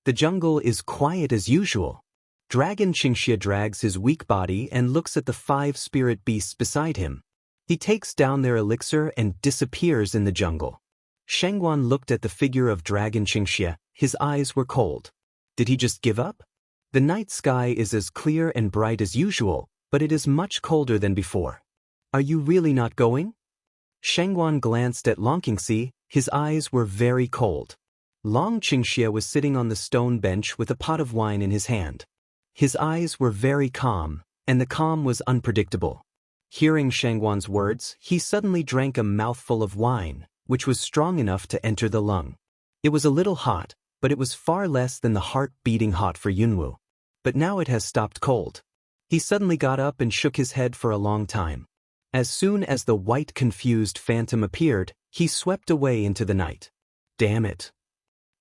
The jungle is quiet as usual. Dragon Qingxia drags his weak body and looks at the 5 spirit beasts beside him. He takes down their elixir and disappears in the jungle. Shengguan looked at the figure of Dragon Qingxia. His eyes were cold. Did he just give up? The night sky is as clear and bright as usual, but it is much colder than before. Are you really not going? Shengguan glanced at Long Qingxi. His eyes were very cold. Long Qingxia was sitting on the stone bench with a pot of wine in his hand. His eyes were very calm, and the calm was unpredictable. Hearing Shengguan's words, he suddenly drank a mouthful of wine, which was strong enough to enter the lung. It was a little hot, but it was far less than the heart beating hot for Yunwu. But now it has stopped cold. He suddenly got up and shook his head for a long time. As soon as the white confused phantom appeared, he swept away into the night. Damn it!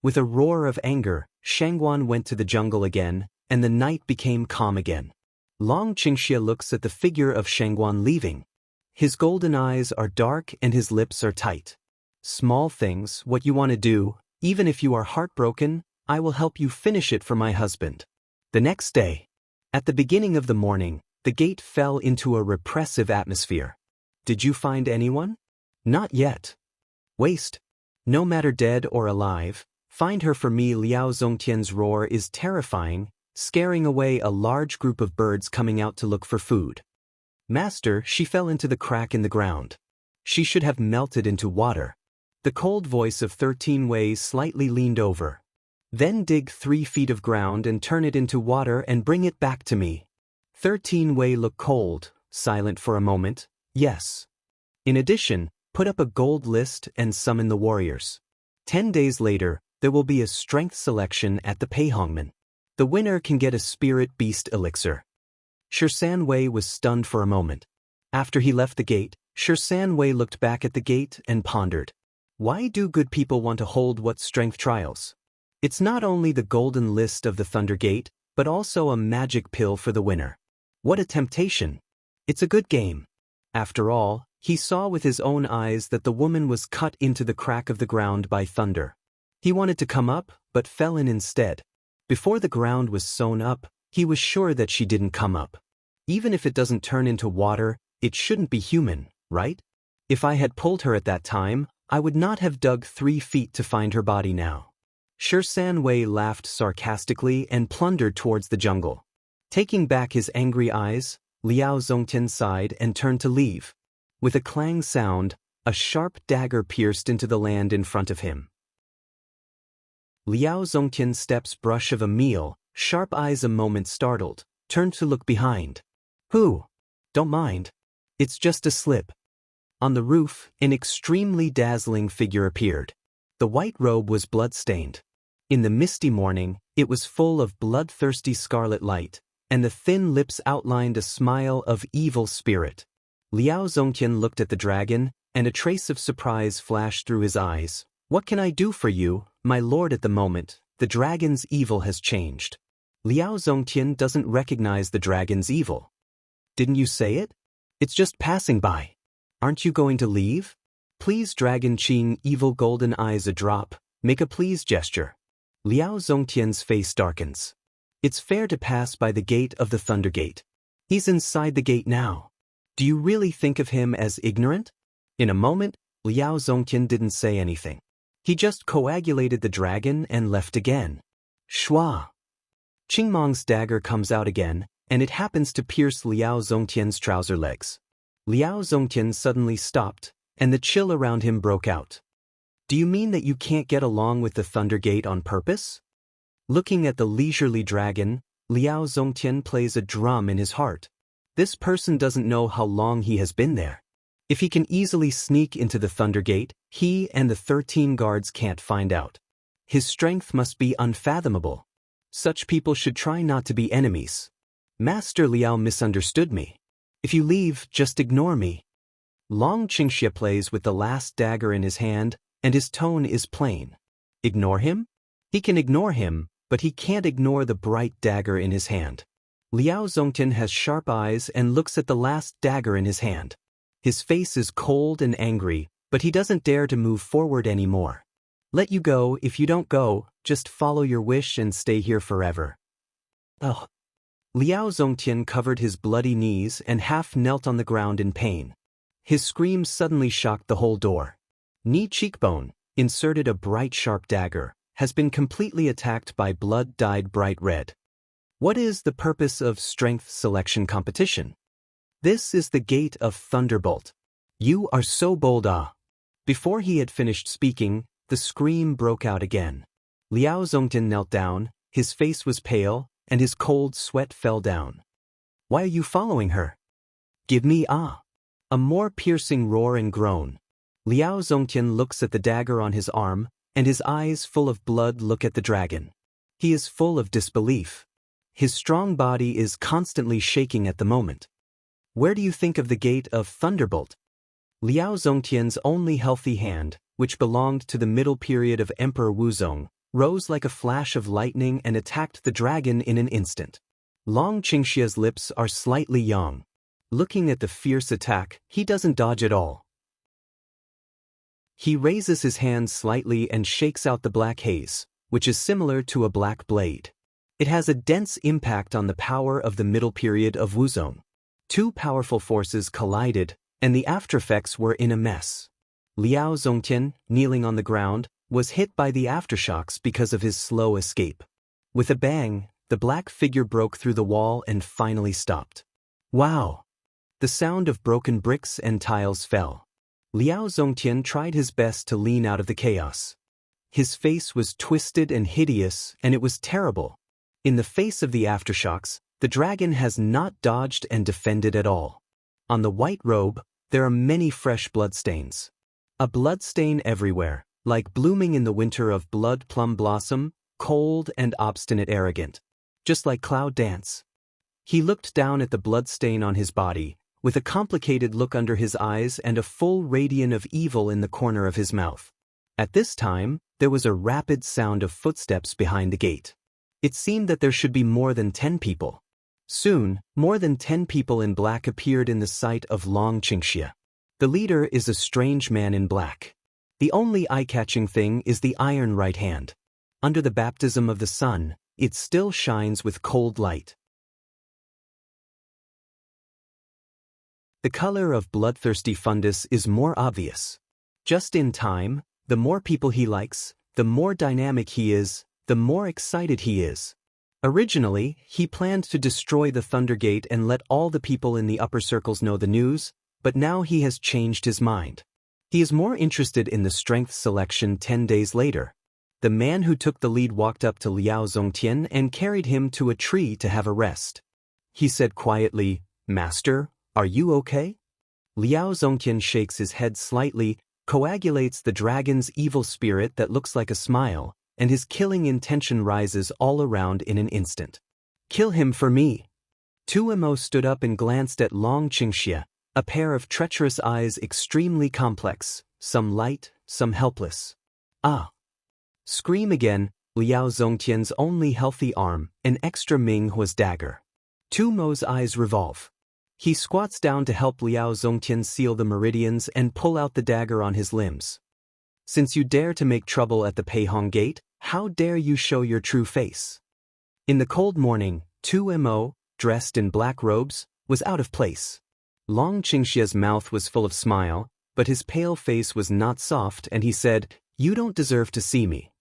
With a roar of anger, Shengguan went to the jungle again, and the night became calm again. Long Qingxia looks at the figure of Shengguan leaving. His golden eyes are dark and his lips are tight. Small things, what you want to do, even if you are heartbroken, I will help you finish it for my husband. The next day, at the beginning of the morning, the gate fell into a repressive atmosphere. Did you find anyone? Not yet. Waste. No matter dead or alive, find her for me. Liao Zongtian's roar is terrifying, scaring away a large group of birds coming out to look for food. Master, she fell into the crack in the ground. She should have melted into water. The cold voice of 13 Wei slightly leaned over. Then dig 3 feet of ground and turn it into water and bring it back to me. 13 Wei looked cold, silent for a moment. Yes. In addition, put up a gold list and summon the warriors. 10 days later, there will be a strength selection at the Peihongmen. The winner can get a spirit beast elixir. Shisan Wei was stunned for a moment. After he left the gate, Shisan Wei looked back at the gate and pondered. Why do good people want to hold what strength trials? It's not only the golden list of the Thunder Gate, but also a magic pill for the winner. What a temptation! It's a good game. After all, he saw with his own eyes that the woman was cut into the crack of the ground by thunder. He wanted to come up, but fell in instead. Before the ground was sewn up, he was sure that she didn't come up. Even if it doesn't turn into water, it shouldn't be human, right? If I had pulled her at that time, I would not have dug 3 feet to find her body now. Shisan Wei laughed sarcastically and plundered towards the jungle. Taking back his angry eyes, Liao Zongtian sighed and turned to leave. With a clang sound, a sharp dagger pierced into the land in front of him. Liao Zongtian's steps brush of a meal, sharp eyes a moment startled, turned to look behind. Who? Don't mind. It's just a slip. On the roof, an extremely dazzling figure appeared. The white robe was blood-stained. In the misty morning, it was full of bloodthirsty scarlet light, and the thin lips outlined a smile of evil spirit. Liao Zongtian looked at the dragon, and a trace of surprise flashed through his eyes. What can I do for you, my lord? At the moment, the dragon's evil has changed. Liao Zongtian doesn't recognize the dragon's evil. Didn't you say it? It's just passing by. Aren't you going to leave? Please, Dragon Qing, evil golden eyes a drop, make a please gesture. Liao Zongtian's face darkens. It's fair to pass by the gate of the Thunder Gate. He's inside the gate now. Do you really think of him as ignorant? In a moment, Liao Zongtian didn't say anything. He just coagulated the dragon and left again. Shua! Qingmong's dagger comes out again, and it happens to pierce Liao Zongtian's trouser legs. Liao Zongtian suddenly stopped, and the chill around him broke out. Do you mean that you can't get along with the Thunder Gate on purpose? Looking at the leisurely dragon, Liao Zongtian plays a drum in his heart. This person doesn't know how long he has been there. If he can easily sneak into the Thunder Gate, he and the 13 guards can't find out. His strength must be unfathomable. Such people should try not to be enemies. Master Liao misunderstood me. If you leave, just ignore me. Long Qingxia plays with the last dagger in his hand, and his tone is plain. Ignore him? He can ignore him, but he can't ignore the bright dagger in his hand. Liao Zongtian has sharp eyes and looks at the last dagger in his hand. His face is cold and angry, but he doesn't dare to move forward anymore. Let you go. If you don't go, just follow your wish and stay here forever. Ugh. Liao Zongtian covered his bloody knees and half knelt on the ground in pain. His screams suddenly shocked the whole door. Knee cheekbone, inserted a bright sharp dagger, has been completely attacked by blood dyed bright red. What is the purpose of strength selection competition? This is the gate of Thunderbolt. You are so bold, ah. Before he had finished speaking, the scream broke out again. Liao Zongtian knelt down, his face was pale, and his cold sweat fell down. Why are you following her? Give me ah. A more piercing roar and groan. Liao Zongtian looks at the dagger on his arm, and his eyes full of blood look at the dragon. He is full of disbelief. His strong body is constantly shaking at the moment. Where do you think of the gate of Thunderbolt? Liao Zongtian's only healthy hand, which belonged to the middle period of Emperor Wuzong, rose like a flash of lightning and attacked the dragon in an instant. Long Qingxia's lips are slightly young. Looking at the fierce attack, he doesn't dodge at all. He raises his hand slightly and shakes out the black haze, which is similar to a black blade. It has a dense impact on the power of the middle period of Wuzong. Two powerful forces collided, and the aftereffects were in a mess. Liao Zongtian, kneeling on the ground, was hit by the aftershocks because of his slow escape. With a bang, the black figure broke through the wall and finally stopped. Wow! The sound of broken bricks and tiles fell. Liao Zongtian tried his best to lean out of the chaos. His face was twisted and hideous, and it was terrible. In the face of the aftershocks, the dragon has not dodged and defended at all. On the white robe, there are many fresh bloodstains. A bloodstain everywhere, like blooming in the winter of blood plum blossom, cold and obstinate arrogant. Just like Cloud Dance. He looked down at the bloodstain on his body, with a complicated look under his eyes and a full radiance of evil in the corner of his mouth. At this time, there was a rapid sound of footsteps behind the gate. It seemed that there should be more than 10 people. Soon, more than 10 people in black appeared in the sight of Long Qingxia. The leader is a strange man in black. The only eye-catching thing is the iron right hand. Under the baptism of the sun, it still shines with cold light. The color of bloodthirsty fundus is more obvious. Just in time, the more people he likes, the more dynamic he is, the more excited he is. Originally, he planned to destroy the Thundergate and let all the people in the upper circles know the news, but now he has changed his mind. He is more interested in the strength selection 10 days later. The man who took the lead walked up to Liao Zongtian and carried him to a tree to have a rest. He said quietly, "Master, are you okay?" Liao Zongtian shakes his head slightly, coagulates the dragon's evil spirit that looks like a smile, and his killing intention rises all around in an instant. "Kill him for me." Tuemo stood up and glanced at Long Qingxia, a pair of treacherous eyes extremely complex, some light, some helpless. "Ah!" Scream again, Liao Zongtian's only healthy arm, an extra Minghua's dagger. Tuemo's eyes revolve. He squats down to help Liao Zongtian seal the meridians and pull out the dagger on his limbs. "Since you dare to make trouble at the Peihong Gate, how dare you show your true face?" In the cold morning, Tuemo, dressed in black robes, was out of place. Long Qingxia's mouth was full of smile, but his pale face was not soft, and he said, "You don't deserve to see me."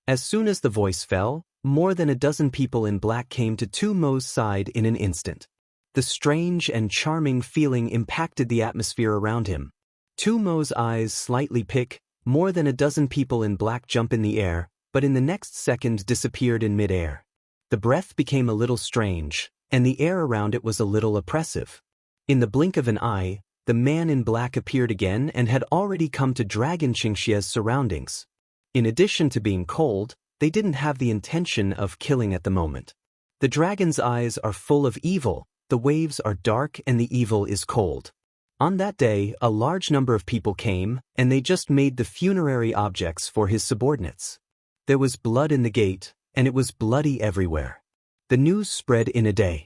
As soon as the voice fell, more than a dozen people in black came to Tuemo's side in an instant. The strange and charming feeling impacted the atmosphere around him. Tuemo's eyes slightly pick, more than a dozen people in black jump in the air, but in the next second disappeared in midair. The breath became a little strange, and the air around it was a little oppressive. In the blink of an eye, the man in black appeared again and had already come to Dragon Qingxia's surroundings. In addition to being cold, they didn't have the intention of killing at the moment. The dragon's eyes are full of evil, the waves are dark and the evil is cold. On that day, a large number of people came, and they just made the funerary objects for his subordinates. There was blood in the gate, and it was bloody everywhere. The news spread in a day.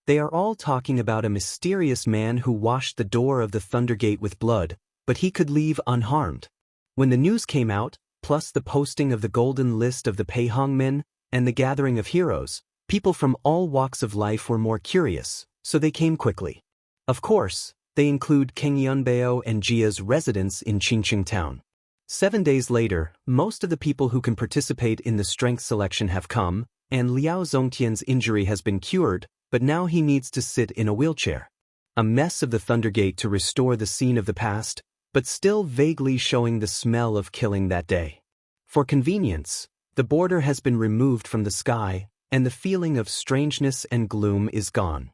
They are all talking about a mysterious man who washed the door of the Thundergate with blood, but he could leave unharmed. When the news came out, plus the posting of the golden list of the Peihongmen and the gathering of heroes, people from all walks of life were more curious, so they came quickly. Of course, they include Kang Yunbeo and Jia's residence in Qingqing town. 7 days later, most of the people who can participate in the strength selection have come, and Liao Zongtian's injury has been cured, but now he needs to sit in a wheelchair. A mess of the Thundergate to restore the scene of the past, but still vaguely showing the smell of killing that day. For convenience, the border has been removed from the sky, and the feeling of strangeness and gloom is gone.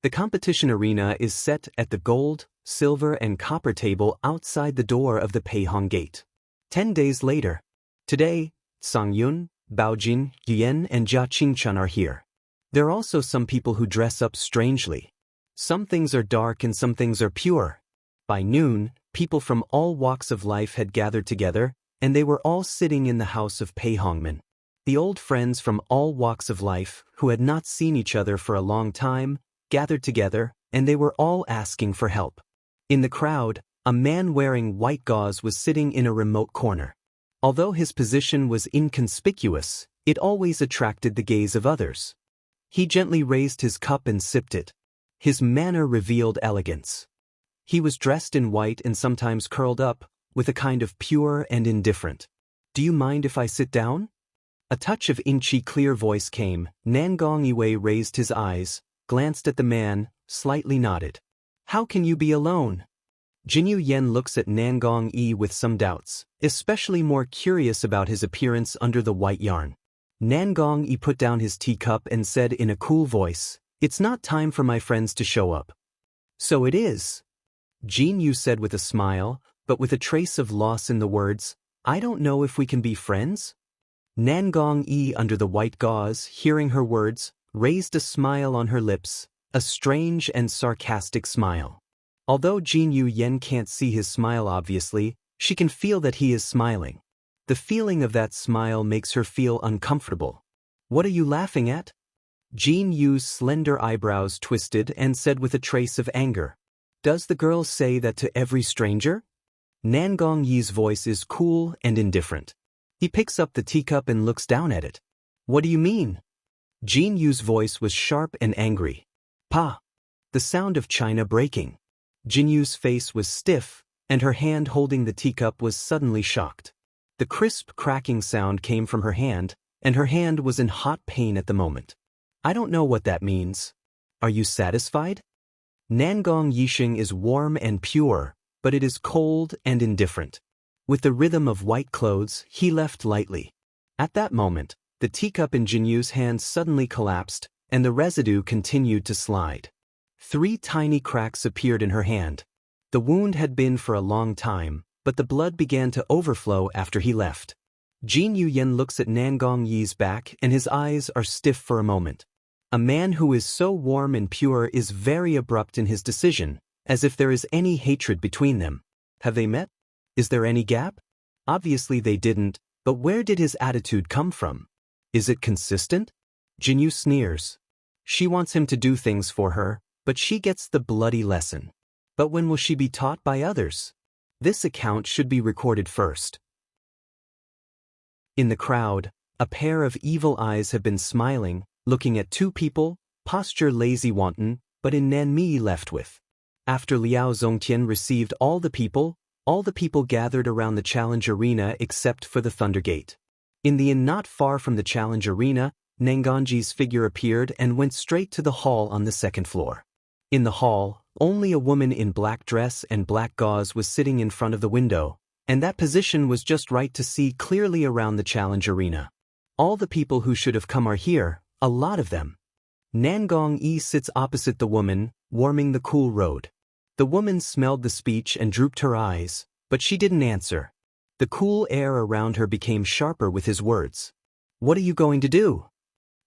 The competition arena is set at the gold, silver and copper table outside the door of the Peihong Gate. 10 days later. Today, Sang Yun, Baojin, Yuan and Jia Qingchun are here. There are also some people who dress up strangely. Some things are dark and some things are pure. By noon, people from all walks of life had gathered together, and they were all sitting in the house of Peihongmen. The old friends from all walks of life, who had not seen each other for a long time, gathered together, and they were all asking for help. In the crowd, a man wearing white gauze was sitting in a remote corner. Although his position was inconspicuous, it always attracted the gaze of others. He gently raised his cup and sipped it. His manner revealed elegance. He was dressed in white and sometimes curled up, with a kind of pure and indifferent. "Do you mind if I sit down?" A touch of inchy clear voice came. Nangong Iwei raised his eyes, glanced at the man, slightly nodded. "How can you be alone?" Jinyu Yen looks at Nangong Yi with some doubts, especially more curious about his appearance under the white yarn. Nangong Yi put down his teacup and said in a cool voice, "It's not time for my friends to show up." "So it is," Jinyu said with a smile, but with a trace of loss in the words, "I don't know if we can be friends?" Nangong Yi under the white gauze, hearing her words, raised a smile on her lips, a strange and sarcastic smile. Although Jinyu Yen can't see his smile obviously, she can feel that he is smiling. The feeling of that smile makes her feel uncomfortable. "What are you laughing at?" Jinyu's slender eyebrows twisted and said with a trace of anger. "Does the girl say that to every stranger?" Nangong Yi's voice is cool and indifferent. He picks up the teacup and looks down at it. "What do you mean?" Jinyu's voice was sharp and angry. "Pa!" The sound of china breaking. Jinyu's face was stiff, and her hand holding the teacup was suddenly shocked. The crisp cracking sound came from her hand, and her hand was in hot pain at the moment. "I don't know what that means. Are you satisfied?" Nangong Yixing is warm and pure, but it is cold and indifferent. With the rhythm of white clothes, he left lightly. At that moment, the teacup in Jinyu's hand suddenly collapsed, and the residue continued to slide. 3 tiny cracks appeared in her hand. The wound had been for a long time, but the blood began to overflow after he left. Jinyu Yen looks at Nangong Yi's back and his eyes are stiff for a moment. A man who is so warm and pure is very abrupt in his decision, as if there is any hatred between them. Have they met? Is there any gap? Obviously they didn't, but where did his attitude come from? Is it consistent? Jinyu sneers. She wants him to do things for her, but she gets the bloody lesson. But when will she be taught by others? This account should be recorded first. In the crowd, a pair of evil eyes have been smiling, looking at 2 people, posture lazy wanton, but in Nanmi left with. After Liao Zongtian received all the people gathered around the challenge arena except for the Thundergate. In the inn not far from the challenge arena, Nangongji's figure appeared and went straight to the hall on the 2nd floor. In the hall, only a woman in black dress and black gauze was sitting in front of the window, and that position was just right to see clearly around the challenge arena. All the people who should have come are here, a lot of them. Nangong Yi sits opposite the woman, warming the cool road. The woman smelled the speech and drooped her eyes, but she didn't answer. The cool air around her became sharper with his words. "What are you going to do?"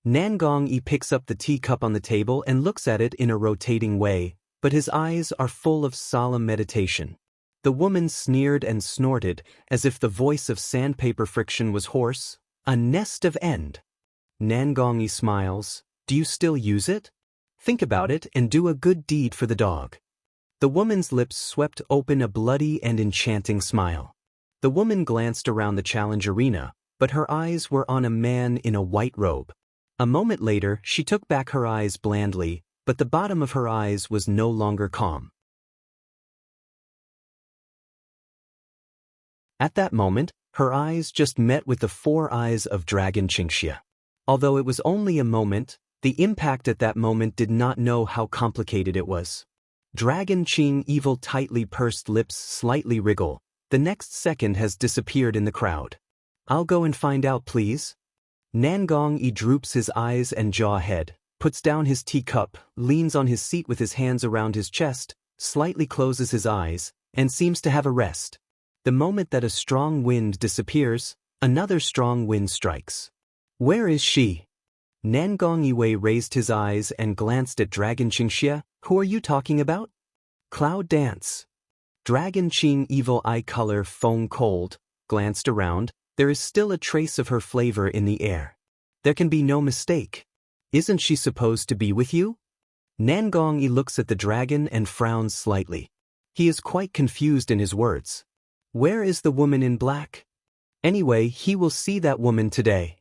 Nangong Yi picks up the teacup on the table and looks at it in a rotating way, but his eyes are full of solemn meditation. The woman sneered and snorted, as if the voice of sandpaper friction was hoarse. "A nest of end." Nangong Yi smiles. "Do you still use it? Think about it and do a good deed for the dog." The woman's lips swept open a bloody and enchanting smile. The woman glanced around the challenge arena, but her eyes were on a man in a white robe. A moment later, she took back her eyes blandly, but the bottom of her eyes was no longer calm. At that moment, her eyes just met with the four eyes of Dragon Qingxia. Although it was only a moment, the impact at that moment did not know how complicated it was. Dragon Qing evil tightly pursed lips slightly wriggle. The next second has disappeared in the crowd. I'll go and find out, please. Nangong Yi droops his eyes and jaw head, puts down his teacup, leans on his seat with his hands around his chest, slightly closes his eyes, and seems to have a rest. The moment that a strong wind disappears, another strong wind strikes. Where is she? Nangong Yi raised his eyes and glanced at Dragon Qingxia. Who are you talking about? Cloud dance. Dragon Qing evil eye color foam cold, glanced around. There is still a trace of her flavor in the air. There can be no mistake. Isn't she supposed to be with you? Nangong Yi looks at the dragon and frowns slightly. He is quite confused in his words. Where is the woman in black? Anyway, he will see that woman today.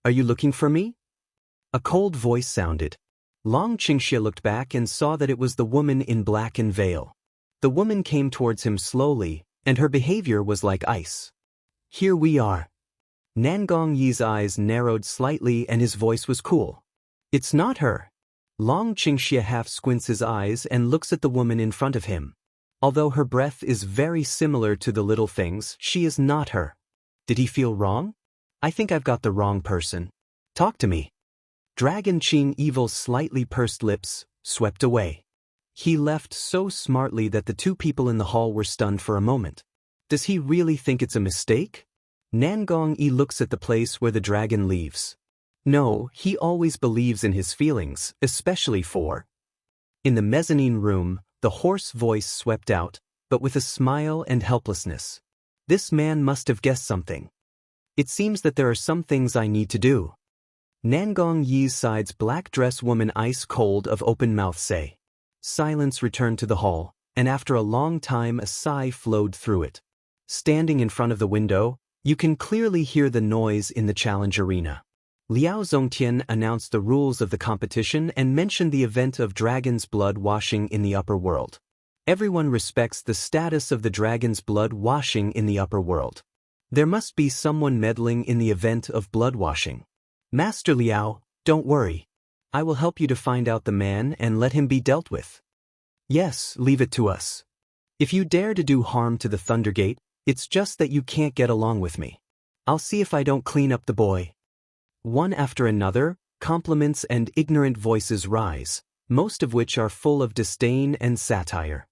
Are you looking for me? A cold voice sounded. Long Qingxia looked back and saw that it was the woman in black and veil. The woman came towards him slowly, and her behavior was like ice. Here we are. Nangong Yi's eyes narrowed slightly and his voice was cool. It's not her. Long Qingxia half squints his eyes and looks at the woman in front of him. Although her breath is very similar to the little things, she is not her. Did he feel wrong? I think I've got the wrong person. Talk to me. Dragon Qing evil's slightly pursed lips swept away. He left so smartly that the two people in the hall were stunned for a moment. Does he really think it's a mistake? Nangong Yi looks at the place where the dragon leaves. No, he always believes in his feelings, especially for. In the mezzanine room, the hoarse voice swept out, but with a smile and helplessness. This man must have guessed something. It seems that there are some things I need to do. Nangong Yi's side's black dress woman ice cold of open mouth say. Silence returned to the hall, and after a long time a sigh flowed through it. Standing in front of the window, you can clearly hear the noise in the challenge arena. Liao Zongtian announced the rules of the competition and mentioned the event of dragon's blood washing in the upper world. Everyone respects the status of the dragon's blood washing in the upper world. There must be someone meddling in the event of blood washing. Master Liao, don't worry. I will help you to find out the man and let him be dealt with. Yes, leave it to us. If you dare to do harm to the Thundergate, it's just that you can't get along with me. I'll see if I don't clean up the boy. One after another, compliments and ignorant voices rise, most of which are full of disdain and satire.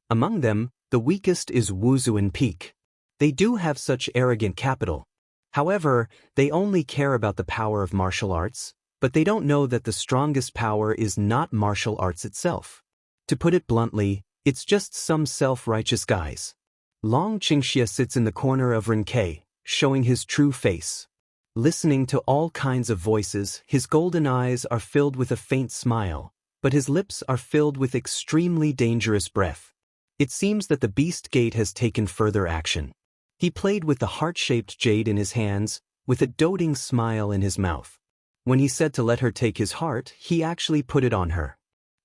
Among them, the weakest is Wuzuan Peak. They do have such arrogant capital. However, they only care about the power of martial arts, but they don't know that the strongest power is not martial arts itself. To put it bluntly, it's just some self-righteous guys. Long Qingxia sits in the corner of Renkei, showing his true face. Listening to all kinds of voices, his golden eyes are filled with a faint smile, but his lips are filled with extremely dangerous breath. It seems that the Beast Gate has taken further action. He played with the heart-shaped jade in his hands, with a doting smile in his mouth. When he said to let her take his heart, he actually put it on her.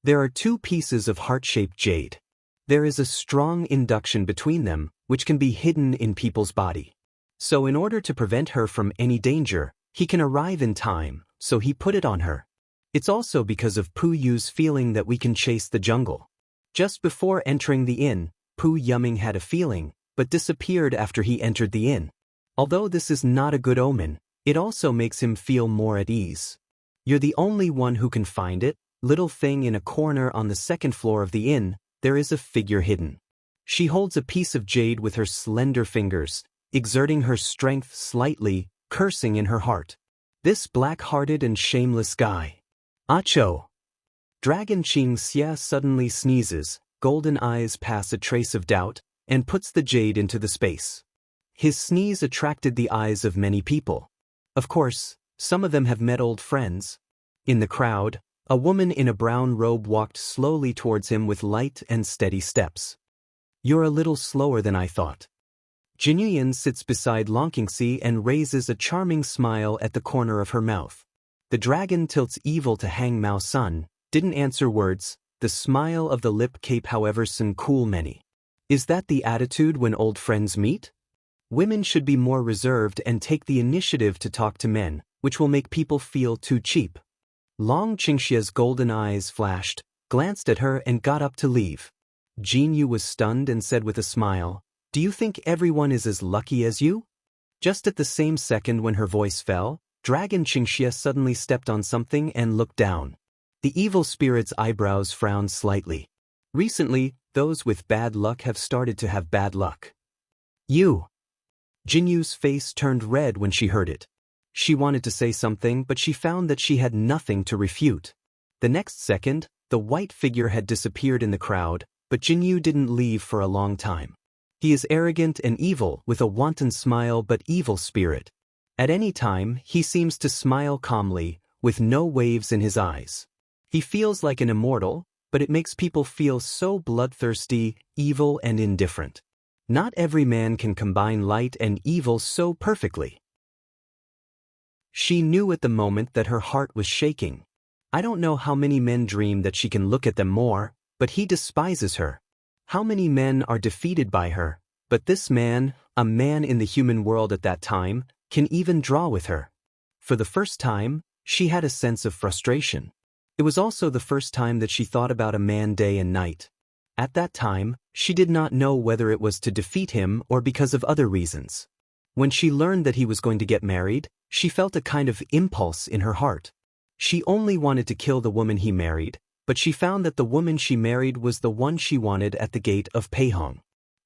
There are two pieces of heart-shaped jade. There is a strong induction between them, which can be hidden in people's body. So in order to prevent her from any danger, he can arrive in time, so he put it on her. It's also because of Pu Yu's feeling that we can chase the jungle. Just before entering the inn, Pu Yuming had a feeling, but disappeared after he entered the inn. Although this is not a good omen, it also makes him feel more at ease. You're the only one who can find it. Little thing in a corner on the second floor of the inn, there is a figure hidden. She holds a piece of jade with her slender fingers, exerting her strength slightly, cursing in her heart. This black-hearted and shameless guy. Acho! Dragon Qingxia suddenly sneezes, golden eyes pass a trace of doubt, and puts the jade into the space. His sneeze attracted the eyes of many people. Of course, some of them have met old friends. In the crowd, a woman in a brown robe walked slowly towards him with light and steady steps. You're a little slower than I thought. Jinyuyan sits beside Longqingxi and raises a charming smile at the corner of her mouth. The dragon tilts evil to Hang Mao Sun, didn't answer words, the smile of the lip cape however sun cool many. Is that the attitude when old friends meet? Women should be more reserved and take the initiative to talk to men, which will make people feel too cheap. Long Qingxia's golden eyes flashed, glanced at her and got up to leave. Jinyu was stunned and said with a smile, "Do you think everyone is as lucky as you?" Just at the same second when her voice fell, Dragon Qingxia suddenly stepped on something and looked down. The evil spirit's eyebrows frowned slightly. Recently, those with bad luck have started to have bad luck. You. Jinyu's face turned red when she heard it. She wanted to say something but she found that she had nothing to refute. The next second, the white figure had disappeared in the crowd, but Jinyu didn't leave for a long time. He is arrogant and evil with a wanton smile but evil spirit. At any time, he seems to smile calmly, with no waves in his eyes. He feels like an immortal, but it makes people feel so bloodthirsty, evil and indifferent. Not every man can combine light and evil so perfectly. She knew at the moment that her heart was shaking. I don't know how many men dream that she can look at them more, but he despises her. How many men are defeated by her, but this man, a man in the human world at that time, can even draw with her. For the first time, she had a sense of frustration. It was also the first time that she thought about a man day and night. At that time, she did not know whether it was to defeat him or because of other reasons. When she learned that he was going to get married, she felt a kind of impulse in her heart. She only wanted to kill the woman he married, but she found that the woman she married was the one she wanted at the gate of Peihong.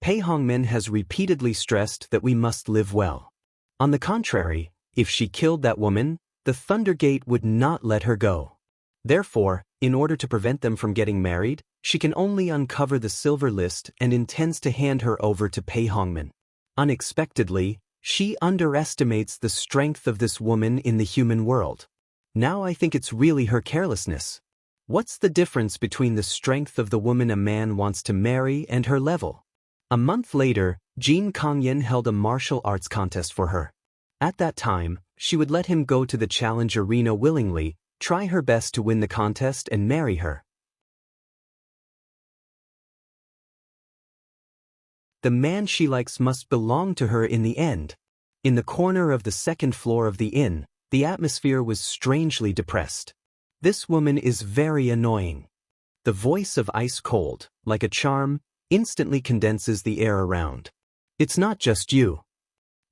Peihongmen has repeatedly stressed that we must live well. On the contrary, if she killed that woman, the Thunder Gate would not let her go. Therefore, in order to prevent them from getting married, she can only uncover the silver list and intends to hand her over to Peihongmen. Unexpectedly, she underestimates the strength of this woman in the human world. Now I think it's really her carelessness. What's the difference between the strength of the woman a man wants to marry and her level? A month later, Jin Kongyan held a martial arts contest for her. At that time, she would let him go to the challenge arena willingly, try her best to win the contest and marry her. The man she likes must belong to her in the end. In the corner of the second floor of the inn, the atmosphere was strangely depressed. This woman is very annoying. The voice of ice cold, like a charm, instantly condenses the air around. It's not just you.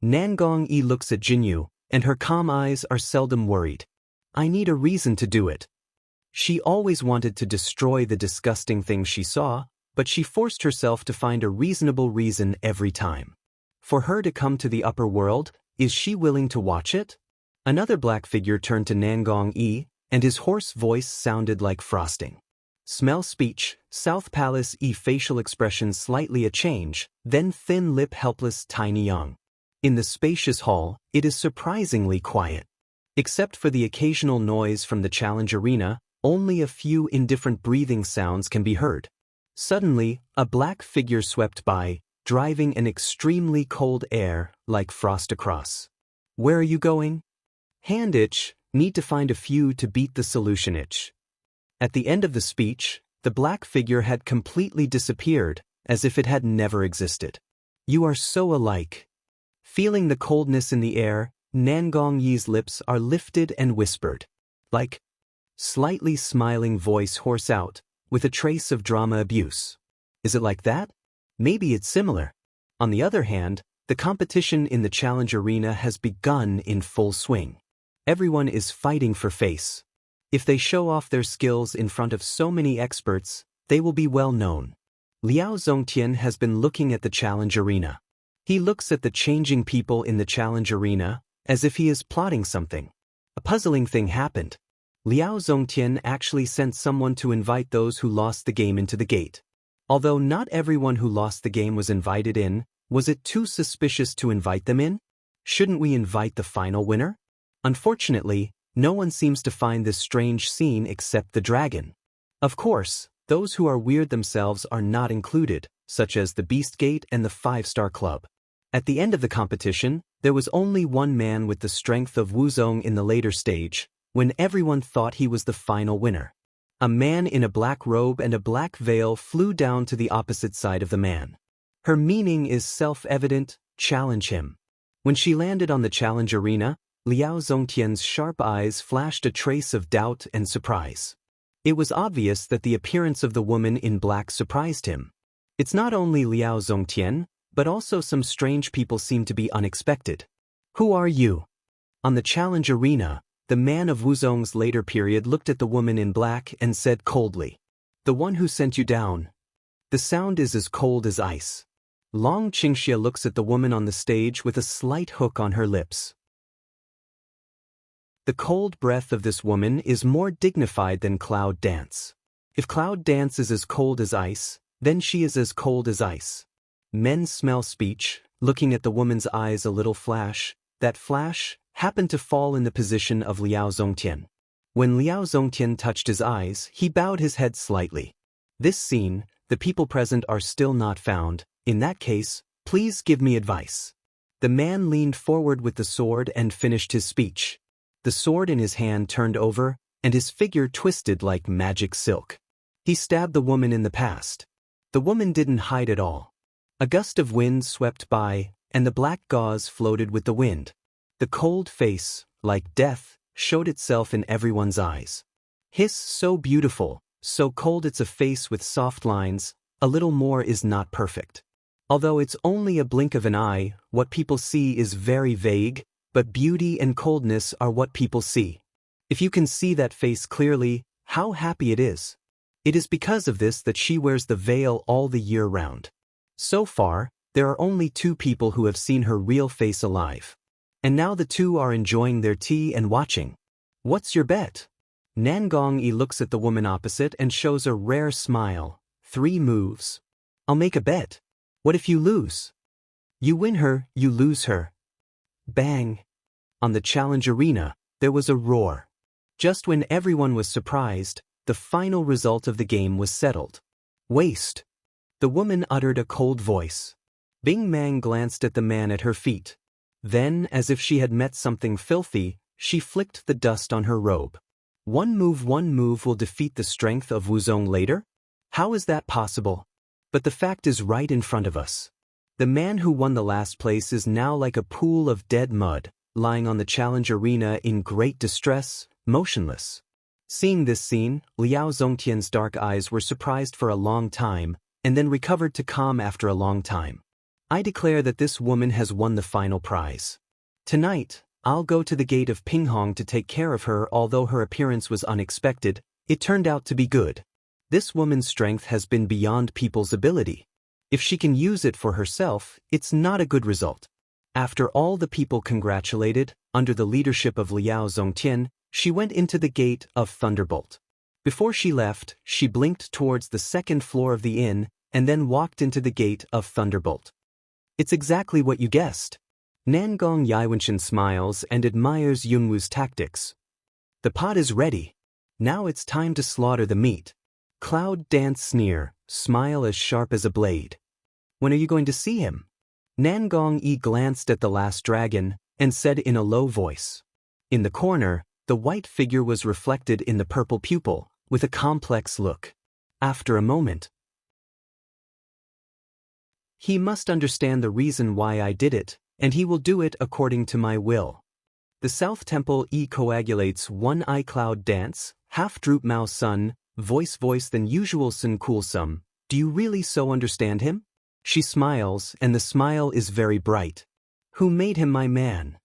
Nangong Yi looks at Jinyu, and her calm eyes are seldom worried. I need a reason to do it. She always wanted to destroy the disgusting things she saw, but she forced herself to find a reasonable reason every time. For her to come to the upper world, is she willing to watch it? Another black figure turned to Nangong Yi, and his hoarse voice sounded like frosting. Smell speech, South Palace E facial expression slightly a change, then thin lip helpless tiny young. In the spacious hall, it is surprisingly quiet. Except for the occasional noise from the challenge arena, only a few indifferent breathing sounds can be heard. Suddenly, a black figure swept by, driving an extremely cold air like frost across. Where are you going? Hand itch, need to find a few to beat the solution itch. At the end of the speech, the black figure had completely disappeared, as if it had never existed. You are so alike. Feeling the coldness in the air, Nangong Yi's lips are lifted and whispered. Like. Slightly smiling voice hoarse out, with a trace of drama abuse. Is it like that? Maybe it's similar. On the other hand, the competition in the challenge arena has begun in full swing. Everyone is fighting for face. If they show off their skills in front of so many experts, they will be well known. Liao Zongtian has been looking at the challenge arena. He looks at the changing people in the challenge arena, as if he is plotting something. A puzzling thing happened. Liao Zongtian actually sent someone to invite those who lost the game into the gate. Although not everyone who lost the game was invited in, was it too suspicious to invite them in? Shouldn't we invite the final winner? Unfortunately, no one seems to find this strange scene except the dragon. Of course, those who are weird themselves are not included, such as the Beast Gate and the 5-Star Club. At the end of the competition, there was only one man with the strength of Wuzong in the later stage, when everyone thought he was the final winner. A man in a black robe and a black veil flew down to the opposite side of the man. Her meaning is self-evident: challenge him. When she landed on the challenge arena, Liao Zongtian's sharp eyes flashed a trace of doubt and surprise. It was obvious that the appearance of the woman in black surprised him. It's not only Liao Zongtian, but also some strange people seem to be unexpected. Who are you? On the challenge arena, the man of Wuzong's later period looked at the woman in black and said coldly, "The one who sent you down." The sound is as cold as ice. Long Qingxia looks at the woman on the stage with a slight hook on her lips. The cold breath of this woman is more dignified than Cloud Dance. If Cloud Dance is as cold as ice, then she is as cold as ice. Men smell speech, looking at the woman's eyes a little flash. That flash happened to fall in the position of Liao Zongtian. When Liao Zongtian touched his eyes, he bowed his head slightly. This scene, the people present are still not found. In that case, please give me advice. The man leaned forward with the sword and finished his speech. The sword in his hand turned over, and his figure twisted like magic silk. He stabbed the woman in the past. The woman didn't hide at all. A gust of wind swept by, and the black gauze floated with the wind. The cold face, like death, showed itself in everyone's eyes. Hiss, so beautiful, so cold, it's a face with soft lines. A little more is not perfect. Although it's only a blink of an eye, what people see is very vague, but beauty and coldness are what people see. If you can see that face clearly, how happy it is. It is because of this that she wears the veil all the year round. So far, there are only 2 people who have seen her real face alive. And now the 2 are enjoying their tea and watching. What's your bet? Nangong Yi looks at the woman opposite and shows a rare smile. 3 moves. I'll make a bet. What if you lose? You win her, you lose her. Bang! On the challenge arena, there was a roar. Just when everyone was surprised, the final result of the game was settled. Waste. The woman uttered a cold voice. Bing Mang glanced at the man at her feet. Then, as if she had met something filthy, she flicked the dust on her robe. One move will defeat the strength of Wuzong later? How is that possible? But the fact is right in front of us. The man who won the last place is now like a pool of dead mud, lying on the challenge arena in great distress, motionless. Seeing this scene, Liao Zongtian's dark eyes were surprised for a long time, and then recovered to calm after a long time. I declare that this woman has won the final prize. Tonight, I'll go to the gate of Pinghong to take care of her. Although her appearance was unexpected, it turned out to be good. This woman's strength has been beyond people's ability. If she can use it for herself, it's not a good result. After all the people congratulated, under the leadership of Liao Zongtian, she went into the gate of Thunderbolt. Before she left, she blinked towards the 2nd floor of the inn, and then walked into the gate of Thunderbolt. It's exactly what you guessed. Nangong Yiwenchen smiles and admires Yunwu's tactics. The pot is ready. Now it's time to slaughter the meat. Cloud Dance sneer, smile as sharp as a blade. When are you going to see him? Nangong Yi glanced at the last dragon, and said in a low voice. In the corner, the white figure was reflected in the purple pupil, with a complex look. After a moment, he must understand the reason why I did it, and he will do it according to my will. The South Temple coagulates 1 eye. Cloud Dance, half droop Mao Sun, voice than usual Sun Cool Sum. Do you really so understand him? She smiles, and the smile is very bright. Who made him my man?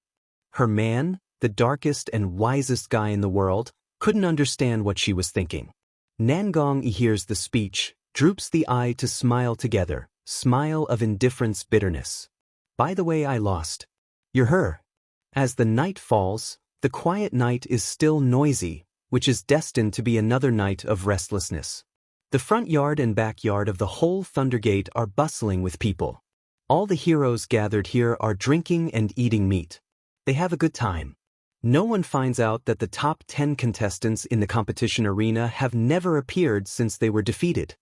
Her man, the darkest and wisest guy in the world, couldn't understand what she was thinking. Nangong hears the speech, droops the eye to smile together, smile of indifference, bitterness. By the way, I lost. You're her. As the night falls, the quiet night is still noisy, which is destined to be another night of restlessness. The front yard and backyard of the whole Thundergate are bustling with people. All the heroes gathered here are drinking and eating meat. They have a good time. No one finds out that the top 10 contestants in the competition arena have never appeared since they were defeated.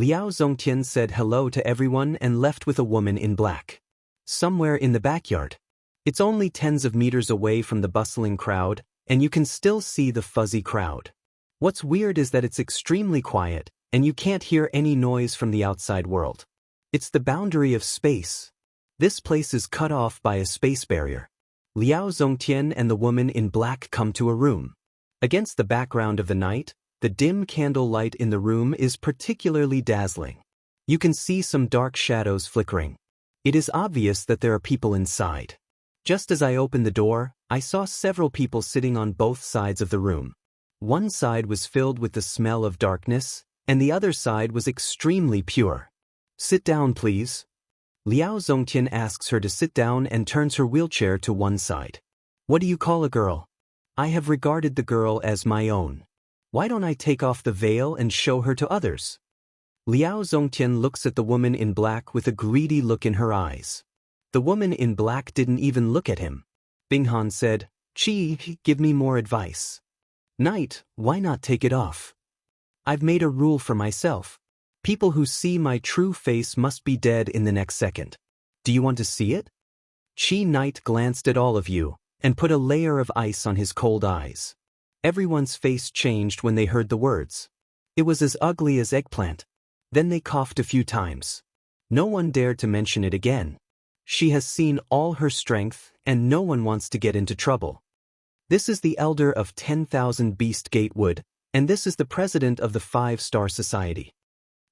Liao Zongtian said hello to everyone and left with a woman in black. Somewhere in the backyard. It's only tens of meters away from the bustling crowd, and you can still see the fuzzy crowd. What's weird is that it's extremely quiet, and you can't hear any noise from the outside world. It's the boundary of space. This place is cut off by a space barrier. Liao Zongtian and the woman in black come to a room. Against the background of the night, the dim candle light in the room is particularly dazzling. You can see some dark shadows flickering. It is obvious that there are people inside. Just as I opened the door, I saw several people sitting on both sides of the room. One side was filled with the smell of darkness, and the other side was extremely pure. Sit down, please. Liao Zongtian asks her to sit down and turns her wheelchair to one side. What do you call a girl? I have regarded the girl as my own. Why don't I take off the veil and show her to others? Liao Zongtian looks at the woman in black with a greedy look in her eyes. The woman in black didn't even look at him. Binghan said, "Chi, give me more advice." "Knight, why not take it off? I've made a rule for myself. People who see my true face must be dead in the next second. Do you want to see it?" Chi Knight glanced at all of you, and put a layer of ice on his cold eyes. Everyone's face changed when they heard the words. It was as ugly as eggplant. Then they coughed a few times. No one dared to mention it again. She has seen all her strength, and no one wants to get into trouble. This is the elder of 10,000 Beast Gatewood, and this is the president of the 5-Star Society.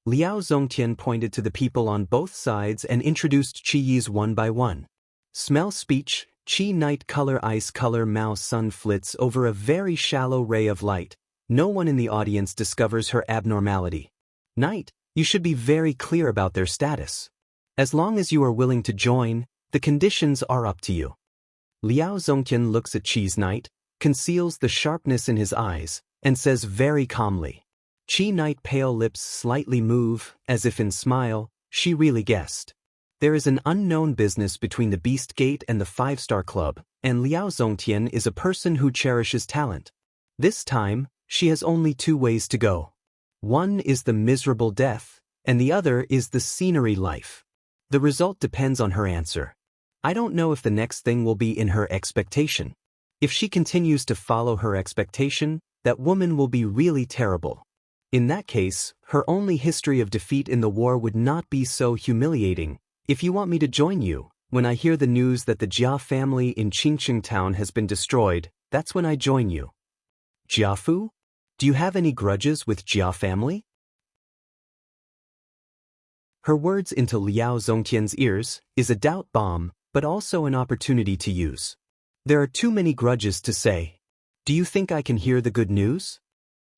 Liao Zongtian pointed to the people on both sides and introduced Chi Yi's one by one. Smell speech, Chi night color ice color Mao sun flits over a very shallow ray of light. No one in the audience discovers her abnormality. Night, you should be very clear about their status. As long as you are willing to join, the conditions are up to you. Liao Zongtian looks at Chi's Knight, conceals the sharpness in his eyes, and says very calmly. Chi Knight pale lips slightly move, as if in smile, she really guessed. There is an unknown business between the Beast Gate and the 5-Star Club, and Liao Zongtian is a person who cherishes talent. This time, she has only 2 ways to go. One is the miserable death, and the other is the scenery life. The result depends on her answer. I don't know if the next thing will be in her expectation. If she continues to follow her expectation, that woman will be really terrible. In that case, her only history of defeat in the war would not be so humiliating. If you want me to join you, when I hear the news that the Jia family in Qingqing town has been destroyed, that's when I join you. Jiafu? Do you have any grudges with Jia family? Her words into Liao Zongtian's ears is a doubt bomb, but also an opportunity to use. There are too many grudges to say. Do you think I can hear the good news?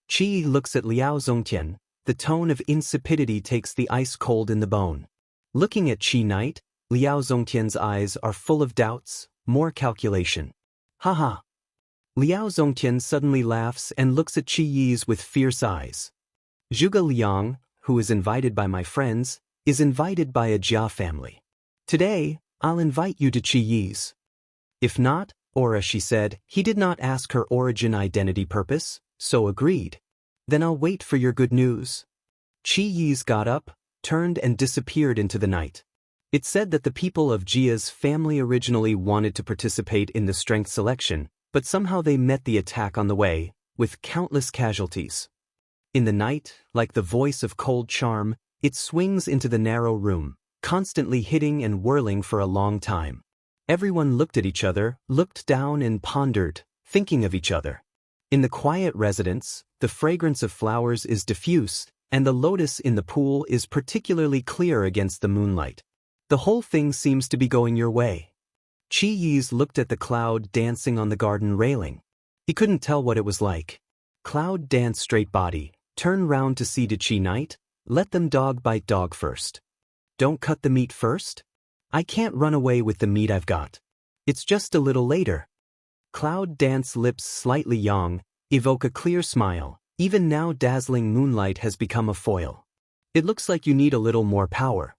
Qi looks at Liao Zongtian. The tone of insipidity takes the ice cold in the bone. Looking at Qi Knight, Liao Zongtian's eyes are full of doubts, more calculation. Haha. Liao Zongtian suddenly laughs and looks at Qi Yi's with fierce eyes. Zhuge Liang, who is invited by my friends, is invited by a Jia family. Today, I'll invite you to Qi Yi's. If not, Aura, she said, he did not ask her origin identity purpose, so agreed. Then I'll wait for your good news. Qi Yi's got up, turned and disappeared into the night. It said that the people of Jia's family originally wanted to participate in the strength selection, but somehow they met the attack on the way, with countless casualties. In the night, like the voice of cold charm, it swings into the narrow room, constantly hitting and whirling for a long time. Everyone looked at each other, looked down and pondered, thinking of each other. In the quiet residence, the fragrance of flowers is diffuse, and the lotus in the pool is particularly clear against the moonlight. The whole thing seems to be going your way. Qi Yi's looked at the cloud dancing on the garden railing. He couldn't tell what it was like. Cloud dance straight body, turn round to see to Qi Knight, let them dog bite dog first. Don't cut the meat first? I can't run away with the meat I've got. It's just a little later. Cloud dance lips slightly young, evoke a clear smile. Even now dazzling moonlight has become a foil. It looks like you need a little more power.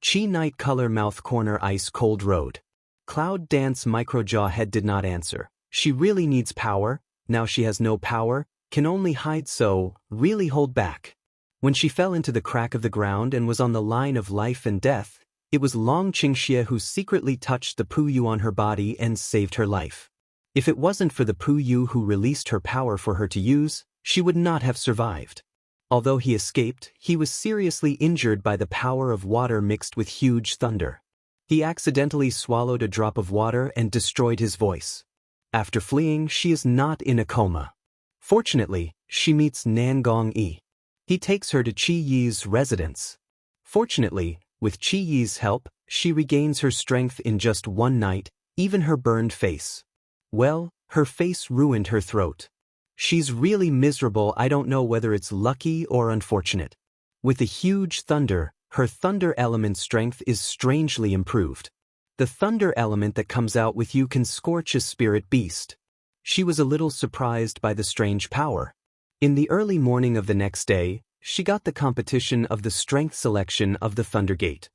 Qi Knight color mouth corner ice cold road. Cloud dance microjaw head did not answer. She really needs power, now she has no power, can only hide so, really hold back. When she fell into the crack of the ground and was on the line of life and death, it was Long Qingxie who secretly touched the Puyu on her body and saved her life. If it wasn't for the Puyu who released her power for her to use, she would not have survived. Although he escaped, he was seriously injured by the power of water mixed with huge thunder. He accidentally swallowed a drop of water and destroyed his voice. After fleeing, she is not in a coma. Fortunately, she meets Nan Gong-yi. He takes her to Qi Yi's residence. Fortunately, with Qi Yi's help, she regains her strength in just one night, even her burned face. Well, her face ruined her throat. She's really miserable. I don't know whether it's lucky or unfortunate. With the huge thunder, her thunder element strength is strangely improved. The thunder element that comes out with you can scorch a spirit beast. She was a little surprised by the strange power. In the early morning of the next day, she got the competition of the strength selection of the Thunder Gate.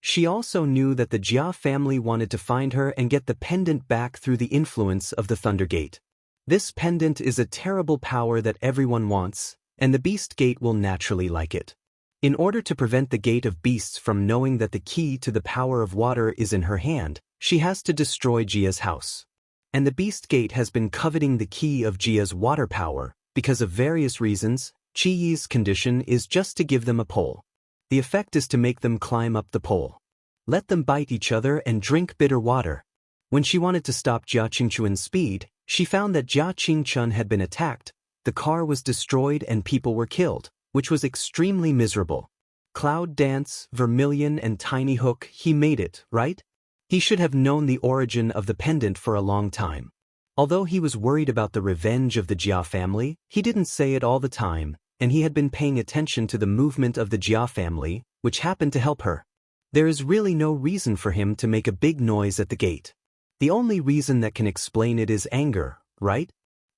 She also knew that the Jia family wanted to find her and get the pendant back through the influence of the Thunder Gate. This pendant is a terrible power that everyone wants, and the Beast Gate will naturally like it. In order to prevent the Gate of Beasts from knowing that the key to the power of water is in her hand, she has to destroy Jia's house. And the Beast Gate has been coveting the key of Jia's water power. Because of various reasons, Qi Yi's condition is just to give them a pole. The effect is to make them climb up the pole. Let them bite each other and drink bitter water. When she wanted to stop Jia Qingchun's speed, she found that Jia Qingchun had been attacked, the car was destroyed and people were killed, which was extremely miserable. Cloud Dance, Vermilion and Tiny Hook, he made it, right? He should have known the origin of the pendant for a long time. Although he was worried about the revenge of the Jia family, he didn't say it all the time, and he had been paying attention to the movement of the Jia family, which happened to help her. There is really no reason for him to make a big noise at the gate. The only reason that can explain it is anger, right?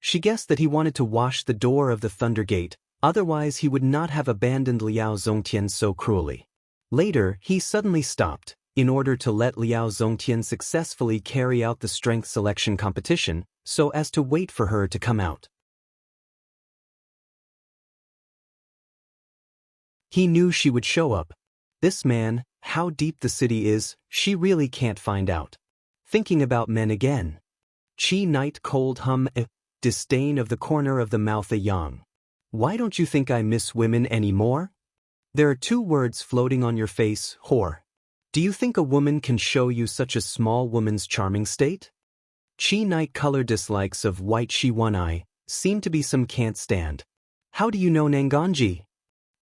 She guessed that he wanted to wash the door of the Thunder Gate, otherwise he would not have abandoned Liao Zongtian so cruelly. Later, he suddenly stopped, in order to let Liao Zongtian successfully carry out the strength selection competition, so as to wait for her to come out. He knew she would show up. This man, how deep the city is, she really can't find out. Thinking about men again. Qi night cold hum disdain of the corner of the mouth a yang. Why don't you think I miss women anymore? There are two words floating on your face, whore. Do you think a woman can show you such a small woman's charming state? Qi night color dislikes of white she one eye, seem to be some can't stand. How do you know Nanganji?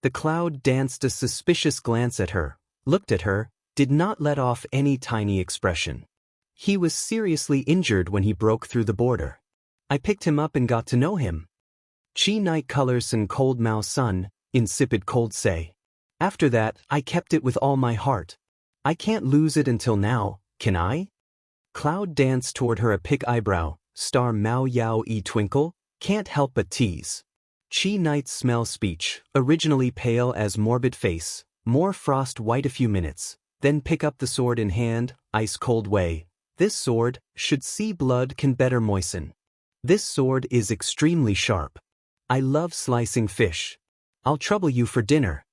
The cloud danced a suspicious glance at her, looked at her, did not let off any tiny expression. He was seriously injured when he broke through the border. I picked him up and got to know him. Qi night colors and cold Mao sun, insipid cold say. After that, I kept it with all my heart. I can't lose it until now, can I? Cloud danced toward her a pick eyebrow, star Mao Yao E twinkle, can't help but tease. Qi night smell speech, originally pale as morbid face, more frost white a few minutes, then pick up the sword in hand, ice cold way. This sword, should see blood can better moisten. This sword is extremely sharp. I love slicing fish. I'll trouble you for dinner.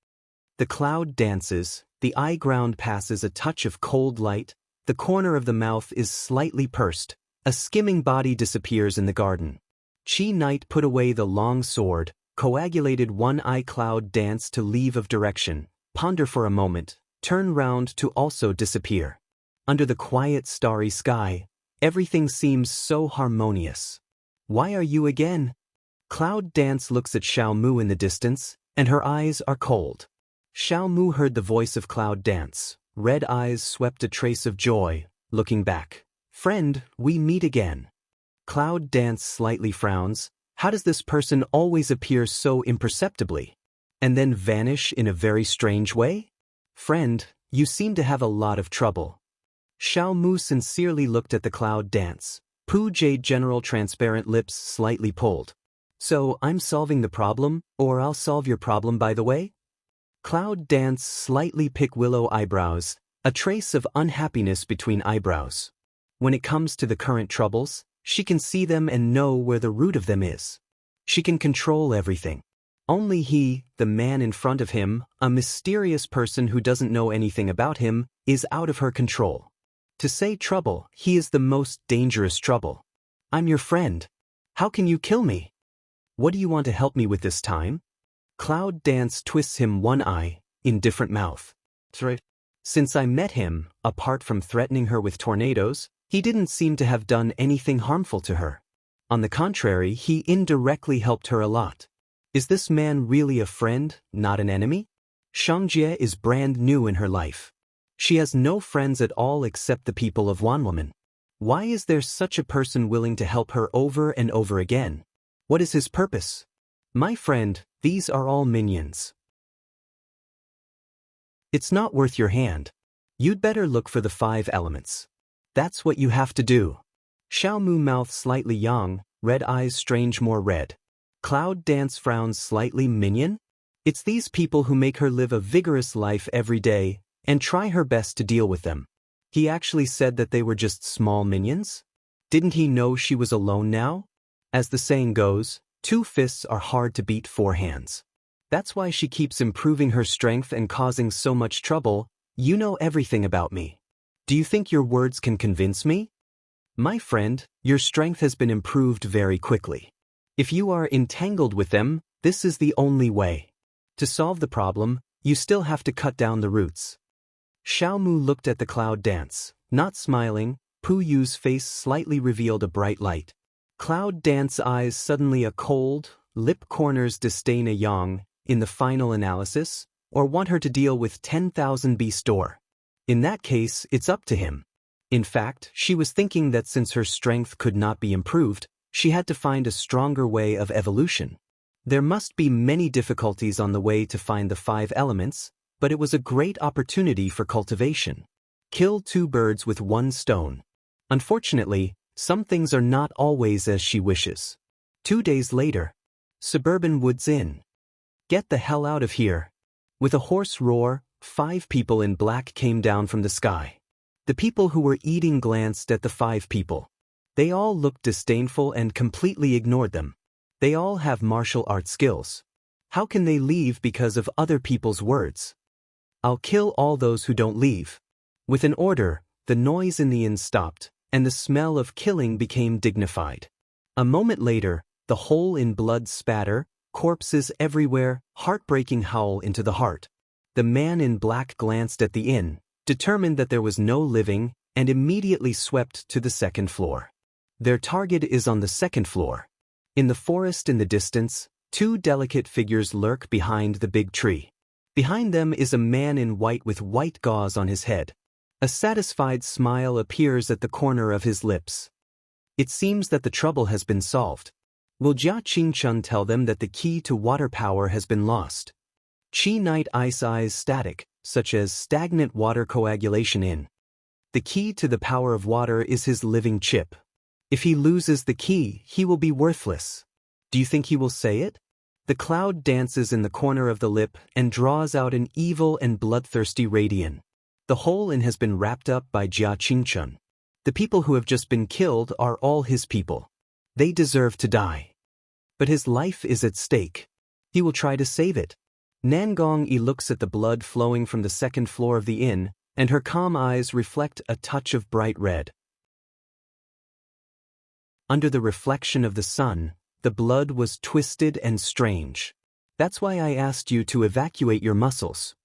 The cloud dances, the eye ground passes a touch of cold light, the corner of the mouth is slightly pursed, a skimming body disappears in the garden. Qi night put away the long sword, coagulated one eye cloud dance to leave of direction, ponder for a moment, turn round to also disappear. Under the quiet starry sky, everything seems so harmonious. Why are you again? Cloud Dance looks at Xiao Mu in the distance, and her eyes are cold. Xiao Mu heard the voice of Cloud Dance, red eyes swept a trace of joy, looking back. Friend, we meet again. Cloud Dance slightly frowns. How does this person always appear so imperceptibly? And then vanish in a very strange way? Friend, you seem to have a lot of trouble. Xiao Mu sincerely looked at the Cloud Dance. Pu Jade general transparent lips slightly pulled. So, I'm solving the problem, or I'll solve your problem by the way? Cloud Dance slightly pick willow eyebrows, a trace of unhappiness between eyebrows. When it comes to the current troubles, she can see them and know where the root of them is. She can control everything. Only he, the man in front of him, a mysterious person who doesn't know anything about him, is out of her control. To say trouble, he is the most dangerous trouble. I'm your friend. How can you kill me? What do you want to help me with this time? Cloud Dance twists him one eye, indifferent mouth. Since I met him, apart from threatening her with tornadoes, he didn't seem to have done anything harmful to her. On the contrary, he indirectly helped her a lot. Is this man really a friend, not an enemy? Shangjie is brand new in her life. She has no friends at all except the people of Wanwoman. Why is there such a person willing to help her over and over again? What is his purpose? My friend, these are all minions. It's not worth your hand. You'd better look for the 5 elements. That's what you have to do. Xiaomu mouth slightly yang, red eyes strange more red. Cloud Dance frowns slightly minion? It's these people who make her live a vigorous life every day, and try her best to deal with them. He actually said that they were just small minions? Didn't he know she was alone now? As the saying goes, 2 fists are hard to beat 4 hands. That's why she keeps improving her strength and causing so much trouble. You know everything about me. Do you think your words can convince me? My friend, your strength has been improved very quickly. If you are entangled with them, this is the only way. To solve the problem, you still have to cut down the roots. Xiaomu looked at the Cloud Dance, not smiling. Pu Yu's face slightly revealed a bright light. Cloud Dance eyes suddenly a cold, lip corners disdain a yang, in the final analysis, or want her to deal with 10,000 B store. In that case, it's up to him. In fact, she was thinking that since her strength could not be improved, she had to find a stronger way of evolution. There must be many difficulties on the way to find the 5 elements, but it was a great opportunity for cultivation. Kill 2 birds with 1 stone. Unfortunately, some things are not always as she wishes. 2 days later. Suburban Woods Inn. Get the hell out of here. With a hoarse roar, 5 people in black came down from the sky. The people who were eating glanced at the 5 people. They all looked disdainful and completely ignored them. They all have martial art skills. How can they leave because of other people's words? I'll kill all those who don't leave. With an order, the noise in the inn stopped, and the smell of killing became dignified. A moment later, the whole in blood spatter, corpses everywhere, heartbreaking howl into the heart. The man in black glanced at the inn, determined that there was no living, and immediately swept to the 2nd floor. Their target is on the 2nd floor. In the forest in the distance, 2 delicate figures lurk behind the big tree. Behind them is a man in white with white gauze on his head. A satisfied smile appears at the corner of his lips. It seems that the trouble has been solved. Will Jia Qingchun tell them that the key to water power has been lost? Chi Night Ice Eyes static, such as stagnant water coagulation in. The key to the power of water is his living chip. If he loses the key, he will be worthless. Do you think he will say it? The cloud dances in the corner of the lip and draws out an evil and bloodthirsty radian. The whole inn has been wrapped up by Jia Qingchun. The people who have just been killed are all his people. They deserve to die. But his life is at stake. He will try to save it. Nangong Yi looks at the blood flowing from the 2nd floor of the inn, and her calm eyes reflect a touch of bright red. Under the reflection of the sun, the blood was twisted and strange. That's why I asked you to evacuate your muscles.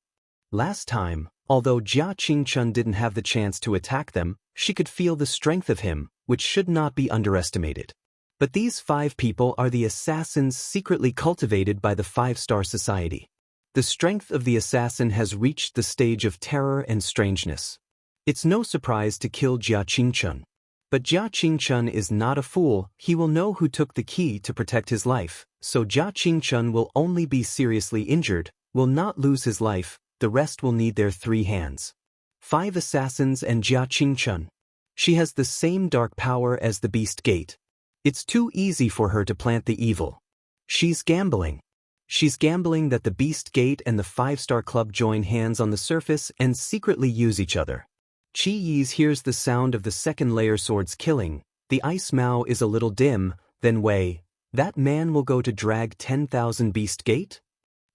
Last time, although Jia Qingchun didn't have the chance to attack them, she could feel the strength of him, which should not be underestimated. But these 5 people are the assassins secretly cultivated by the 5-star society. The strength of the assassin has reached the stage of terror and strangeness. It's no surprise to kill Jia Qingchun. But Jia Qingchun is not a fool. He will know who took the key to protect his life, so Jia Qingchun will only be seriously injured, will not lose his life. The rest will need their 3 hands. 5 assassins and Jia Qingchun. She has the same dark power as the Beast Gate. It's too easy for her to plant the evil. She's gambling. She's gambling that the Beast Gate and the 5-star club join hands on the surface and secretly use each other. Chi Yi's hears the sound of the 2nd layer swords killing. The ice Mao is a little dim, then Wei, That man will go to drag 10,000 Beast Gate?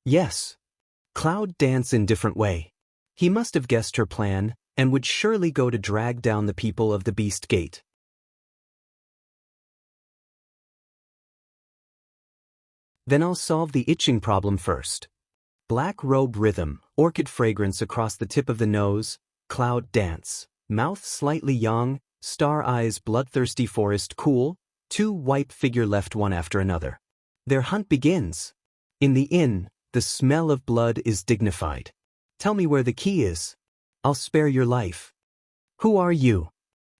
Yes. Cloud dance in different way. He must have guessed her plan, and would surely go to drag down the people of the Beast Gate. Then I'll solve the itching problem first. Black robe rhythm, orchid fragrance across the tip of the nose, cloud dance, mouth slightly young, star eyes bloodthirsty forest cool, two white figure left one after another. Their hunt begins. In the inn, the smell of blood is dignified. Tell me where the key is. I'll spare your life. Who are you?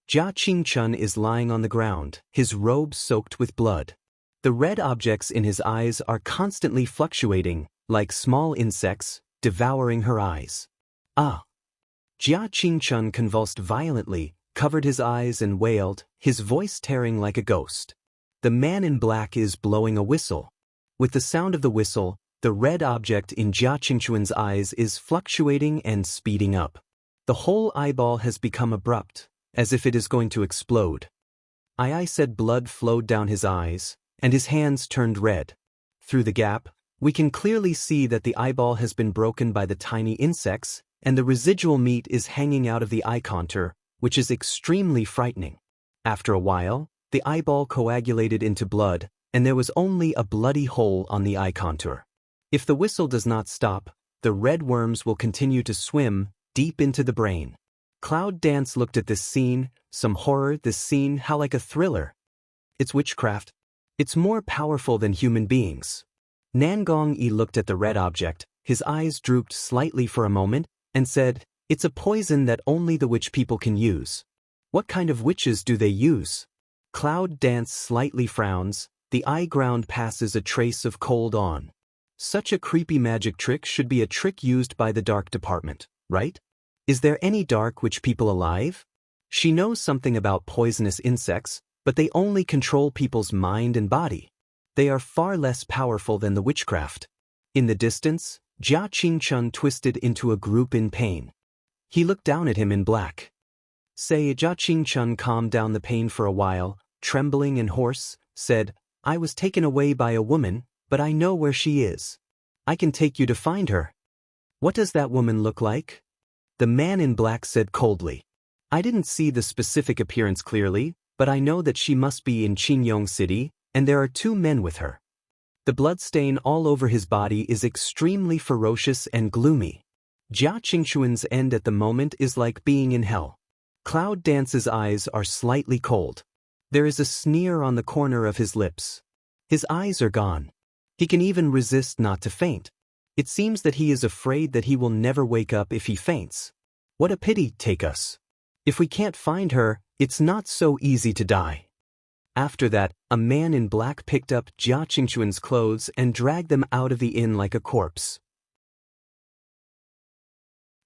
Jia Qingchun is lying on the ground, his robe soaked with blood. The red objects in his eyes are constantly fluctuating, like small insects, devouring her eyes. Ah! Jia Qingchun convulsed violently, covered his eyes and wailed, his voice tearing like a ghost. The man in black is blowing a whistle. With the sound of the whistle, the red object in Jia Qingchun's eyes is fluctuating and speeding up. The whole eyeball has become abrupt, as if it is going to explode. I said blood flowed down his eyes, and his hands turned red. Through the gap, we can clearly see that the eyeball has been broken by the tiny insects, and the residual meat is hanging out of the eye contour, which is extremely frightening. After a while, the eyeball coagulated into blood, and there was only a bloody hole on the eye contour. If the whistle does not stop, the red worms will continue to swim deep into the brain. Cloud Dance looked at this scene, some horror, this scene, how like a thriller. It's witchcraft. It's more powerful than human beings. Nangong Yi looked at the red object, his eyes drooped slightly for a moment, and said, "It's a poison that only the witch people can use." "What kind of witches do they use?" Cloud Dance slightly frowns, the eye ground passes a trace of cold on. Such a creepy magic trick should be a trick used by the dark department, right? Is there any dark witch people alive? She knows something about poisonous insects, but they only control people's mind and body. They are far less powerful than the witchcraft. In the distance, Jia Qingchun twisted into a group in pain. He looked down at him in black. Jia Qingchun calmed down the pain for a while, trembling and hoarse, said, "I was taken away by a woman, but I know where she is. I can take you to find her." "What does that woman look like?" The man in black said coldly. "I didn't see the specific appearance clearly, but I know that she must be in Qingyong City, and there are two men with her. The bloodstain all over his body is extremely ferocious and gloomy. Jia Qingchun's end at the moment is like being in hell." Cloud Dance's eyes are slightly cold. There is a sneer on the corner of his lips. His eyes are gone. He can even resist not to faint. It seems that he is afraid that he will never wake up if he faints. What a pity, take us. If we can't find her, it's not so easy to die. After that, a man in black picked up Jia Qingchun's clothes and dragged them out of the inn like a corpse.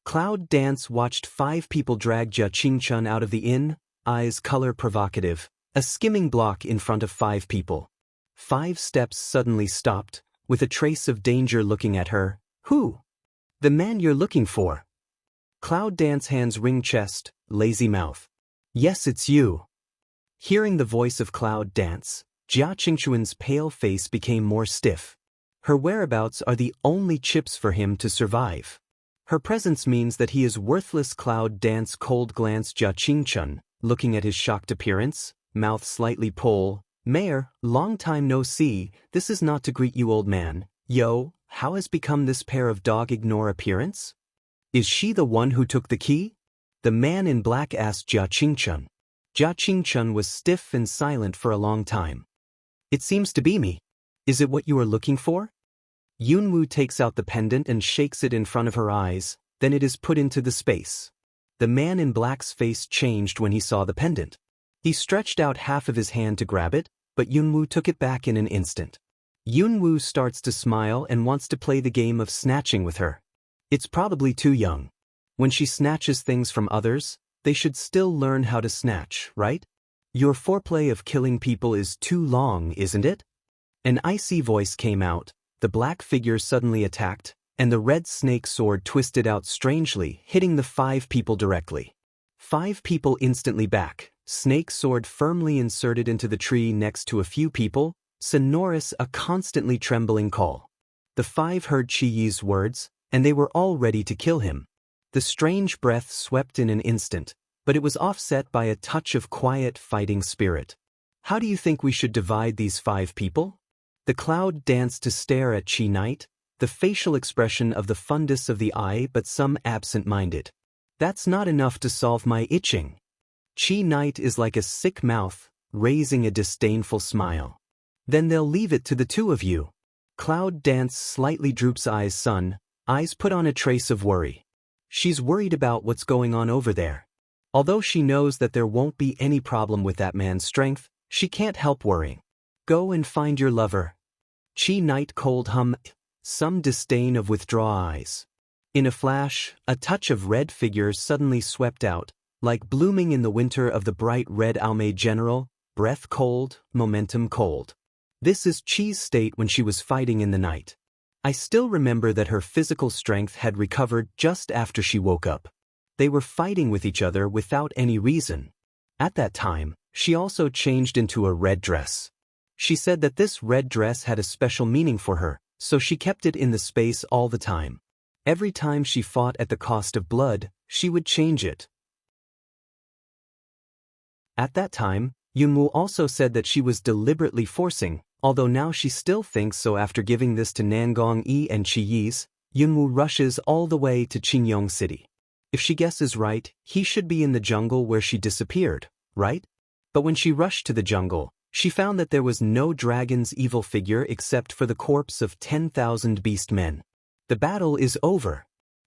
Cloud Dance watched 5 people drag Jia Qingchun out of the inn, eyes color provocative, a skimming block in front of 5 people. 5 steps suddenly stopped, with a trace of danger looking at her. "Who?" "The man you're looking for." Cloud Dance hands ring chest, lazy mouth. "Yes, it's you." Hearing the voice of Cloud Dance, Jia Qingchun's pale face became more stiff. Her whereabouts are the only chips for him to survive. Her presence means that he is worthless. Cloud Dance cold glanced Jia Qingchun, looking at his shocked appearance, mouth slightly pull. "Mayor, long time no see, this is not to greet you, old man. Yo, how has become this pair of dog ignore appearance? Is she the one who took the key?" The man in black asked Jia Qingchun. Jia Qingchun was stiff and silent for a long time. "It seems to be me. Is it what you are looking for?" Yunwu takes out the pendant and shakes it in front of her eyes, then it is put into the space. The man in black's face changed when he saw the pendant. He stretched out half of his hand to grab it, but Yunwu took it back in an instant. Yunwu starts to smile and wants to play the game of snatching with her. It's probably too young. When she snatches things from others, they should still learn how to snatch, right? Your foreplay of killing people is too long, isn't it? An icy voice came out, the black figure suddenly attacked, and the red snake sword twisted out strangely, hitting the 5 people directly. 5 people instantly back, snake sword firmly inserted into the tree next to a few people, sonorous, a constantly trembling call. The five heard Qi Yi's words, and they were all ready to kill him. The strange breath swept in an instant, but it was offset by a touch of quiet fighting spirit. How do you think we should divide these 5 people? The cloud danced to stare at Qi Knight, the facial expression of the fundus of the eye but some absent-minded. That's not enough to solve my itching. Qi Knight is like a sick mouth, raising a disdainful smile. Then they'll leave it to the 2 of you. Cloud Dance slightly droops eyes put on a trace of worry. She's worried about what's going on over there. Although she knows that there won't be any problem with that man's strength, she can't help worrying. Go and find your lover. Qi Knight cold hummed, some disdain of withdraw eyes. In a flash, a touch of red figures suddenly swept out, like blooming in the winter of the bright red Almay General, breath cold, momentum cold. This is Qi's state when she was fighting in the night. I still remember that her physical strength had recovered just after she woke up. They were fighting with each other without any reason. At that time, she also changed into a red dress. She said that this red dress had a special meaning for her, so she kept it in the space all the time. Every time she fought at the cost of blood, she would change it. At that time, Yunwu also said that she was deliberately forcing, although now she still thinks so after giving this to Nangong Yi and Qi Yi's. Yunwu rushes all the way to Qingyong City. If she guesses right, he should be in the jungle where she disappeared, right? But when she rushed to the jungle, she found that there was no dragon's evil figure except for the corpse of 10,000 beast men. The battle is over.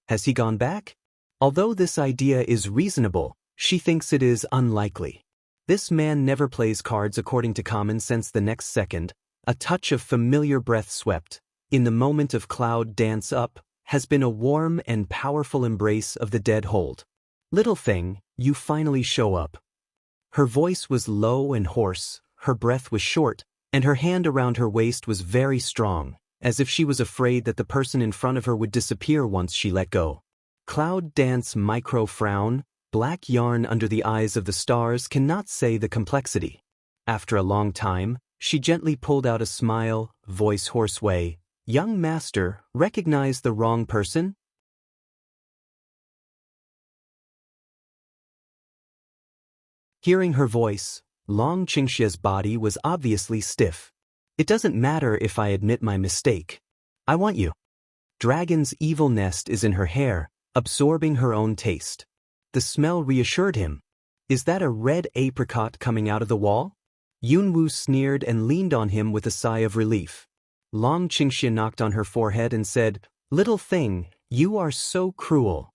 Has he gone back? Although this idea is reasonable, she thinks it is unlikely. This man never plays cards according to common sense. The next second, a touch of familiar breath swept, in the moment of Cloud Dance up, has been a warm and powerful embrace of the dead hold. Little thing, you finally show up. Her voice was low and hoarse, her breath was short, and her hand around her waist was very strong, as if she was afraid that the person in front of her would disappear once she let go. Cloud Dance micro frown, black yarn under the eyes of the stars cannot say the complexity. After a long time, she gently pulled out a smile, voice hoarse way. Young master, recognize the wrong person? Hearing her voice, Long Qingxia's body was obviously stiff. It doesn't matter if I admit my mistake. I want you. Dragon's evil nest is in her hair, absorbing her own taste. The smell reassured him. Is that a red apricot coming out of the wall? Yunwu sneered and leaned on him with a sigh of relief. Long Qingxia knocked on her forehead and said, Little thing, you are so cruel.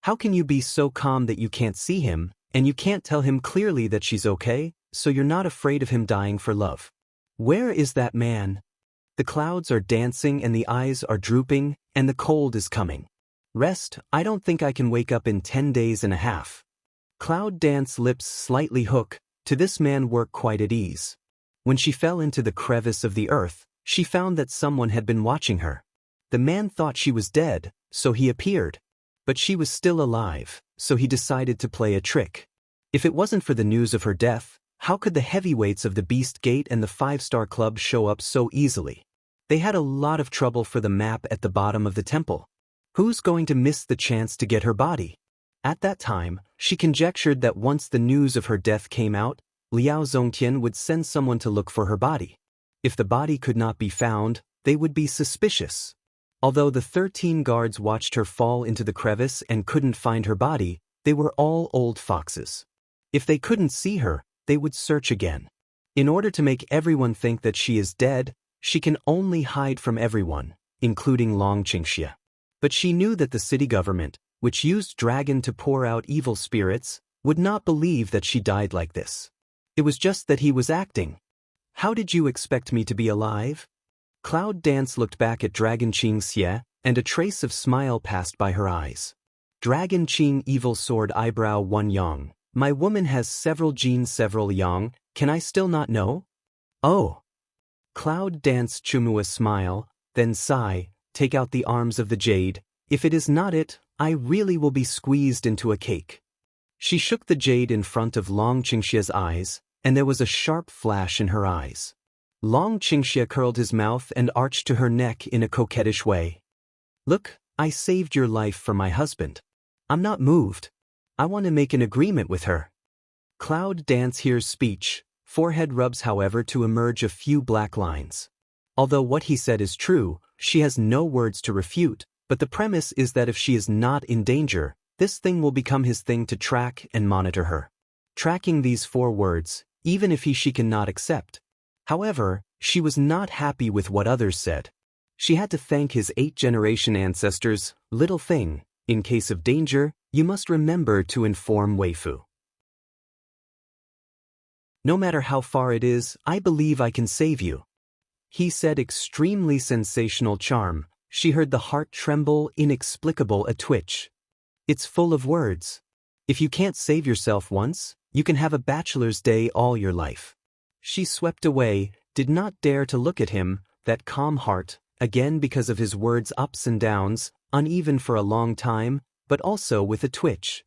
How can you be so calm that you can't see him, and you can't tell him clearly that she's okay, so you're not afraid of him dying for love? Where is that man? The clouds are dancing and the eyes are drooping, and the cold is coming. Rest, I don't think I can wake up in 10 days and a half. Cloud Dance lips slightly hook, to this man work quite at ease. When she fell into the crevice of the earth, she found that someone had been watching her. The man thought she was dead, so he appeared. But she was still alive, so he decided to play a trick. If it wasn't for the news of her death, how could the heavyweights of the Beast Gate and the 5-Star Club show up so easily? They had a lot of trouble for the map at the bottom of the temple. Who's going to miss the chance to get her body? At that time, she conjectured that once the news of her death came out, Liao Zongtian would send someone to look for her body. If the body could not be found, they would be suspicious. Although the 13 guards watched her fall into the crevice and couldn't find her body, they were all old foxes. If they couldn't see her, they would search again. In order to make everyone think that she is dead, she can only hide from everyone, including Long Qingxia. But she knew that the city government, which used dragon to pour out evil spirits, would not believe that she died like this. It was just that he was acting. How did you expect me to be alive? Cloud Dance looked back at Dragon Qingxia, and a trace of smile passed by her eyes. Dragon Qing Evil Sword Eyebrow 1 Yang. My woman has several genes several Yang, can I still not know? Oh. Cloud Dance Chumua smile, then sigh, take out the arms of the jade. If it is not it, I really will be squeezed into a cake. She shook the jade in front of Long Qingxia's eyes, and there was a sharp flash in her eyes. Long Qingxia curled his mouth and arched to her neck in a coquettish way. Look, I saved your life for my husband. I'm not moved. I want to make an agreement with her. Cloud Dance hears speech, forehead rubs however to emerge a few black lines. Although what he said is true, she has no words to refute, but the premise is that if she is not in danger, this thing will become his thing to track and monitor her. Tracking these 4 words, even if she cannot accept. However, she was not happy with what others said. She had to thank his 8th-generation ancestors, little thing, in case of danger, you must remember to inform Weifu. No matter how far it is, I believe I can save you. He said extremely sensational charm. She heard the heart tremble, inexplicable a twitch. It's full of words. If you can't save yourself once, you can have a bachelor's day all your life. She swept away, did not dare to look at him, that calm heart, again because of his words' ups and downs, uneven for a long time, but also with a twitch.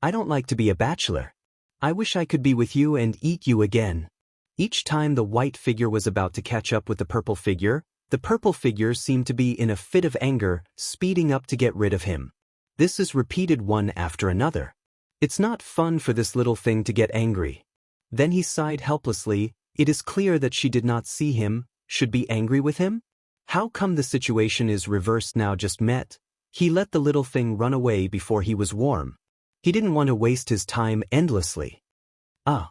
I don't like to be a bachelor. I wish I could be with you and eat you again. Each time the white figure was about to catch up with the purple figure seemed to be in a fit of anger, speeding up to get rid of him. This is repeated one after another. It's not fun for this little thing to get angry. Then he sighed helplessly. It is clear that she did not see him, should be angry with him? How come the situation is reversed now just met? He let the little thing run away before he was warm. He didn't want to waste his time endlessly. Ah!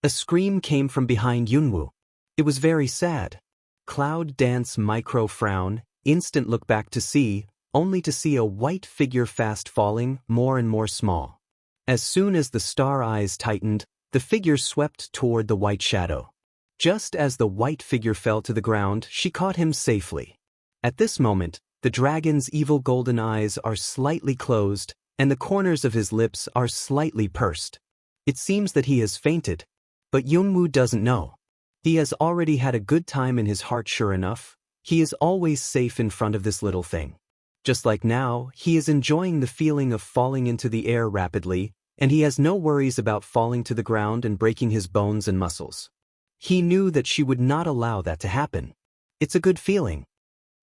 A scream came from behind Yunwu. It was very sad. Cloud Dance micro frown, instant look back to see, only to see a white figure fast falling, more and more small. As soon as the star eyes tightened, the figure swept toward the white shadow. Just as the white figure fell to the ground, she caught him safely. At this moment, the dragon's evil golden eyes are slightly closed, and the corners of his lips are slightly pursed. It seems that he has fainted. But Yunwu doesn't know. He has already had a good time in his heart sure enough. He is always safe in front of this little thing. Just like now, he is enjoying the feeling of falling into the air rapidly, and he has no worries about falling to the ground and breaking his bones and muscles. He knew that she would not allow that to happen. It's a good feeling.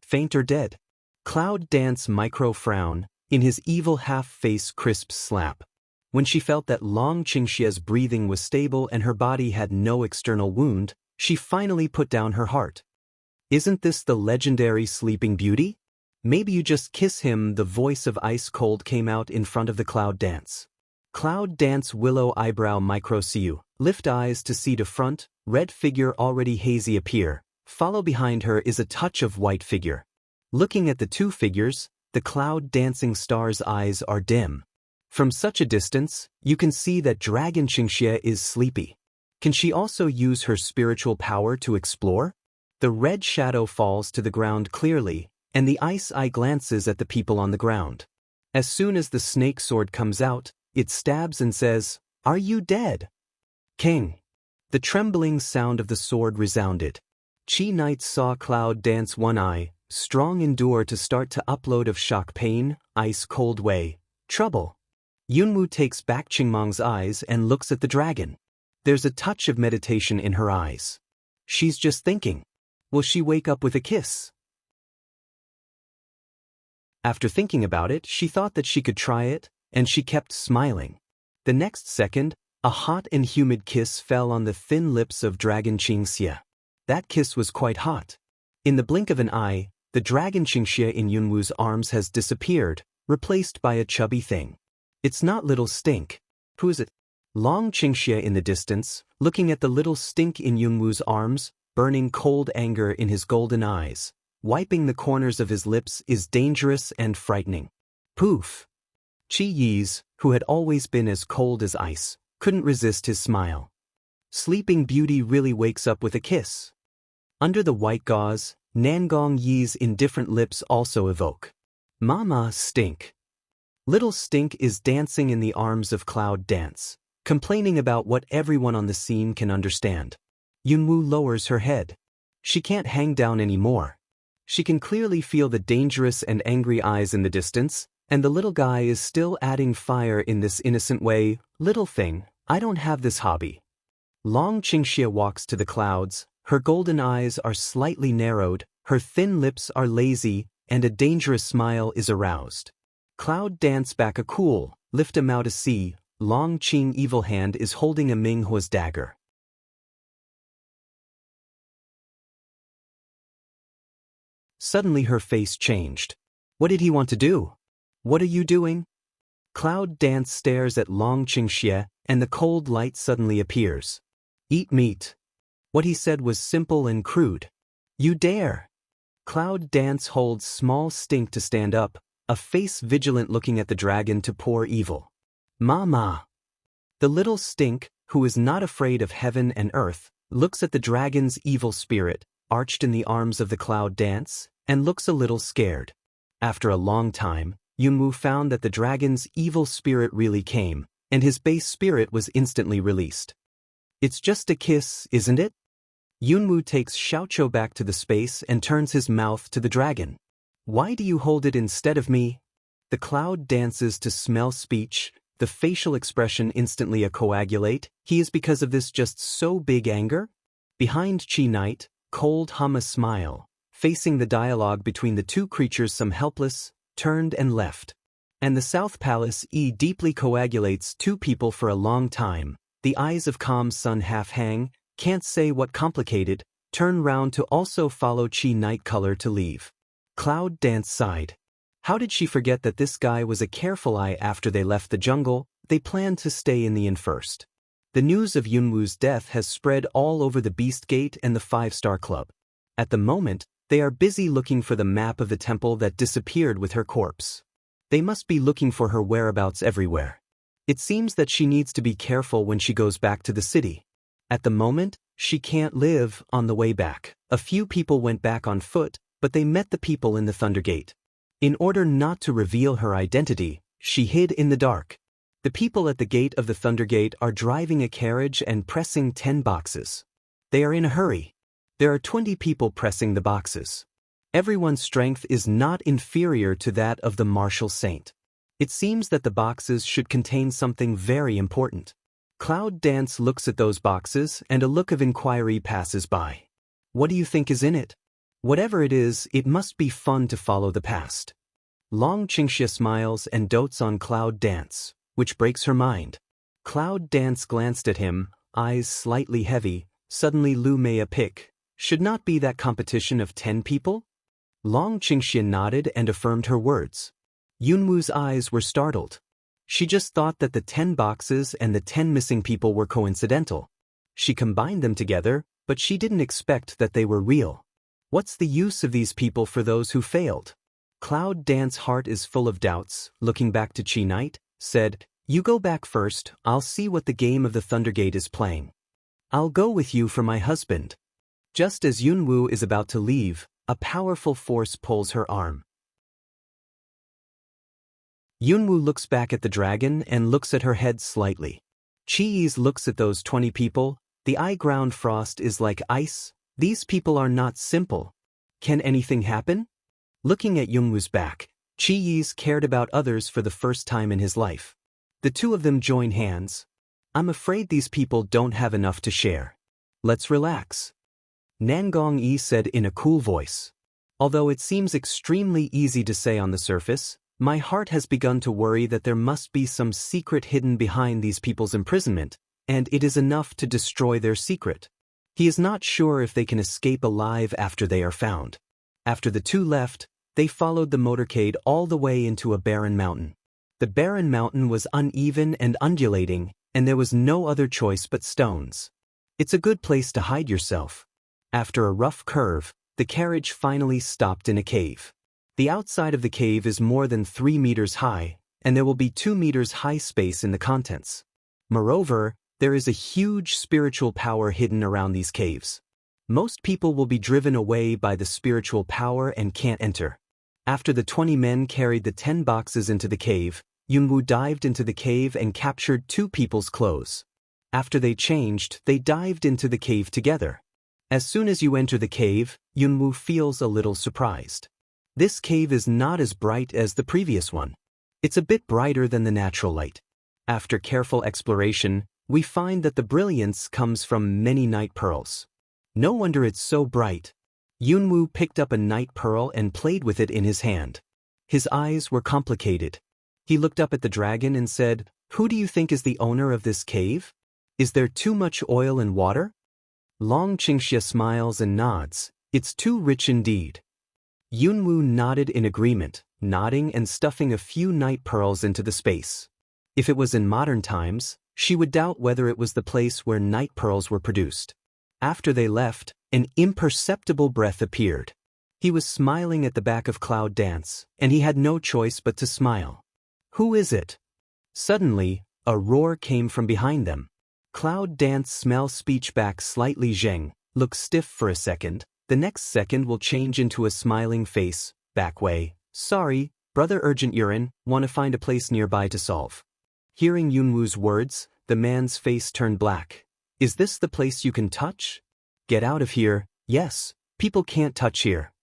Faint or dead. Cloud Dance micro frown, in his evil half-face crisp slap. When she felt that Long Qingxia's breathing was stable and her body had no external wound, she finally put down her heart. Isn't this the legendary Sleeping Beauty? Maybe you just kiss him. The voice of Ice Cold came out in front of the Cloud Dance. Cloud Dance willow eyebrow micro siu, lift eyes to see to front, red figure already hazy appear, follow behind her is a touch of white figure. Looking at the 2 figures, the Cloud Dancing star's eyes are dim. From such a distance, you can see that Dragon Qingxia is sleepy. Can she also use her spiritual power to explore? The red shadow falls to the ground clearly, and the ice eye glances at the people on the ground. As soon as the snake sword comes out, it stabs and says, "Are you dead?" King. The trembling sound of the sword resounded. Chi Knights saw Cloud Dance one eye, strong endure to start to upload of shock pain, ice cold way, trouble. Yunwu takes back Qingmang's eyes and looks at the dragon. There's a touch of meditation in her eyes. She's just thinking. Will she wake up with a kiss? After thinking about it, she thought that she could try it, and she kept smiling. The next second, a hot and humid kiss fell on the thin lips of Dragon Qingxia. That kiss was quite hot. In the blink of an eye, the Dragon Qingxia in Yunwu's arms has disappeared, replaced by a chubby thing. It's not little stink. Who is it? Long Qingxia in the distance, looking at the little stink in Yunwu's arms, burning cold anger in his golden eyes. Wiping the corners of his lips is dangerous and frightening. Poof! Chi Yi's, who had always been as cold as ice, couldn't resist his smile. Sleeping Beauty really wakes up with a kiss. Under the white gauze, Nangong Yi's indifferent lips also evoke. Mama Stink. Little Stink is dancing in the arms of Cloud Dance, complaining about what everyone on the scene can understand. Yunwu lowers her head. She can't hang down anymore. She can clearly feel the dangerous and angry eyes in the distance, and the little guy is still adding fire in this innocent way. Little thing, I don't have this hobby. Long Qingxia walks to the clouds, Her golden eyes are slightly narrowed, her thin lips are lazy, and a dangerous smile is aroused. Cloud dance back a cool, lift him out to sea, Long Qing evil hand is holding a Minghua's dagger. Suddenly her face changed. What did he want to do? What are you doing? Cloud dance stares at Long Qingxie, and the cold light suddenly appears. Eat meat. What he said was simple and crude. You dare. Cloud dance holds small stink to stand up, a face vigilant looking at the dragon to pour evil. Ma. The little stink, who is not afraid of heaven and earth, looks at the dragon's evil spirit, arched in the arms of the cloud dance, and looks a little scared. After a long time, Yunwu found that the dragon's evil spirit really came, and his base spirit was instantly released. It's just a kiss, isn't it? Yunwu takes Xiaoqiu back to the space and turns his mouth to the dragon. Why do you hold it instead of me? The cloud dances to smell speech, the facial expression instantly a coagulate. He is because of this just so big anger? Behind Qi Knight, cold hum a smile, facing the dialogue between the two creatures some helpless, turned and left. And the South Palace deeply coagulates two people for a long time, the eyes of calm sun half hang, can't say what complicated, turn round to also follow Qi Knight color to leave. Cloud dance sighed. How did she forget that this guy was a careful eye after they left the jungle? They planned to stay in the inn first. The news of Yunwu's death has spread all over the Beast Gate and the 5-Star Club. At the moment, they are busy looking for the map of the temple that disappeared with her corpse. They must be looking for her whereabouts everywhere. It seems that she needs to be careful when she goes back to the city. At the moment, she can't live on the way back. A few people went back on foot, but they met the people in the Thunder Gate. In order not to reveal her identity, she hid in the dark. The people at the gate of the Thunder Gate are driving a carriage and pressing 10 boxes. They are in a hurry. There are 20 people pressing the boxes. Everyone's strength is not inferior to that of the martial saint. It seems that the boxes should contain something very important. Cloud Dance looks at those boxes and a look of inquiry passes by. What do you think is in it? Whatever it is, it must be fun to follow the past. Long Qingxie smiles and dotes on Cloud Dance, which breaks her mind. Cloud Dance glanced at him, eyes slightly heavy. Suddenly Lu Mei pick. Should not be that competition of 10 people? Long Qingxie nodded and affirmed her words. Yunwu's eyes were startled. She just thought that the 10 boxes and the 10 missing people were coincidental. She combined them together, but she didn't expect that they were real. What's the use of these people for those who failed? Cloud Dance's heart is full of doubts. Looking back to Qi Knight, said, You go back first, I'll see what the game of the Thundergate is playing. I'll go with you for my husband. Just as Yunwu is about to leave, a powerful force pulls her arm. Yunwu looks back at the dragon and looks at her head slightly. Chi looks at those 20 people. The eye-ground frost is like ice. These people are not simple. Can anything happen? Looking at Yunwu's back, Chi cared about others for the first time in his life. The two of them join hands. I'm afraid these people don't have enough to share. Let's relax. Nangong Yi said in a cool voice. Although it seems extremely easy to say on the surface, my heart has begun to worry that there must be some secret hidden behind these people's imprisonment, and it is enough to destroy their secret. He is not sure if they can escape alive after they are found. After the two left, they followed the motorcade all the way into a barren mountain. The barren mountain was uneven and undulating, and there was no other choice but stones. It's a good place to hide yourself. After a rough curve, the carriage finally stopped in a cave. The outside of the cave is more than 3 meters high, and there will be 2 meters high space in the contents. Moreover, there is a huge spiritual power hidden around these caves. Most people will be driven away by the spiritual power and can't enter. After the 20 men carried the 10 boxes into the cave, Yunwu dived into the cave and captured 2 people's clothes. After they changed, they dived into the cave together. As soon as you enter the cave, Yunwu feels a little surprised. This cave is not as bright as the previous one. It's a bit brighter than the natural light. After careful exploration, we find that the brilliance comes from many night pearls. No wonder it's so bright. Yunwoo picked up a night pearl and played with it in his hand. His eyes were complicated. He looked up at the dragon and said, "Who do you think is the owner of this cave? Is there too much oil and water?" Long Qingxia smiles and nods. "It's too rich indeed." Yunwoo nodded in agreement, nodding and stuffing a few night pearls into the space. If it was in modern times, she would doubt whether it was the place where night pearls were produced. After they left, an imperceptible breath appeared. He was smiling at the back of Cloud Dance, and he had no choice but to smile. "Who is it?" Suddenly, a roar came from behind them. Cloud Dance smells speech back slightly. "Zheng, look stiff for a second, the next second will change into a smiling face, back way. Sorry, brother, urgent urine, wanna find a place nearby to solve." Hearing Yunwoo's words, the man's face turned black. "Is this the place you can touch? Get out of here." "Yes, people can't touch here."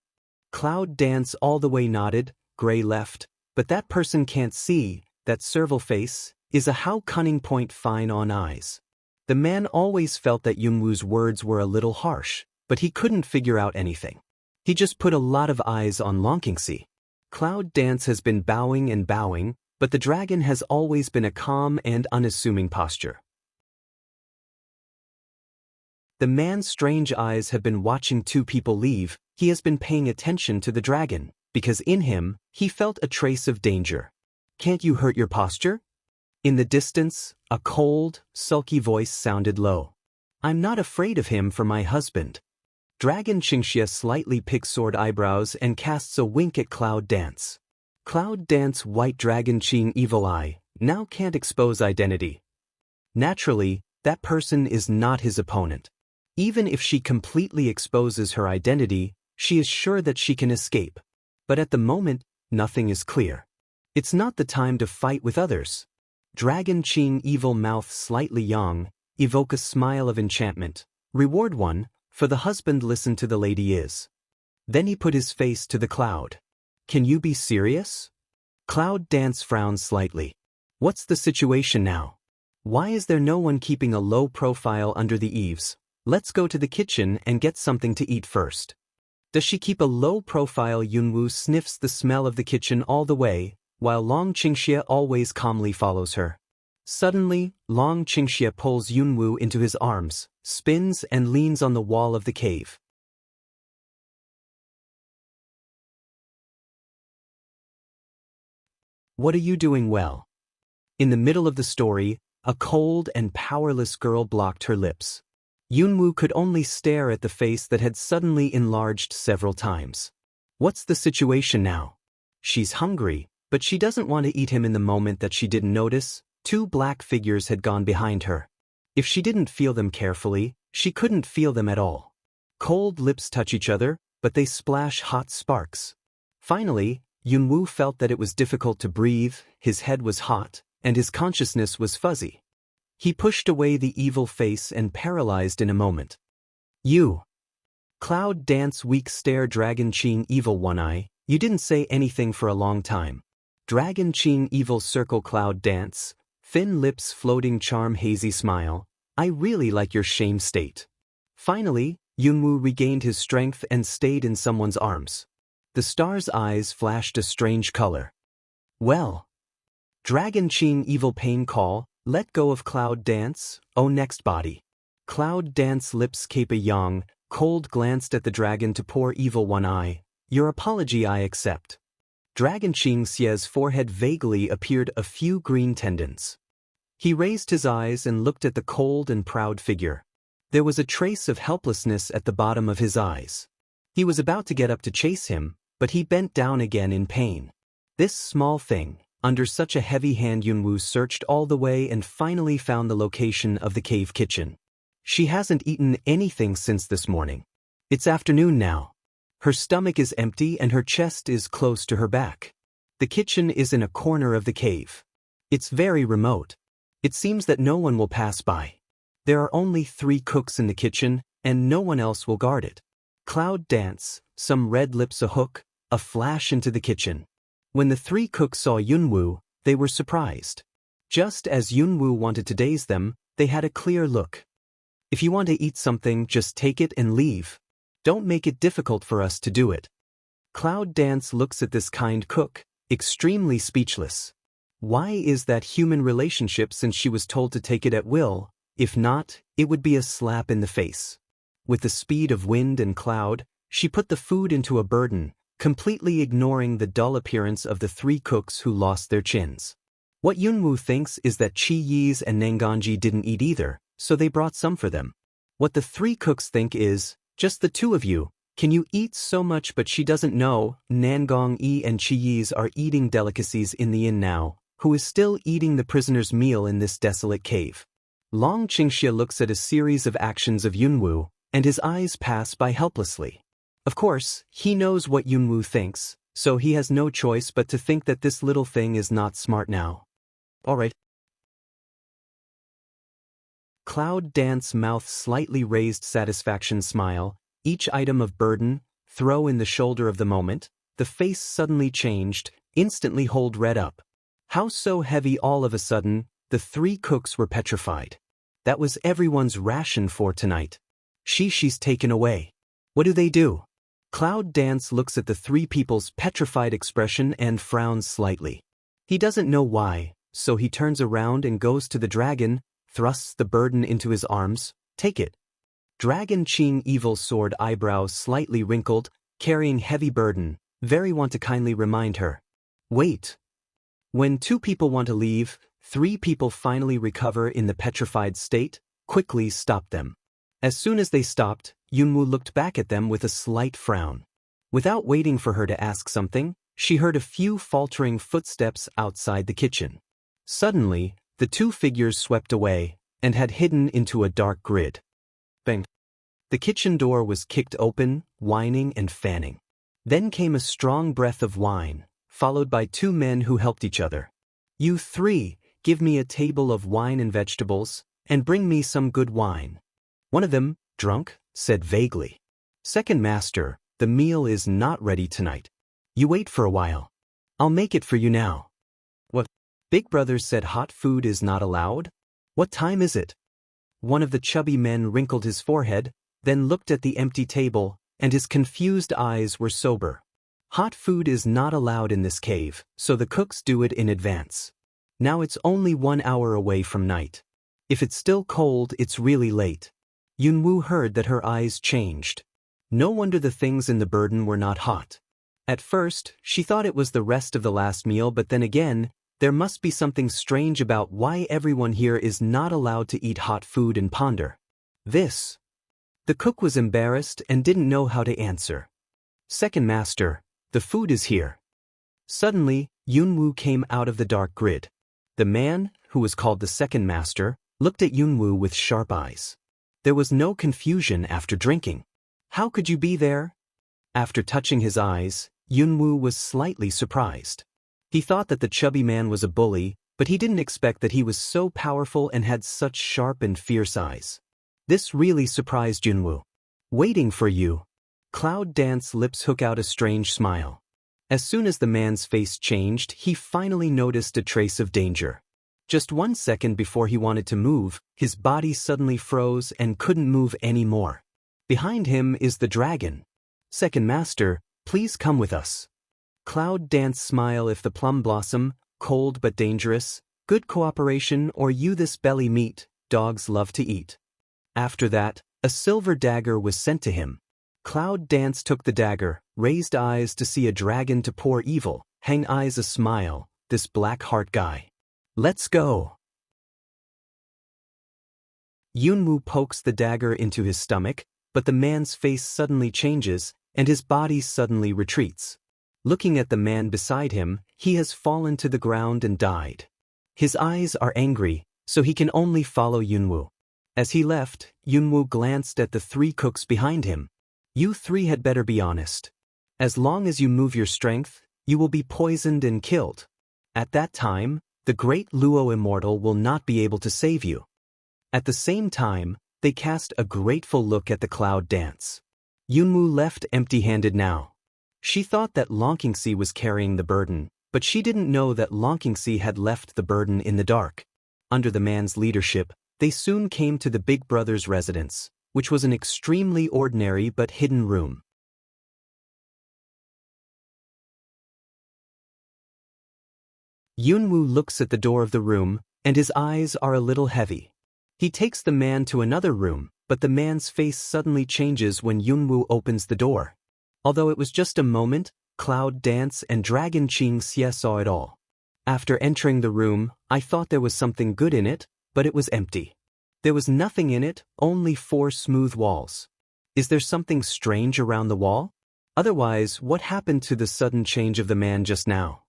Cloud Dance all the way nodded, gray left, "But that person can't see, that serval face, is a how cunning point fine on eyes." The man always felt that Yunwoo's words were a little harsh, but he couldn't figure out anything. He just put a lot of eyes on Longqingxi. Cloud Dance has been bowing and bowing, but the dragon has always been a calm and unassuming posture. The man's strange eyes have been watching two people leave. He has been paying attention to the dragon, because in him, he felt a trace of danger. "Can't you hurt your posture?" In the distance, a cold, sulky voice sounded low. "I'm not afraid of him for my husband." Dragon Qingxia slightly picks sword eyebrows and casts a wink at Cloud Dance. Cloud Dance white dragon Qing evil eye, now can't expose identity. Naturally, that person is not his opponent. Even if she completely exposes her identity, she is sure that she can escape. But at the moment, nothing is clear. It's not the time to fight with others. Dragon Qing evil mouth slightly young, evoke a smile of enchantment. Reward 1, for the husband listen to the lady is. Then he put his face to the cloud. "Can you be serious?" Cloud Dance frowns slightly. "What's the situation now? Why is there no one keeping a low profile under the eaves? Let's go to the kitchen and get something to eat first." Does she keep a low profile? Yunwoo sniffs the smell of the kitchen all the way, while Long Qingxia always calmly follows her. Suddenly, Long Qingxia pulls Yunwoo into his arms, spins and leans on the wall of the cave. "What are you doing?" "Well." In the middle of the story, a cold and powerless girl blocked her lips. Yunwoo could only stare at the face that had suddenly enlarged several times. What's the situation now? She's hungry, but she doesn't want to eat him. In the moment that she didn't notice, two black figures had gone behind her. If she didn't feel them carefully, she couldn't feel them at all. Cold lips touch each other, but they splash hot sparks. Finally, Yunwoo felt that it was difficult to breathe, his head was hot, and his consciousness was fuzzy. He pushed away the evil face and paralyzed in a moment. "You." Cloud Dance weak stare Dragon Qing evil one eye, "You didn't say anything for a long time." Dragon Qing evil circle Cloud Dance, thin lips floating charm hazy smile, "I really like your shame state." Finally, Yunwoo regained his strength and stayed in someone's arms. The star's eyes flashed a strange color. "Well." Dragon Qing evil pain call, let go of Cloud Dance, oh next body. Cloud Dance lips cape a yang, cold glanced at the dragon to pour evil one eye, "Your apology I accept." Dragon Qing Xia's forehead vaguely appeared a few green tendons. He raised his eyes and looked at the cold and proud figure. There was a trace of helplessness at the bottom of his eyes. He was about to get up to chase him, but he bent down again in pain. This small thing, under such a heavy hand. Yunwoo searched all the way and finally found the location of the cave kitchen. She hasn't eaten anything since this morning. It's afternoon now. Her stomach is empty and her chest is close to her back. The kitchen is in a corner of the cave. It's very remote. It seems that no one will pass by. There are only 3 cooks in the kitchen, and no one else will guard it. Cloud Dance, some red lips a hook, a flash into the kitchen. When the 3 cooks saw Yunwoo, they were surprised. Just as Yunwoo wanted to daze them, they had a clear look. If you want to eat something, just take it and leave. Don't make it difficult for us to do it. Cloud Dance looks at this kind cook, extremely speechless. Why is that human relationship since she was told to take it at will? If not, it would be a slap in the face. With the speed of wind and cloud, she put the food into a burden, completely ignoring the dull appearance of the three cooks who lost their chins. What Yunwoo thinks is that Chi Yis and Nangonji didn't eat either, so they brought some for them. What the three cooks think is, just the two of you, can you eat so much? But she doesn't know, Nangong Yi and Chi Yis are eating delicacies in the inn now, who is still eating the prisoner's meal in this desolate cave. Long Qingxia looks at a series of actions of Yunwoo, and his eyes pass by helplessly. Of course, he knows what Yunwoo thinks, so he has no choice but to think that this little thing is not smart now. Alright. Cloud Dance mouth slightly raised satisfaction smile, each item of burden, throw in the shoulder of the moment, the face suddenly changed, instantly hold red up. How so heavy all of a sudden, the three cooks were petrified. That was everyone's ration for tonight. She's taken away. What do? Cloud Dance looks at the three people's petrified expression and frowns slightly. He doesn't know why, so he turns around and goes to the dragon, thrusts the burden into his arms. Take it. Dragon Qing evil sword eyebrows slightly wrinkled, carrying heavy burden, very want to kindly remind her. Wait. When two people want to leave, three people finally recover in the petrified state, quickly stop them. As soon as they stopped, Yunwoo looked back at them with a slight frown. Without waiting for her to ask something, she heard a few faltering footsteps outside the kitchen. Suddenly, the two figures swept away, and had hidden into a dark grid. Bang! The kitchen door was kicked open, whining and fanning. Then came a strong breath of wine, followed by two men who helped each other. You three, give me a table of wine and vegetables, and bring me some good wine. One of them, drunk, said vaguely. Second master, the meal is not ready tonight. You wait for a while. I'll make it for you now. What? Big brother said hot food is not allowed? What time is it? One of the chubby men wrinkled his forehead, then looked at the empty table, and his confused eyes were sober. Hot food is not allowed in this cave, so the cooks do it in advance. Now it's only 1 hour away from night. If it's still cold, it's really late. Yunwoo heard that her eyes changed. No wonder the things in the burden were not hot. At first, she thought it was the rest of the last meal, but then again, there must be something strange about why everyone here is not allowed to eat hot food and ponder. This. The cook was embarrassed and didn't know how to answer. Second master, the food is here. Suddenly, Yunwoo came out of the dark grid. The man, who was called the second master, looked at Yunwoo with sharp eyes. There was no confusion after drinking. How could you be there? After touching his eyes, Yunwoo was slightly surprised. He thought that the chubby man was a bully, but he didn't expect that he was so powerful and had such sharp and fierce eyes. This really surprised Yunwoo. Waiting for you. Cloud Dance's lips hook out a strange smile. As soon as the man's face changed, he finally noticed a trace of danger. Just 1 second before he wanted to move, his body suddenly froze and couldn't move anymore. Behind him is the dragon. Second master, please come with us. Cloud Dance smile if the plum blossom, cold but dangerous, good cooperation or you this belly meat, dogs love to eat. After that, a silver dagger was sent to him. Cloud Dance took the dagger, raised eyes to see a dragon to pour evil, hang eyes a smile, this black heart guy. Let's go. Yunwoo pokes the dagger into his stomach, but the man's face suddenly changes, and his body suddenly retreats. Looking at the man beside him, he has fallen to the ground and died. His eyes are angry, so he can only follow Yunwoo. As he left, Yunwoo glanced at the three cooks behind him. You three had better be honest. As long as you move your strength, you will be poisoned and killed. At that time, the great Luo Immortal will not be able to save you. At the same time, they cast a grateful look at the Cloud Dance. Yunwoo left empty-handed now. She thought that Longqingxi was carrying the burden, but she didn't know that Longqingxi had left the burden in the dark. Under the man's leadership, They soon came to the big brother's residence, which was an extremely ordinary but hidden room. Yunwoo looks at the door of the room, and his eyes are a little heavy. He takes the man to another room, but the man's face suddenly changes when Yunwoo opens the door. Although it was just a moment, Cloud Dance and Dragon Qingxie saw it all. After entering the room, I thought there was something good in it, but it was empty. There was nothing in it, only 4 smooth walls. Is there something strange around the wall? Otherwise, what happened to the sudden change of the man just now?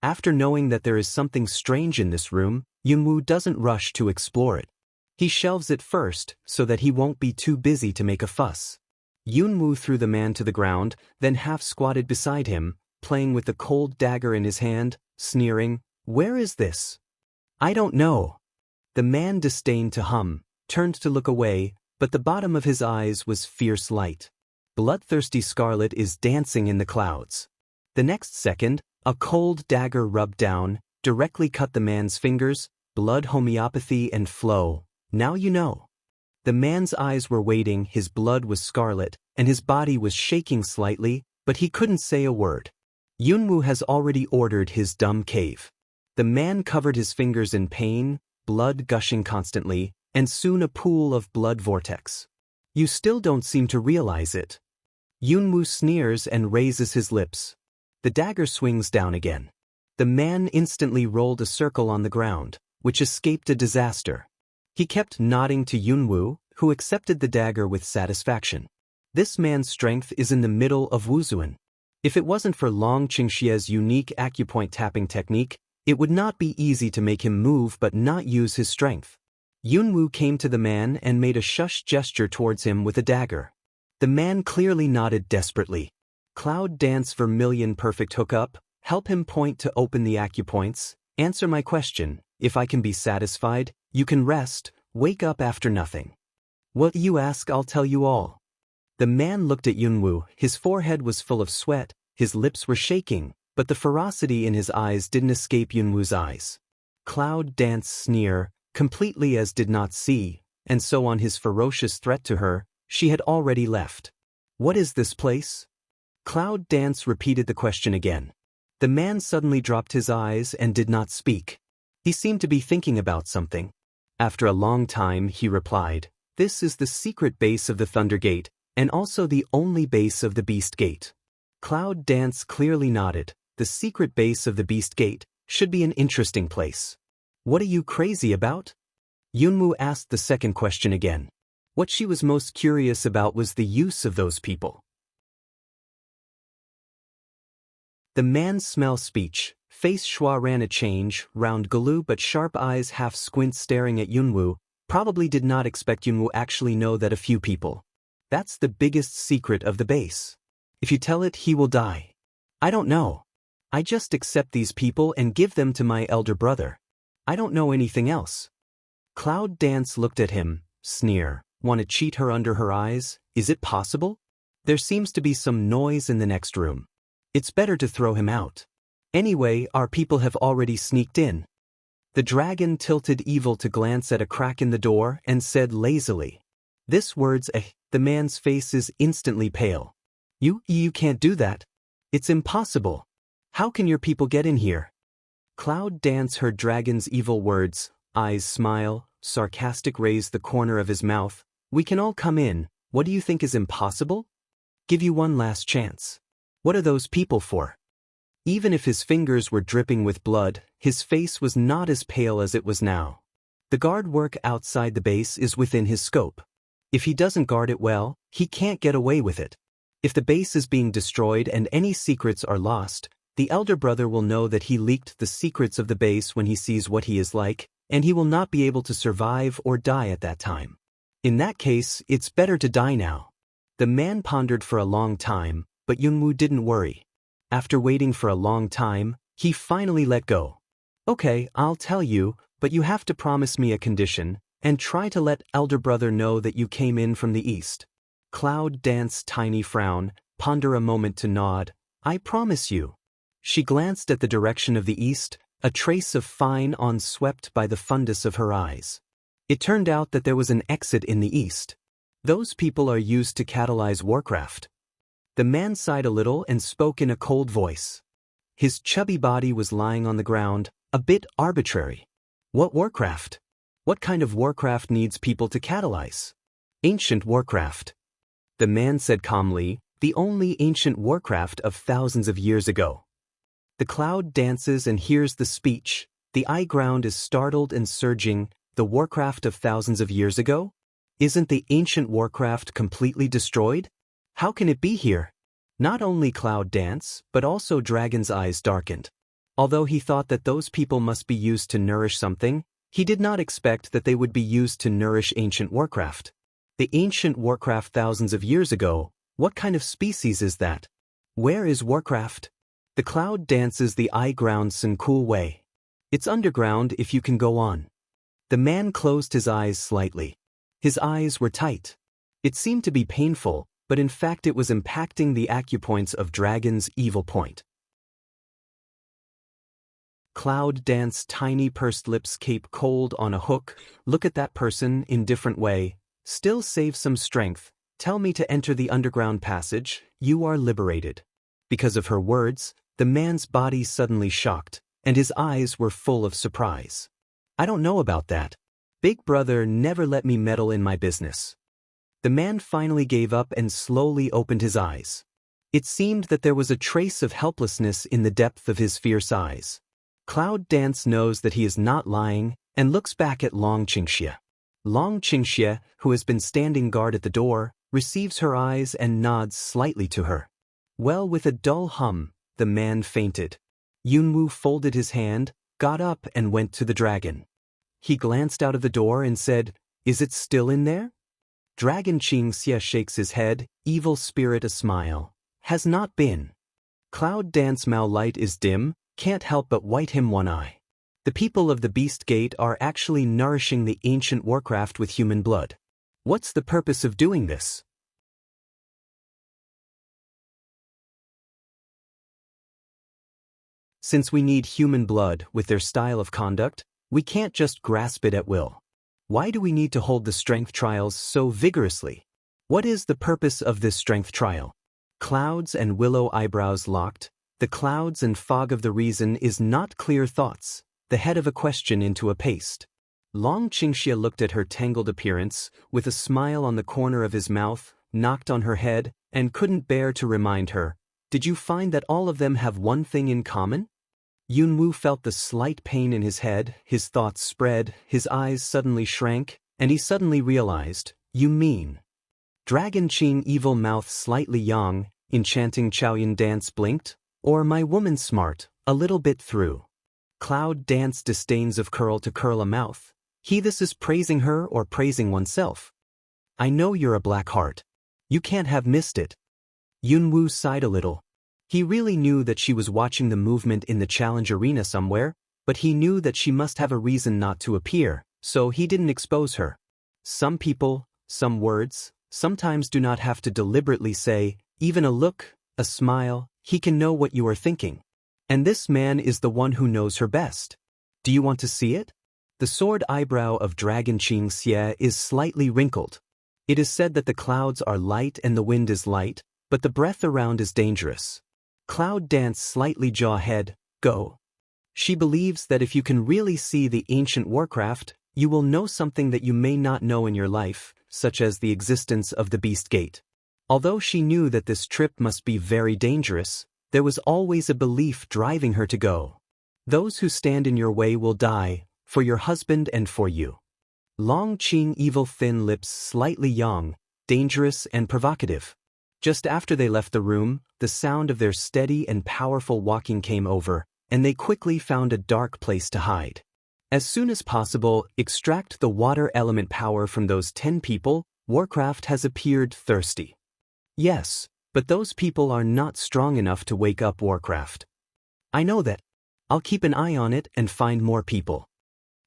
After knowing that there is something strange in this room, Yunwoo doesn't rush to explore it. He shelves it first, so that he won't be too busy to make a fuss. Yunwoo threw the man to the ground, then half-squatted beside him, playing with the cold dagger in his hand, sneering, "Where is this?" "I don't know." The man disdained to hum, turned to look away, but the bottom of his eyes was fierce light. Bloodthirsty scarlet is dancing in the clouds. The next second, a cold dagger rubbed down, directly cut the man's fingers, blood homeopathy and flow. Now you know. The man's eyes were waiting, his blood was scarlet, and his body was shaking slightly, but he couldn't say a word. Yunwoo has already ordered his dumb cave. The man covered his fingers in pain, blood gushing constantly, and soon a pool of blood vortex. "You still don't seem to realize it." Yunwoo sneers and raises his lips. The dagger swings down again. The man instantly rolled a circle on the ground, which escaped a disaster. He kept nodding to Yunwoo, who accepted the dagger with satisfaction. This man's strength is in the middle of Wuzuan. If it wasn't for Long Qingxie's unique acupoint tapping technique, it would not be easy to make him move but not use his strength. Yunwoo came to the man and made a shush gesture towards him with a dagger. The man clearly nodded desperately. Cloud Dance Vermilion Perfect Hookup, help him point to open the acupoints, answer my question, if I can be satisfied, you can rest, wake up after nothing. What you ask I'll tell you all. The man looked at Yunwoo, his forehead was full of sweat, his lips were shaking, but the ferocity in his eyes didn't escape Yunwoo's eyes. Cloud Dance sneer, completely as did not see, and so on his ferocious threat to her, she had already left. What is this place? Cloud Dance repeated the question again. The man suddenly dropped his eyes and did not speak. He seemed to be thinking about something. After a long time he replied, "This is the secret base of the Thunder Gate, and also the only base of the Beast Gate." Cloud Dance clearly nodded. The secret base of the Beast Gate should be an interesting place. What are you crazy about? Yunwoo asked the second question again. What she was most curious about was the use of those people. The man's smell speech, face schwa ran a change, round galoo but sharp eyes half squint staring at Yunwoo, probably did not expect Yunwoo actually know that a few people. That's the biggest secret of the base. If you tell it he will die. I don't know. I just accept these people and give them to my elder brother. I don't know anything else. Cloud Dance looked at him, sneer, want to cheat her under her eyes? Is it possible? There seems to be some noise in the next room. It's better to throw him out. Anyway, our people have already sneaked in. The dragon tilted evil to glance at a crack in the door and said lazily. This words the man's face is instantly pale. You can't do that. It's impossible. How can your people get in here? Cloud Dance heard dragon's evil words, eyes smile, sarcastic raise the corner of his mouth. We can all come in, what do you think is impossible? Give you one last chance. What are those people for? Even if his fingers were dripping with blood, his face was not as pale as it was now. The guard work outside the base is within his scope. If he doesn't guard it well, he can't get away with it. If the base is being destroyed and any secrets are lost, the elder brother will know that he leaked the secrets of the base when he sees what he is like, and he will not be able to survive or die at that time. In that case, it's better to die now. The man pondered for a long time, but Yunwoo didn't worry. After waiting for a long time, he finally let go. Okay, I'll tell you, but you have to promise me a condition, and try to let elder brother know that you came in from the east. Cloud Dance tiny frown, ponder a moment to nod. I promise you. She glanced at the direction of the east, a trace of fine on swept by the fundus of her eyes. It turned out that there was an exit in the east. Those people are used to catalyze warcraft. The man sighed a little and spoke in a cold voice. His chubby body was lying on the ground, a bit arbitrary. What warcraft? What kind of warcraft needs people to catalyze? Ancient warcraft. The man said calmly, the only ancient warcraft of thousands of years ago. The cloud dances and hears the speech. The eye ground is startled and surging. The warcraft of thousands of years ago? Isn't the ancient warcraft completely destroyed? How can it be here? Not only cloud dance, but also dragon's eyes darkened. Although he thought that those people must be used to nourish something, he did not expect that they would be used to nourish ancient warcraft. The ancient warcraft thousands of years ago, what kind of species is that? Where is warcraft? The cloud dances the eye ground some cool way. It's underground if you can go on. The man closed his eyes slightly. His eyes were tight. It seemed to be painful, but in fact it was impacting the acupoints of Dragon's evil point. Cloud dance tiny pursed lips cape cold on a hook, look at that person in different way, still save some strength, tell me to enter the underground passage, you are liberated. Because of her words, the man's body suddenly shocked, and his eyes were full of surprise. I don't know about that. Big brother never let me meddle in my business. The man finally gave up and slowly opened his eyes. It seemed that there was a trace of helplessness in the depth of his fierce eyes. Cloud Dance knows that he is not lying and looks back at Long Qingxie. Long Qingxie, who has been standing guard at the door, receives her eyes and nods slightly to her. Well, with a dull hum, the man fainted. Yunwu folded his hand, got up and went to the dragon. He glanced out of the door and said, "Is it still in there?" Dragon Qingxie shakes his head, evil spirit a smile. Has not been. Cloud Dance Mao light is dim, can't help but white him one eye. The people of the Beast Gate are actually nourishing the ancient warcraft with human blood. What's the purpose of doing this? Since we need human blood with their style of conduct, we can't just grasp it at will. Why do we need to hold the strength trials so vigorously? What is the purpose of this strength trial? Clouds and Willow eyebrows locked. The clouds and fog of the reason is not clear thoughts, the head of a question into a paste. Long Qingxie looked at her tangled appearance, with a smile on the corner of his mouth, knocked on her head, and couldn't bear to remind her, "Did you find that all of them have one thing in common?" Yunwu felt the slight pain in his head, his thoughts spread, his eyes suddenly shrank, and he suddenly realized, "You mean?" Dragon Qing evil mouth slightly young, enchanting Chaoyan dance blinked, or my woman smart, a little bit through. Cloud dance disdains of curl to curl a mouth. He this is praising her or praising oneself. I know you're a black heart. You can't have missed it. Yunwu sighed a little. He really knew that she was watching the movement in the challenge arena somewhere, but he knew that she must have a reason not to appear, so he didn't expose her. Some people, some words, sometimes do not have to deliberately say, even a look, a smile, he can know what you are thinking. And this man is the one who knows her best. Do you want to see it? The sword eyebrow of Dragon Qingxie is slightly wrinkled. It is said that the clouds are light and the wind is light, but the breath around is dangerous. Cloud Dance slightly jaw head, go. She believes that if you can really see the ancient warcraft, you will know something that you may not know in your life, such as the existence of the Beast Gate. Although she knew that this trip must be very dangerous, there was always a belief driving her to go. Those who stand in your way will die, for your husband and for you. Long Qing evil thin lips slightly young, dangerous and provocative. Just after they left the room, the sound of their steady and powerful walking came over, and they quickly found a dark place to hide. As soon as possible, extract the water element power from those 10 people. Warcraft has appeared thirsty. Yes, but those people are not strong enough to wake up Warcraft. I know that. I'll keep an eye on it and find more people.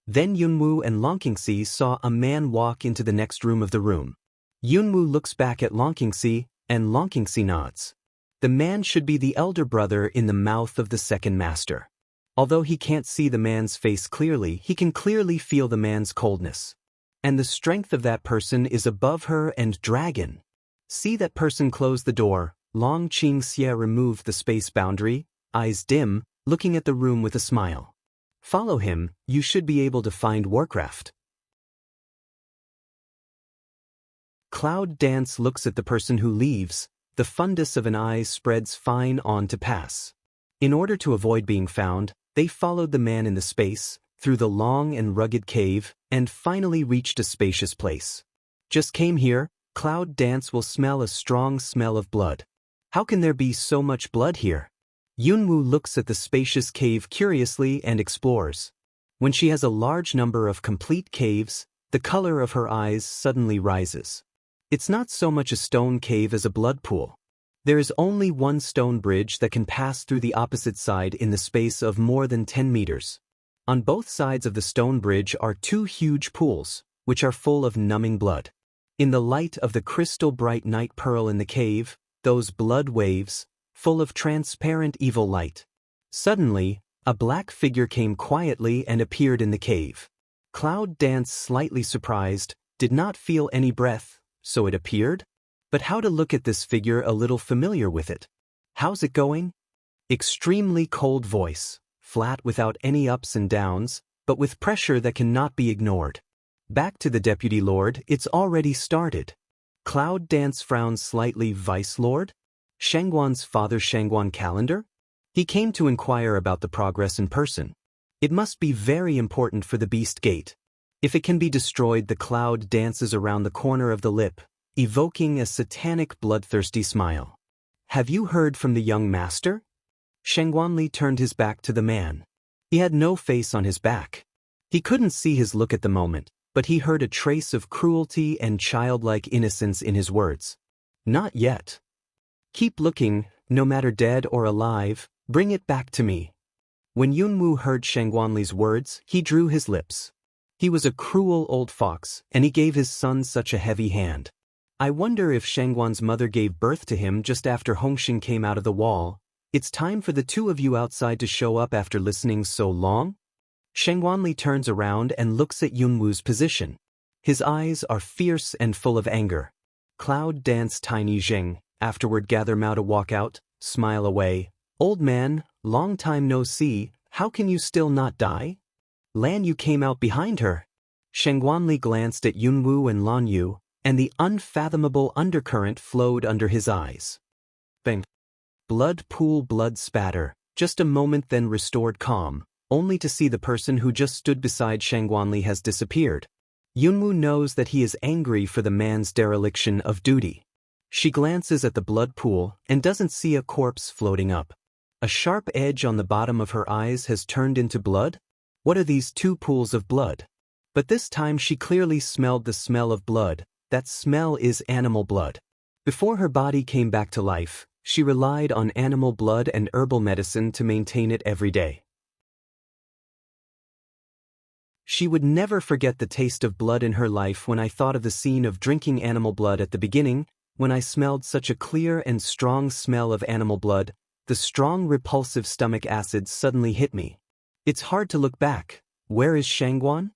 Then Yunwu and Long Qingxie saw a man walk into the next room of the room. Yunwu looks back at Long Qingxie, and Long Qingxie nods. The man should be the elder brother in the mouth of the second master. Although he can't see the man's face clearly, he can clearly feel the man's coldness. And the strength of that person is above her and dragon. See that person close the door. Long Qingxie removed the space boundary, eyes dim, looking at the room with a smile. Follow him, you should be able to find Warcraft. Cloud Dance looks at the person who leaves. The fundus of an eye spreads fine on to pass. In order to avoid being found, they followed the man in the space, through the long and rugged cave, and finally reached a spacious place. Just came here, Cloud Dance will smell a strong smell of blood. How can there be so much blood here? Yunwu looks at the spacious cave curiously and explores. When she has a large number of complete caves, the color of her eyes suddenly rises. It's not so much a stone cave as a blood pool. There is only one stone bridge that can pass through the opposite side in the space of more than 10 meters. On both sides of the stone bridge are two huge pools, which are full of numbing blood. In the light of the crystal bright night pearl in the cave, those blood waves, full of transparent evil light. Suddenly, a black figure came quietly and appeared in the cave. Cloud Dance, slightly surprised, did not feel any breath, so it appeared? But how to look at this figure a little familiar with it? How's it going? Extremely cold voice, flat without any ups and downs, but with pressure that cannot be ignored. Back to the Deputy Lord, it's already started. Cloud Dance frowns slightly. Vice Lord? Shangguan's father. Shangguan calendar? He came to inquire about the progress in person. It must be very important for the Beast Gate. If it can be destroyed, the cloud dances around the corner of the lip, evoking a satanic bloodthirsty smile. Have you heard from the young master? Shangguanli turned his back to the man. He had no face on his back. He couldn't see his look at the moment, but he heard a trace of cruelty and childlike innocence in his words. Not yet. Keep looking, no matter dead or alive, bring it back to me. When Yunwu heard Shangguanli's words, he drew his lips. He was a cruel old fox, and he gave his son such a heavy hand. I wonder if Shangguan's mother gave birth to him just after Hongxing came out of the wall. It's time for the two of you outside to show up after listening so long? Shangguanli turns around and looks at Yunwu's position. His eyes are fierce and full of anger. Cloud Dance Tiny Zheng, afterward gather Mao to walk out, smile away. Old man, long time no see, how can you still not die? Lan Yu came out behind her. Shangguanli glanced at Yunwu and Lan Yu, and the unfathomable undercurrent flowed under his eyes. Bang. Blood pool, blood spatter, just a moment, then restored calm, only to see the person who just stood beside Shangguanli has disappeared. Yunwu knows that he is angry for the man's dereliction of duty. She glances at the blood pool and doesn't see a corpse floating up. A sharp edge on the bottom of her eyes has turned into blood? What are these two pools of blood? But this time she clearly smelled the smell of blood. That smell is animal blood. Before her body came back to life, she relied on animal blood and herbal medicine to maintain it every day. She would never forget the taste of blood in her life. When I thought of the scene of drinking animal blood at the beginning, when I smelled such a clear and strong smell of animal blood, the strong repulsive stomach acid suddenly hit me. It's hard to look back. Where is Shangguan?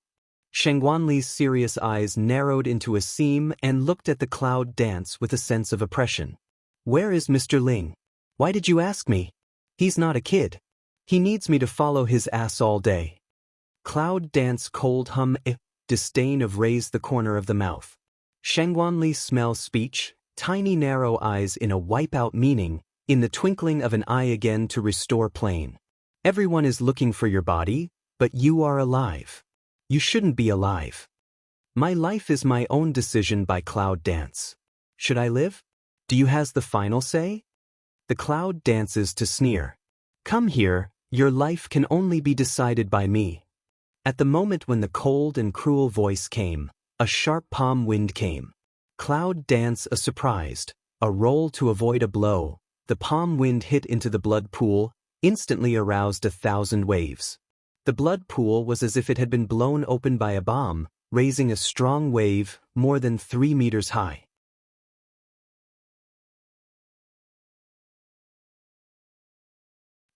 Shangguanli's serious eyes narrowed into a seam and looked at the cloud dance with a sense of oppression. Where is Mr. Ling? Why did you ask me? He's not a kid. He needs me to follow his ass all day. Cloud dance cold hum disdain of raise the corner of the mouth. Shangguanli smell speech, tiny narrow eyes in a wipe-out meaning, in the twinkling of an eye again to restore plain. Everyone is looking for your body, but you are alive. You shouldn't be alive. My life is my own decision. By Cloud Dance. Should I live? Do you has the final say? The cloud dances to sneer. Come here, your life can only be decided by me. At the moment when the cold and cruel voice came, a sharp palm wind came. Cloud Dance a surprised, a roll to avoid a blow. The palm wind hit into the blood pool, instantly aroused 1,000 waves. The blood pool was as if it had been blown open by a bomb, raising a strong wave, more than 3 meters high.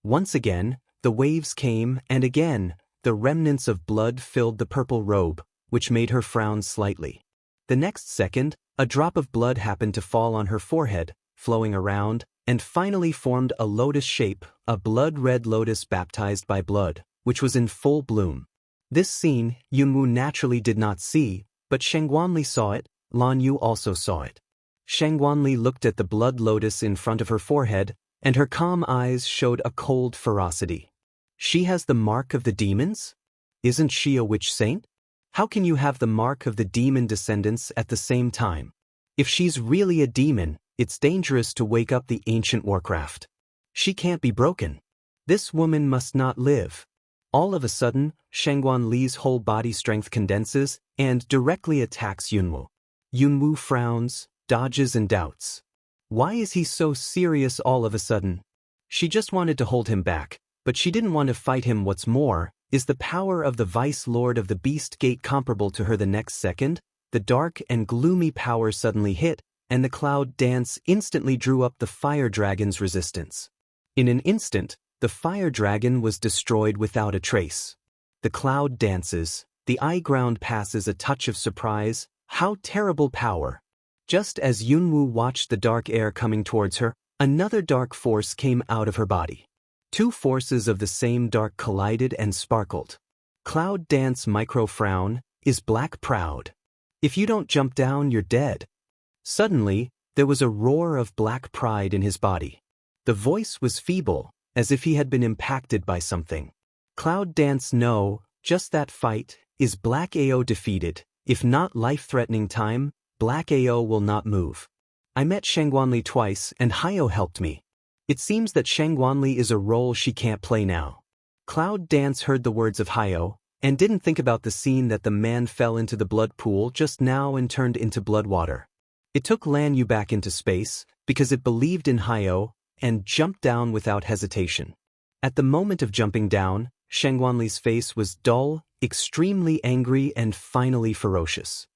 Once again, the waves came, and again, the remnants of blood filled the purple robe, which made her frown slightly. The next second, a drop of blood happened to fall on her forehead, flowing around, and finally formed a lotus shape, a blood-red lotus baptized by blood, which was in full bloom. This scene, Yunwu naturally did not see, but Shangguanli saw it. Lan Yu also saw it. Shangguanli looked at the blood lotus in front of her forehead, and her calm eyes showed a cold ferocity. She has the mark of the demons? Isn't she a witch saint? How can you have the mark of the demon descendants at the same time? If she's really a demon, it's dangerous to wake up the ancient Warcraft. She can't be broken. This woman must not live. All of a sudden, Shangguanli's whole body strength condenses and directly attacks Yunwu. Yunwu frowns, dodges and doubts. Why is he so serious all of a sudden? She just wanted to hold him back, but she didn't want to fight him. What's more, is the power of the Vice Lord of the Beast Gate comparable to her? The next second, the dark and gloomy power suddenly hit, and the cloud dance instantly drew up the fire dragon's resistance. In an instant, the fire dragon was destroyed without a trace. The cloud dances, the eye ground passes a touch of surprise. How terrible power! Just as Yunwu watched the dark air coming towards her, another dark force came out of her body. Two forces of the same dark collided and sparkled. Cloud dance micro frown, is black proud. If you don't jump down, you're dead. Suddenly, there was a roar of black pride in his body. The voice was feeble, as if he had been impacted by something. Cloud dance no, just that fight, is Black AO defeated, if not life-threatening time, Black AO will not move. I met Shangguanli twice and Hayo helped me. It seems that Shangguanli is a role she can't play now. Cloud dance heard the words of Hayo, and didn't think about the scene that the man fell into the blood pool just now and turned into blood water. It took Lan Yu back into space, because it believed in Hayo, and jumped down without hesitation. At the moment of jumping down, Shangguanli's face was dull, extremely angry and finally ferocious.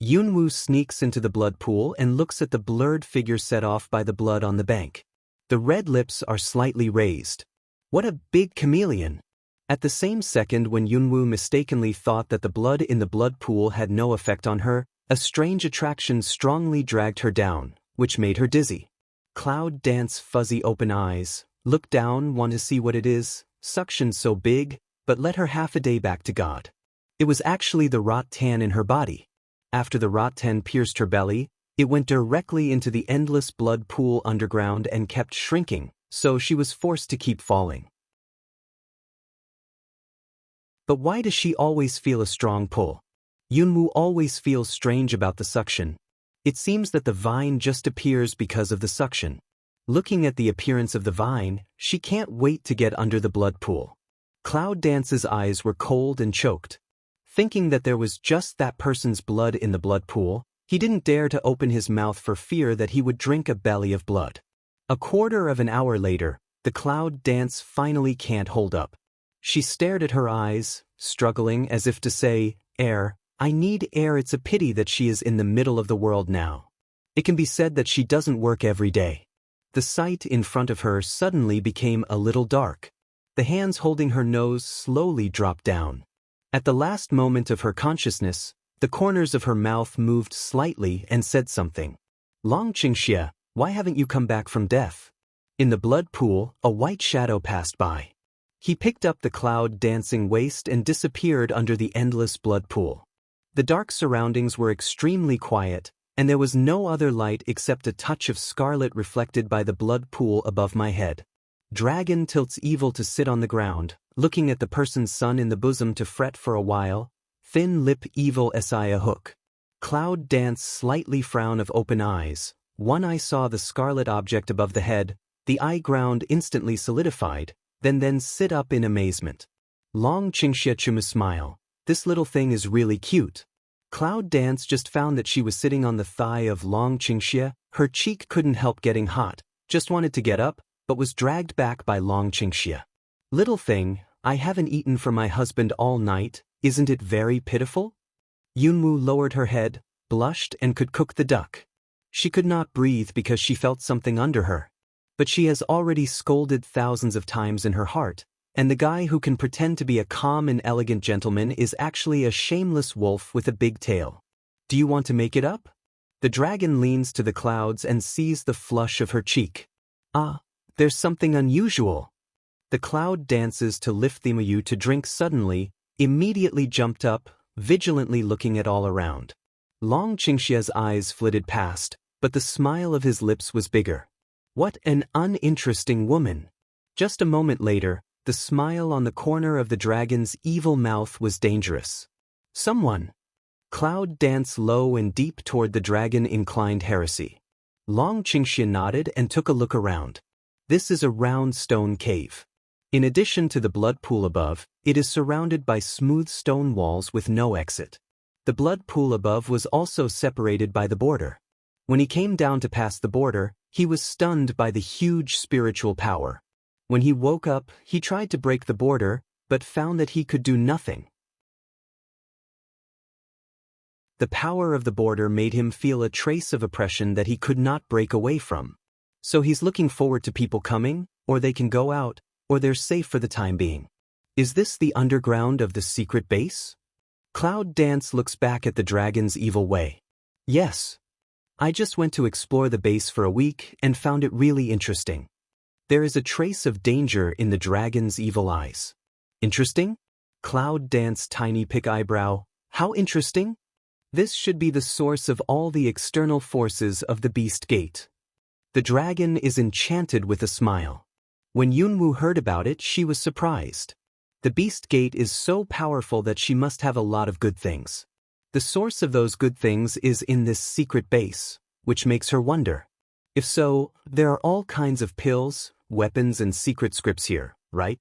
Yunwu sneaks into the blood pool and looks at the blurred figure set off by the blood on the bank. The red lips are slightly raised. What a big chameleon! At the same second when Yunwu mistakenly thought that the blood in the blood pool had no effect on her, a strange attraction strongly dragged her down, which made her dizzy. Cloud dance fuzzy open eyes, look down, want to see what it is, suction so big, but let her half a day back to God. It was actually the rot tan in her body. After the rot tan pierced her belly, it went directly into the endless blood pool underground and kept shrinking, so she was forced to keep falling. But why does she always feel a strong pull? Yunwu always feels strange about the suction. It seems that the vine just appears because of the suction. Looking at the appearance of the vine, she can't wait to get under the blood pool. Cloud Dance's eyes were cold and choked. Thinking that there was just that person's blood in the blood pool, he didn't dare to open his mouth for fear that he would drink a belly of blood. A quarter of an hour later, the Cloud Dance finally can't hold up. She stared at her eyes, struggling as if to say, "Air, I need air." It's a pity that she is in the middle of the world now. It can be said that she doesn't work every day. The sight in front of her suddenly became a little dark. The hands holding her nose slowly dropped down. At the last moment of her consciousness, the corners of her mouth moved slightly and said something. "Long Qingxie, why haven't you come back from death?" In the blood pool, a white shadow passed by. He picked up the Cloud Dancing waist and disappeared under the endless blood pool. The dark surroundings were extremely quiet, and there was no other light except a touch of scarlet reflected by the blood pool above my head. Dragon tilts evil to sit on the ground, looking at the person's sun in the bosom to fret for a while. Thin lip evil si a hook. Cloud Dance slightly frown of open eyes. One eye saw the scarlet object above the head, the eye ground instantly solidified, then sit up in amazement. Long Qingxie Chuma smile. This little thing is really cute. Cloud Dance just found that she was sitting on the thigh of Long Qingxie. Her cheek couldn't help getting hot, just wanted to get up, but was dragged back by Long Qingxie. "Little thing, I haven't eaten for my husband all night, isn't it very pitiful?" Yunwu lowered her head, blushed and could cook the duck. She could not breathe because she felt something under her. But she has already scolded thousands of times in her heart, And the guy who can pretend to be a calm and elegant gentleman is actually a shameless wolf with a big tail. Do you want to make it up? The dragon leans to the clouds and sees the flush of her cheek. Ah, there's something unusual. The cloud dances to lift the Mayu to drink suddenly, immediately jumped up, vigilantly looking at all around. Long Qingxia's eyes flitted past, but the smile of his lips was bigger. What an uninteresting woman. Just a moment later, the smile on the corner of the dragon's evil mouth was dangerous. Someone. Cloud danced low and deep toward the dragon-inclined heresy. Long Qingxia nodded and took a look around. This is a round stone cave. In addition to the blood pool above, it is surrounded by smooth stone walls with no exit. The blood pool above was also separated by the border. When he came down to pass the border, he was stunned by the huge spiritual power. When he woke up, he tried to break the border, but found that he could do nothing. The power of the border made him feel a trace of oppression that he could not break away from. So he's looking forward to people coming, or they can go out, or they're safe for the time being. Is this the underground of the secret base? Cloud Dance looks back at the dragon's evil way. Yes. I just went to explore the base for a week and found it really interesting. There is a trace of danger in the dragon's evil eyes. Interesting? Cloud Dance tiny pick eyebrow. How interesting? This should be the source of all the external forces of the Beast Gate. The dragon is enchanted with a smile. When Yunwu heard about it, she was surprised. The Beast Gate is so powerful that she must have a lot of good things. The source of those good things is in this secret base, which makes her wonder. If so, there are all kinds of pills, weapons and secret scripts here, right?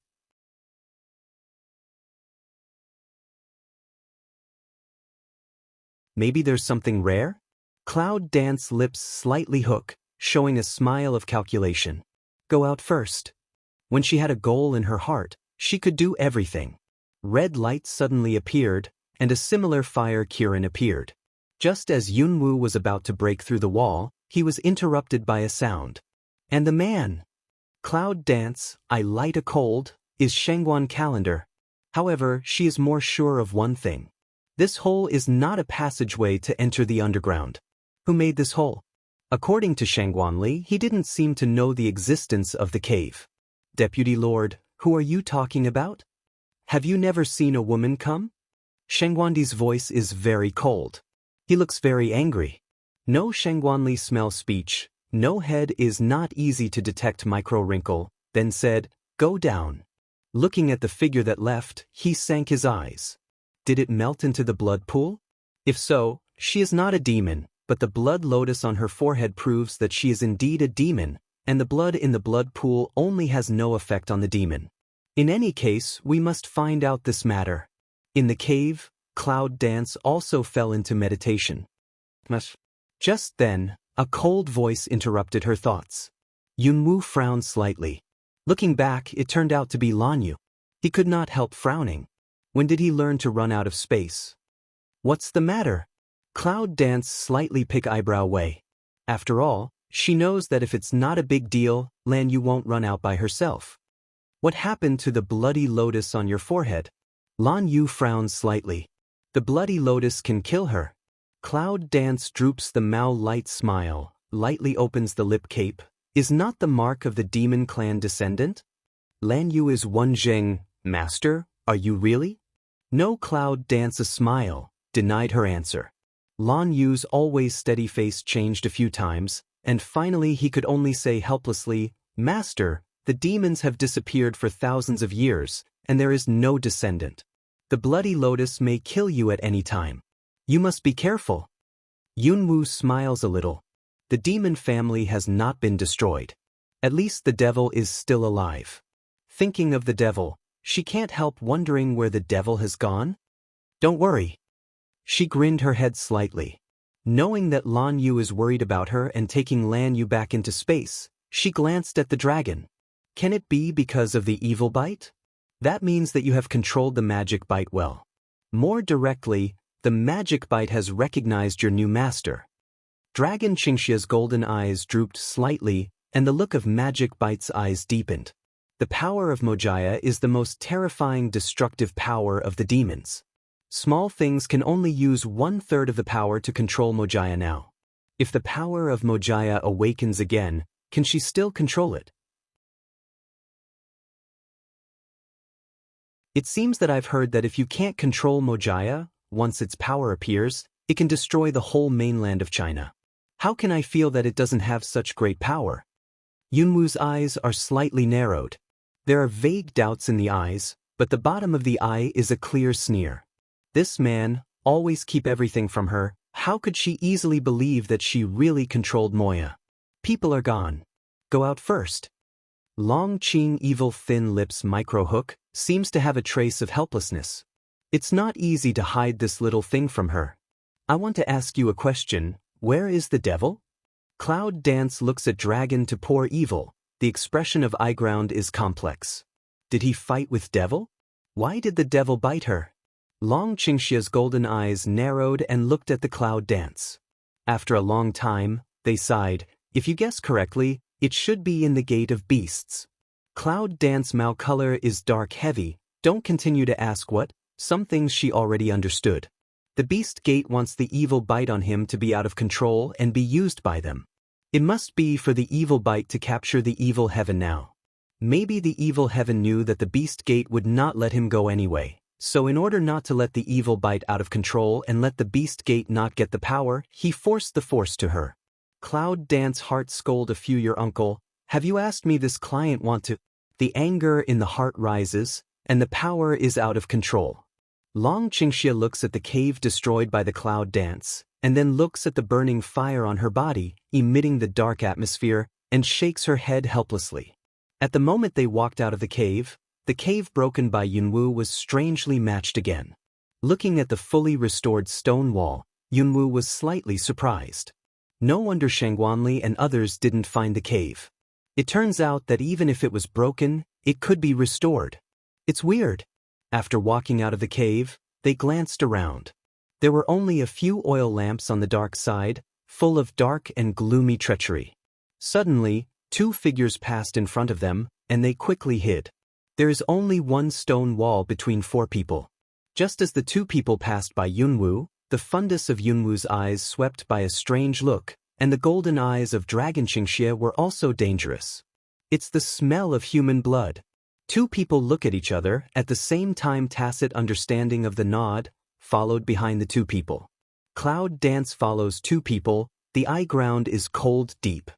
Maybe there's something rare? Cloud Dance lips slightly hook, showing a smile of calculation. Go out first. When she had a goal in her heart, she could do everything. Red light suddenly appeared, and a similar fire Kirin appeared. Just as Yunwu was about to break through the wall, he was interrupted by a sound. And the man! Cloud Dance, I light a cold, is Shangguan calendar. However, she is more sure of one thing. This hole is not a passageway to enter the underground. Who made this hole? According to Shangguanli, he didn't seem to know the existence of the cave. Deputy Lord, who are you talking about? Have you never seen a woman come? Shangguandi's voice is very cold. He looks very angry. No Shangguanli smell speech, no head is not easy to detect micro wrinkle, then said, go down. Looking at the figure that left, he sank his eyes. Did it melt into the blood pool? If so, she is not a demon, but the blood lotus on her forehead proves that she is indeed a demon, and the blood in the blood pool only has no effect on the demon. In any case, we must find out this matter. In the cave, Cloud Dance also fell into meditation. Just then, a cold voice interrupted her thoughts. Yunwu frowned slightly. Looking back, it turned out to be Lanyu. He could not help frowning. When did he learn to run out of space? What's the matter? Cloud Dance slightly pick eyebrow way. After all, she knows that if it's not a big deal, Lanyu won't run out by herself. What happened to the bloody lotus on your forehead? Lanyu frowns slightly. The bloody lotus can kill her. Cloud Dance droops the Mao light smile, lightly opens the lip cape. Is not the mark of the demon clan descendant? Lanyu is one Zheng, master, are you really? No. Cloud Dance a smile, denied her answer. Lanyu's always steady face changed a few times, and finally he could only say helplessly, Master, the demons have disappeared for thousands of years, and there is no descendant. The bloody lotus may kill you at any time. You must be careful. Yunwu smiles a little. The demon family has not been destroyed. At least the devil is still alive. Thinking of the devil, she can't help wondering where the devil has gone. Don't worry. She grinned her head slightly. Knowing that Lanyu is worried about her and taking Lanyu back into space, she glanced at the dragon. Can it be because of the evil bite? That means that you have controlled the magic bite well. More directly, the magic bite has recognized your new master. Dragon Qingxia's golden eyes drooped slightly, and the look of magic bite's eyes deepened. The power of Mojaya is the most terrifying destructive power of the demons. Small things can only use 1/3 of the power to control Mojaya now. If the power of Mojaya awakens again, can she still control it? It seems that I've heard that if you can't control Mojaya, once its power appears, it can destroy the whole mainland of China. How can I feel that it doesn't have such great power? Yunwu's eyes are slightly narrowed. There are vague doubts in the eyes, but the bottom of the eye is a clear sneer. This man, always keep everything from her, how could she easily believe that she really controlled Moya? People are gone. Go out first. Long Qing evil thin lips micro-hook seems to have a trace of helplessness. It's not easy to hide this little thing from her. I want to ask you a question, where is the devil? Cloud Dance looks at Dragon to pour evil. The expression of eyeground is complex. Did he fight with devil? Why did the devil bite her? Long Qingxia's golden eyes narrowed and looked at the Cloud Dance. After a long time, they sighed. If you guess correctly, it should be in the Gate of Beasts. Cloud Dance Mao color is dark heavy. Don't continue to ask what, some things she already understood. The Beast Gate wants the evil bite on him to be out of control and be used by them. It must be for the evil bite to capture the evil heaven now. Maybe the evil heaven knew that the Beast Gate would not let him go anyway, so in order not to let the evil bite out of control and let the Beast Gate not get the power, he forced the force to her. Cloud Dance heart scold a few your uncle, have you asked me this client want to? The anger in the heart rises, and the power is out of control. Long Qingxia looks at the cave destroyed by the Cloud Dance, and then looks at the burning fire on her body, emitting the dark atmosphere, and shakes her head helplessly. At the moment they walked out of the cave broken by Yunwu was strangely matched again. Looking at the fully restored stone wall, Yunwu was slightly surprised. No wonder Shangguanli and others didn't find the cave. It turns out that even if it was broken, it could be restored. It's weird. After walking out of the cave, they glanced around. There were only a few oil lamps on the dark side, full of dark and gloomy treachery. Suddenly, 2 figures passed in front of them, and they quickly hid. There is only one stone wall between 4 people. Just as the 2 people passed by Yunwu, the fundus of Yunwu's eyes swept by a strange look, and the golden eyes of Dragon Qingxia were also dangerous. It's the smell of human blood. 2 people look at each other, at the same time tacit understanding of the nod, followed behind the 2 people. Cloud Dance follows 2 people, the eye ground is cold deep.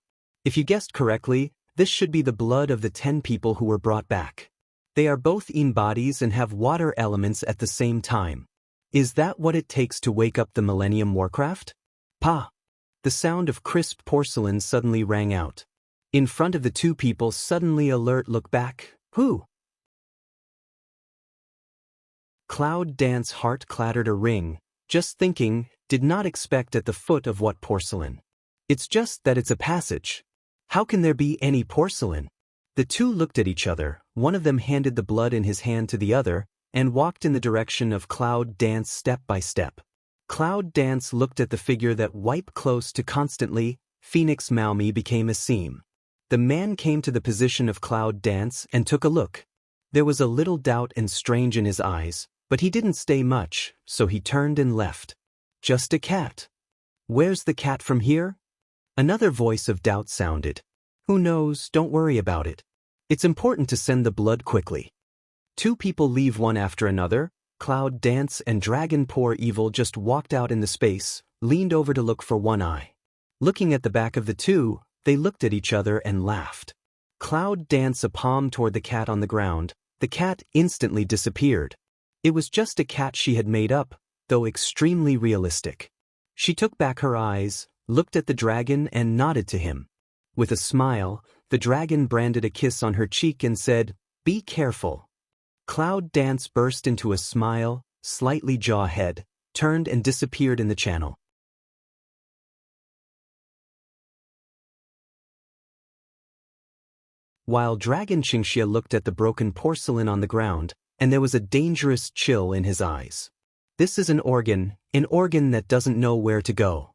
If you guessed correctly, this should be the blood of the 10 people who were brought back. They are both in bodies and have water elements at the same time. Is that what it takes to wake up the Millennium Warcraft? Pa! The sound of crisp porcelain suddenly rang out. In front of the 2 people suddenly alert look back. Who? Cloud Dance heart clattered a ring, just thinking, did not expect at the foot of what porcelain. It's just that it's a passage. How can there be any porcelain? The 2 looked at each other, one of them handed the blood in his hand to the other, and walked in the direction of Cloud Dance step by step. Cloud Dance looked at the figure that wiped close to constantly, Phoenix Maomi became a seam. The man came to the position of Cloud Dance and took a look. There was a little doubt and strange in his eyes, but he didn't stay much, so he turned and left. Just a cat. Where's the cat from here? Another voice of doubt sounded. Who knows, don't worry about it. It's important to send the blood quickly. 2 people leave one after another. Cloud Dance and Dragon Poor Evil just walked out in the space, leaned over to look for one eye. Looking at the back of the 2, they looked at each other and laughed. Cloud Dance a palm toward the cat on the ground. The cat instantly disappeared. It was just a cat she had made up, though extremely realistic. She took back her eyes, looked at the dragon and nodded to him. With a smile, the dragon branded a kiss on her cheek and said, "Be careful." Cloud Dance burst into a smile, slightly jaw-head, turned and disappeared in the channel. While Dragon Qingxia looked at the broken porcelain on the ground, and there was a dangerous chill in his eyes. This is an organ that doesn't know where to go.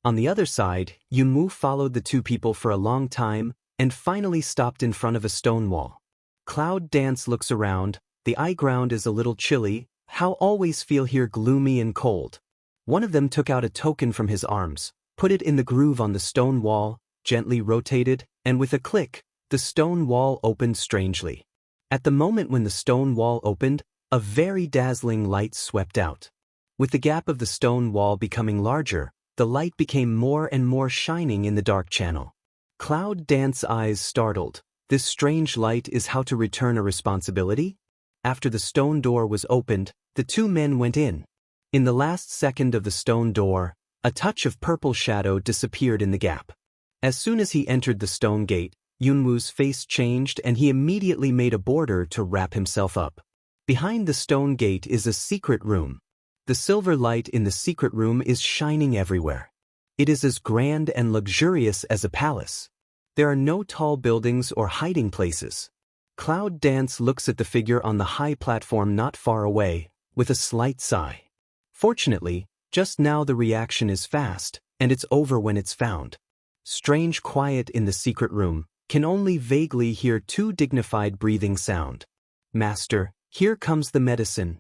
On the other side, Yunwu followed the 2 people for a long time, and finally stopped in front of a stone wall. Cloud Dance looks around. The eye ground is a little chilly. How always feel here gloomy and cold. One of them took out a token from his arms, put it in the groove on the stone wall, gently rotated, and with a click, the stone wall opened strangely. At the moment when the stone wall opened, a very dazzling light swept out. With the gap of the stone wall becoming larger, the light became more and more shining in the dark channel. Cloud Dance's eyes startled. This strange light is how to return a responsibility? After the stone door was opened, the two men went in. In the last second of the stone door, a touch of purple shadow disappeared in the gap. As soon as he entered the stone gate, Yunwoo's face changed and he immediately made a border to wrap himself up. Behind the stone gate is a secret room. The silver light in the secret room is shining everywhere. It is as grand and luxurious as a palace. There are no tall buildings or hiding places. Cloud Dance looks at the figure on the high platform not far away, with a slight sigh. Fortunately, just now the reaction is fast, and it's over when it's found. Strange quiet in the secret room, can only vaguely hear two dignified breathing sound. Master, here comes the medicine.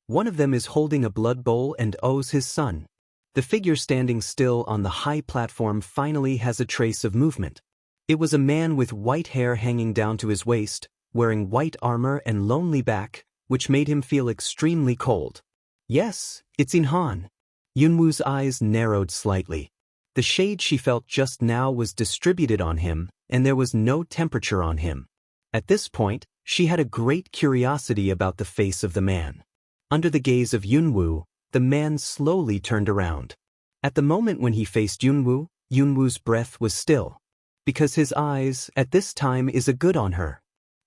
One of them is holding a blood bowl and owes his son. The figure standing still on the high platform finally has a trace of movement. It was a man with white hair hanging down to his waist, wearing white armor and lonely back, which made him feel extremely cold. Yes, it's Inhan. Yunwoo's eyes narrowed slightly. The shade she felt just now was distributed on him, and there was no temperature on him. At this point, she had a great curiosity about the face of the man. Under the gaze of Yunwoo, the man slowly turned around. At the moment when he faced Yunwoo, Yunwoo's breath was still. Because his eyes, at this time, is a good on her.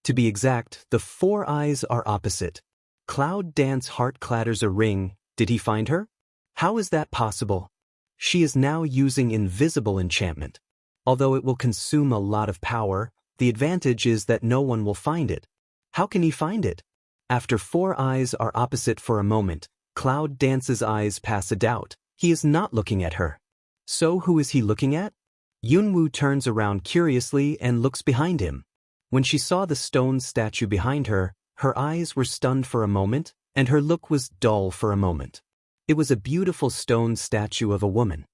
To be exact, the four eyes are opposite. Cloud Dance heart clatters a ring. Did he find her? How is that possible? She is now using invisible enchantment. Although it will consume a lot of power, the advantage is that no one will find it. How can he find it? After four eyes are opposite for a moment, Cloud Dance's eyes pass a doubt. He is not looking at her. So who is he looking at? Yunwoo turns around curiously and looks behind him. When she saw the stone statue behind her, her eyes were stunned for a moment, and her look was dull for a moment. It was a beautiful stone statue of a woman.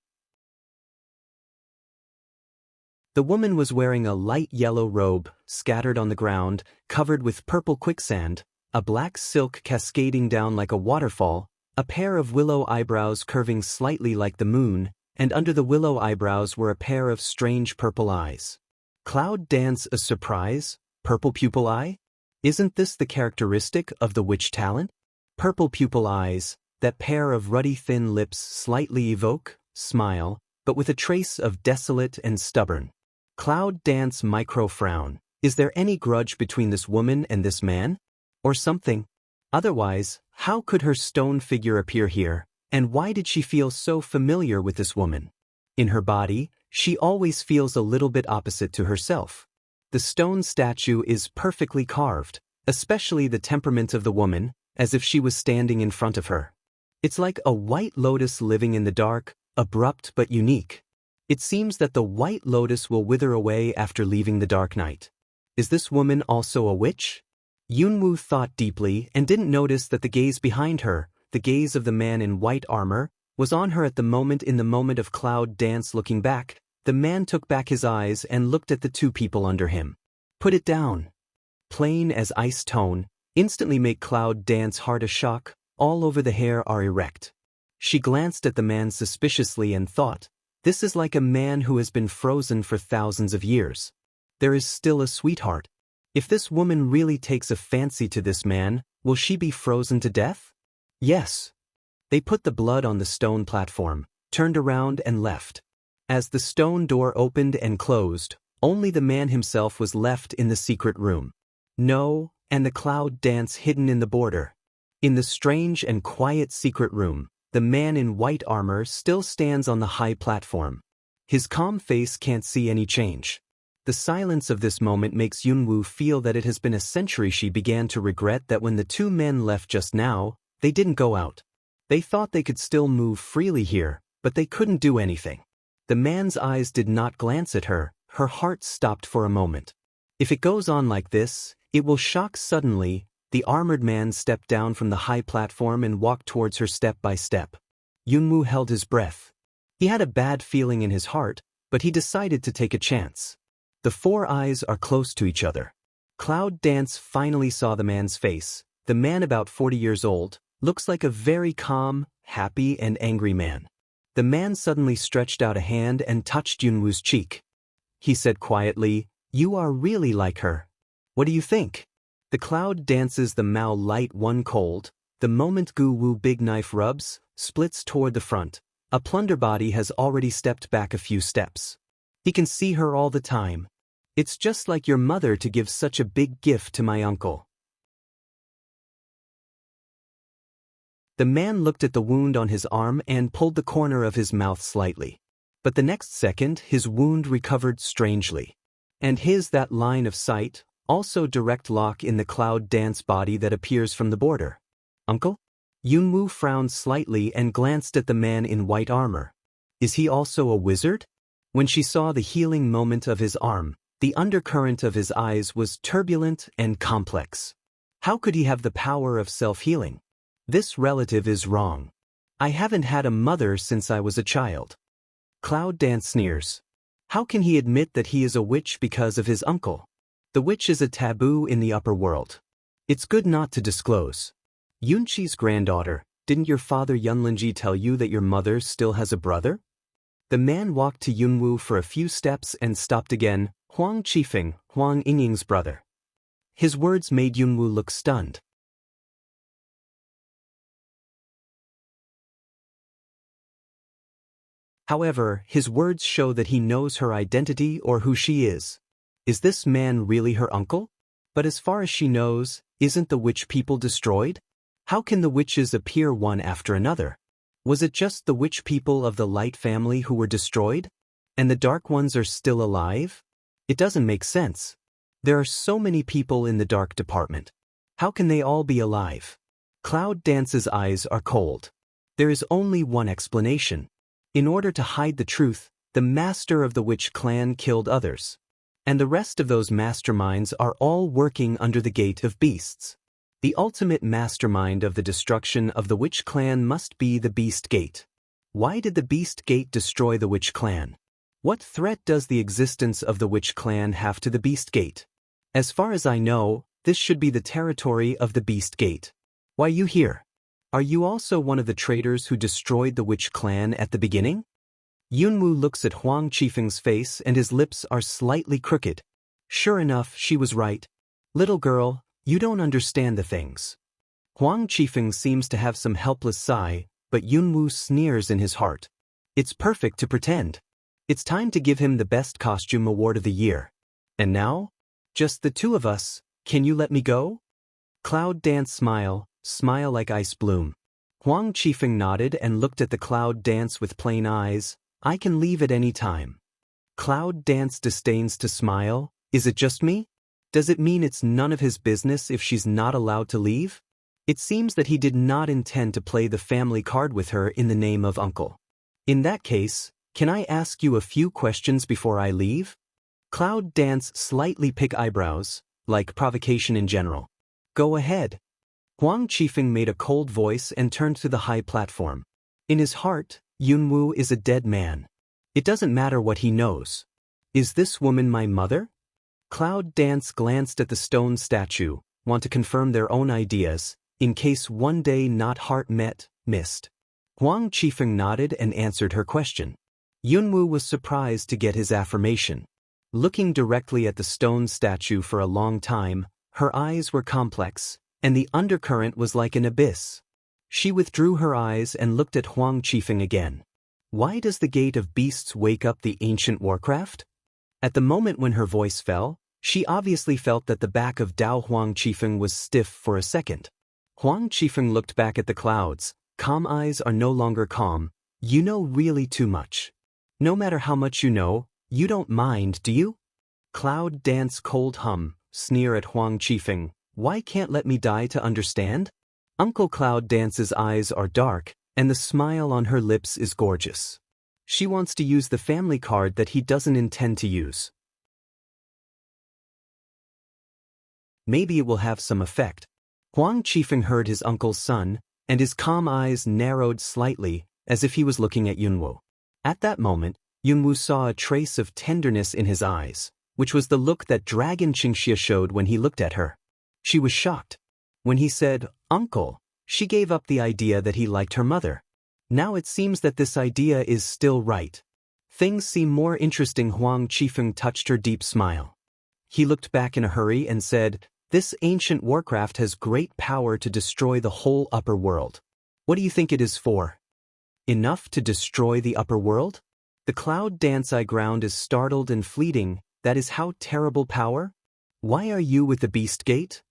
The woman was wearing a light yellow robe, scattered on the ground, covered with purple quicksand, a black silk cascading down like a waterfall, a pair of willow eyebrows curving slightly like the moon, and under the willow eyebrows were a pair of strange purple eyes. Cloud Dance a surprise? Purple pupil eye? Isn't this the characteristic of the witch talent? Purple pupil eyes, that pair of ruddy thin lips slightly evoke, smile, but with a trace of desolate and stubborn. Cloud Dance micro frown. Is there any grudge between this woman and this man? Or something? Otherwise, how could her stone figure appear here? And why did she feel so familiar with this woman? In her body, she always feels a little bit opposite to herself. The stone statue is perfectly carved, especially the temperament of the woman, as if she was standing in front of her. It's like a white lotus living in the dark, abrupt but unique. It seems that the white lotus will wither away after leaving the dark night. Is this woman also a witch? Yunwoo thought deeply and didn't notice that the gaze behind her, the gaze of the man in white armor, was on her at the moment. In the moment of Cloud Dance looking back, the man took back his eyes and looked at the two people under him. Put it down. Plain as ice tone, instantly make Cloud Dance heart a shock, all over the hair are erect. She glanced at the man suspiciously and thought, this is like a man who has been frozen for thousands of years. There is still a sweetheart. If this woman really takes a fancy to this man, will she be frozen to death? Yes. They put the blood on the stone platform, turned around and left. As the stone door opened and closed, only the man himself was left in the secret room. No, and the Cloud Dance hidden in the border. In the strange and quiet secret room, the man in white armor still stands on the high platform. His calm face can't see any change. The silence of this moment makes Yunwoo feel that it has been a century. She began to regret that when the two men left just now, they didn't go out. They thought they could still move freely here, but they couldn't do anything. The man's eyes did not glance at her, her heart stopped for a moment. If it goes on like this, it will shock suddenly. The armored man stepped down from the high platform and walked towards her step by step. Yunwoo held his breath. He had a bad feeling in his heart, but he decided to take a chance. The four eyes are close to each other. Cloud Dance finally saw the man's face. The man, about 40 years old, looks like a very calm, happy and angry man. The man suddenly stretched out a hand and touched Yunwoo's cheek. He said quietly, "You are really like her. What do you think?" The Cloud Dances the Mao light one cold. The moment Gu Wu big knife rubs, splits toward the front. A plunder body has already stepped back a few steps. He can see her all the time. It's just like your mother to give such a big gift to my uncle. The man looked at the wound on his arm and pulled the corner of his mouth slightly. But the next second his wound recovered strangely. And that line of sight, also direct lock in the Cloud Dance body that appears from the border. Uncle? Yunwoo frowned slightly and glanced at the man in white armor. Is he also a wizard? When she saw the healing moment of his arm, the undercurrent of his eyes was turbulent and complex. How could he have the power of self-healing? This relative is wrong. I haven't had a mother since I was a child. Cloud Dance sneers. How can he admit that he is a witch because of his uncle? The witch is a taboo in the upper world. It's good not to disclose. Yunqi's granddaughter, didn't your father Yunlinji tell you that your mother still has a brother? The man walked to Yunwoo for a few steps and stopped again. Huang Qifeng, Huang Yingying's brother. His words made Yunwoo look stunned. However, his words show that he knows her identity or who she is. Is this man really her uncle? But as far as she knows, isn't the witch people destroyed? How can the witches appear one after another? Was it just the witch people of the Light family who were destroyed? And the Dark ones are still alive? It doesn't make sense. There are so many people in the Dark department. How can they all be alive? Cloud Dance's eyes are cold. There is only one explanation. In order to hide the truth, the master of the witch clan killed others. And the rest of those masterminds are all working under the Gate of Beasts. The ultimate mastermind of the destruction of the witch clan must be the Beast Gate. Why did the Beast Gate destroy the witch clan? What threat does the existence of the witch clan have to the Beast Gate? As far as I know, this should be the territory of the Beast Gate. Why you here? Are you also one of the traitors who destroyed the witch clan at the beginning? Yunwoo looks at Huang Qifeng's face and his lips are slightly crooked. Sure enough, she was right. Little girl, you don't understand the things. Huang Qifeng seems to have some helpless sigh, but Yunwoo sneers in his heart. It's perfect to pretend. It's time to give him the best costume award of the year. And now? Just the two of us, can you let me go? Cloud Dance smile like ice bloom. Huang Qifeng nodded and looked at the Cloud Dance with plain eyes. I can leave at any time. Cloud Dance disdains to smile. Is it just me? Does it mean it's none of his business if she's not allowed to leave? It seems that he did not intend to play the family card with her in the name of uncle. In that case, can I ask you a few questions before I leave? Cloud Dance slightly pick eyebrows, like provocation in general. Go ahead. Huang Qifeng made a cold voice and turned to the high platform. In his heart, Yunwoo is a dead man. It doesn't matter what he knows. Is this woman my mother? Cloud Dance glanced at the stone statue, want to confirm their own ideas, in case one day not heart met, missed. Huang Qifeng nodded and answered her question. Yunwoo was surprised to get his affirmation. Looking directly at the stone statue for a long time, her eyes were complex, and the undercurrent was like an abyss. She withdrew her eyes and looked at Huang Qifeng again. Why does the Gate of Beasts wake up the ancient Warcraft? At the moment when her voice fell, she obviously felt that the back of Dao Huang Qifeng was stiff for a second. Huang Qifeng looked back at the clouds. Calm eyes are no longer calm. You know really too much. No matter how much you know, you don't mind, do you? Cloud Dance cold hum, sneer at Huang Qifeng. Why can't let me die to understand? Uncle Cloud Dance's eyes are dark, and the smile on her lips is gorgeous. She wants to use the family card that he doesn't intend to use. Maybe it will have some effect. Huang Qifeng heard his uncle's son, and his calm eyes narrowed slightly, as if he was looking at Yunwu. At that moment, Yunwu saw a trace of tenderness in his eyes, which was the look that Dragon Qingxia showed when he looked at her. She was shocked. When he said, "Uncle," she gave up the idea that he liked her mother. Now it seems that this idea is still right. Things seem more interesting. Huang Qifeng touched her deep smile. He looked back in a hurry and said, "This ancient warcraft has great power to destroy the whole upper world. What do you think it is for? Enough to destroy the upper world?" The cloud dance I ground is startled and fleeting. That is how terrible power? Why are you with the beast gate?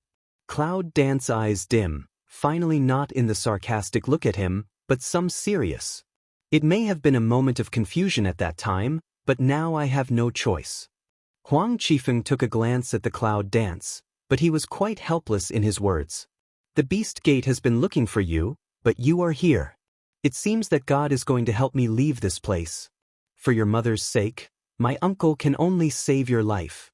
Cloud dance eyes dim, finally not in the sarcastic look at him, but some serious. It may have been a moment of confusion at that time, but now I have no choice. Huang Qifeng took a glance at the cloud dance, but he was quite helpless in his words. The beast gate has been looking for you, but you are here. It seems that God is going to help me leave this place. For your mother's sake, my uncle can only save your life.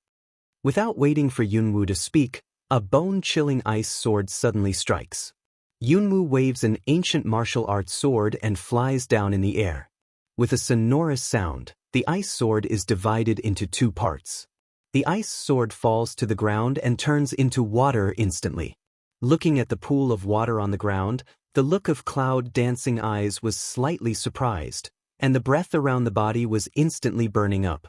Without waiting for Yunwu to speak, a bone-chilling ice sword suddenly strikes. Yunwu waves an ancient martial arts sword and flies down in the air. With a sonorous sound, the ice sword is divided into two parts. The ice sword falls to the ground and turns into water instantly. Looking at the pool of water on the ground, the look of cloud dancing eyes was slightly surprised, and the breath around the body was instantly burning up.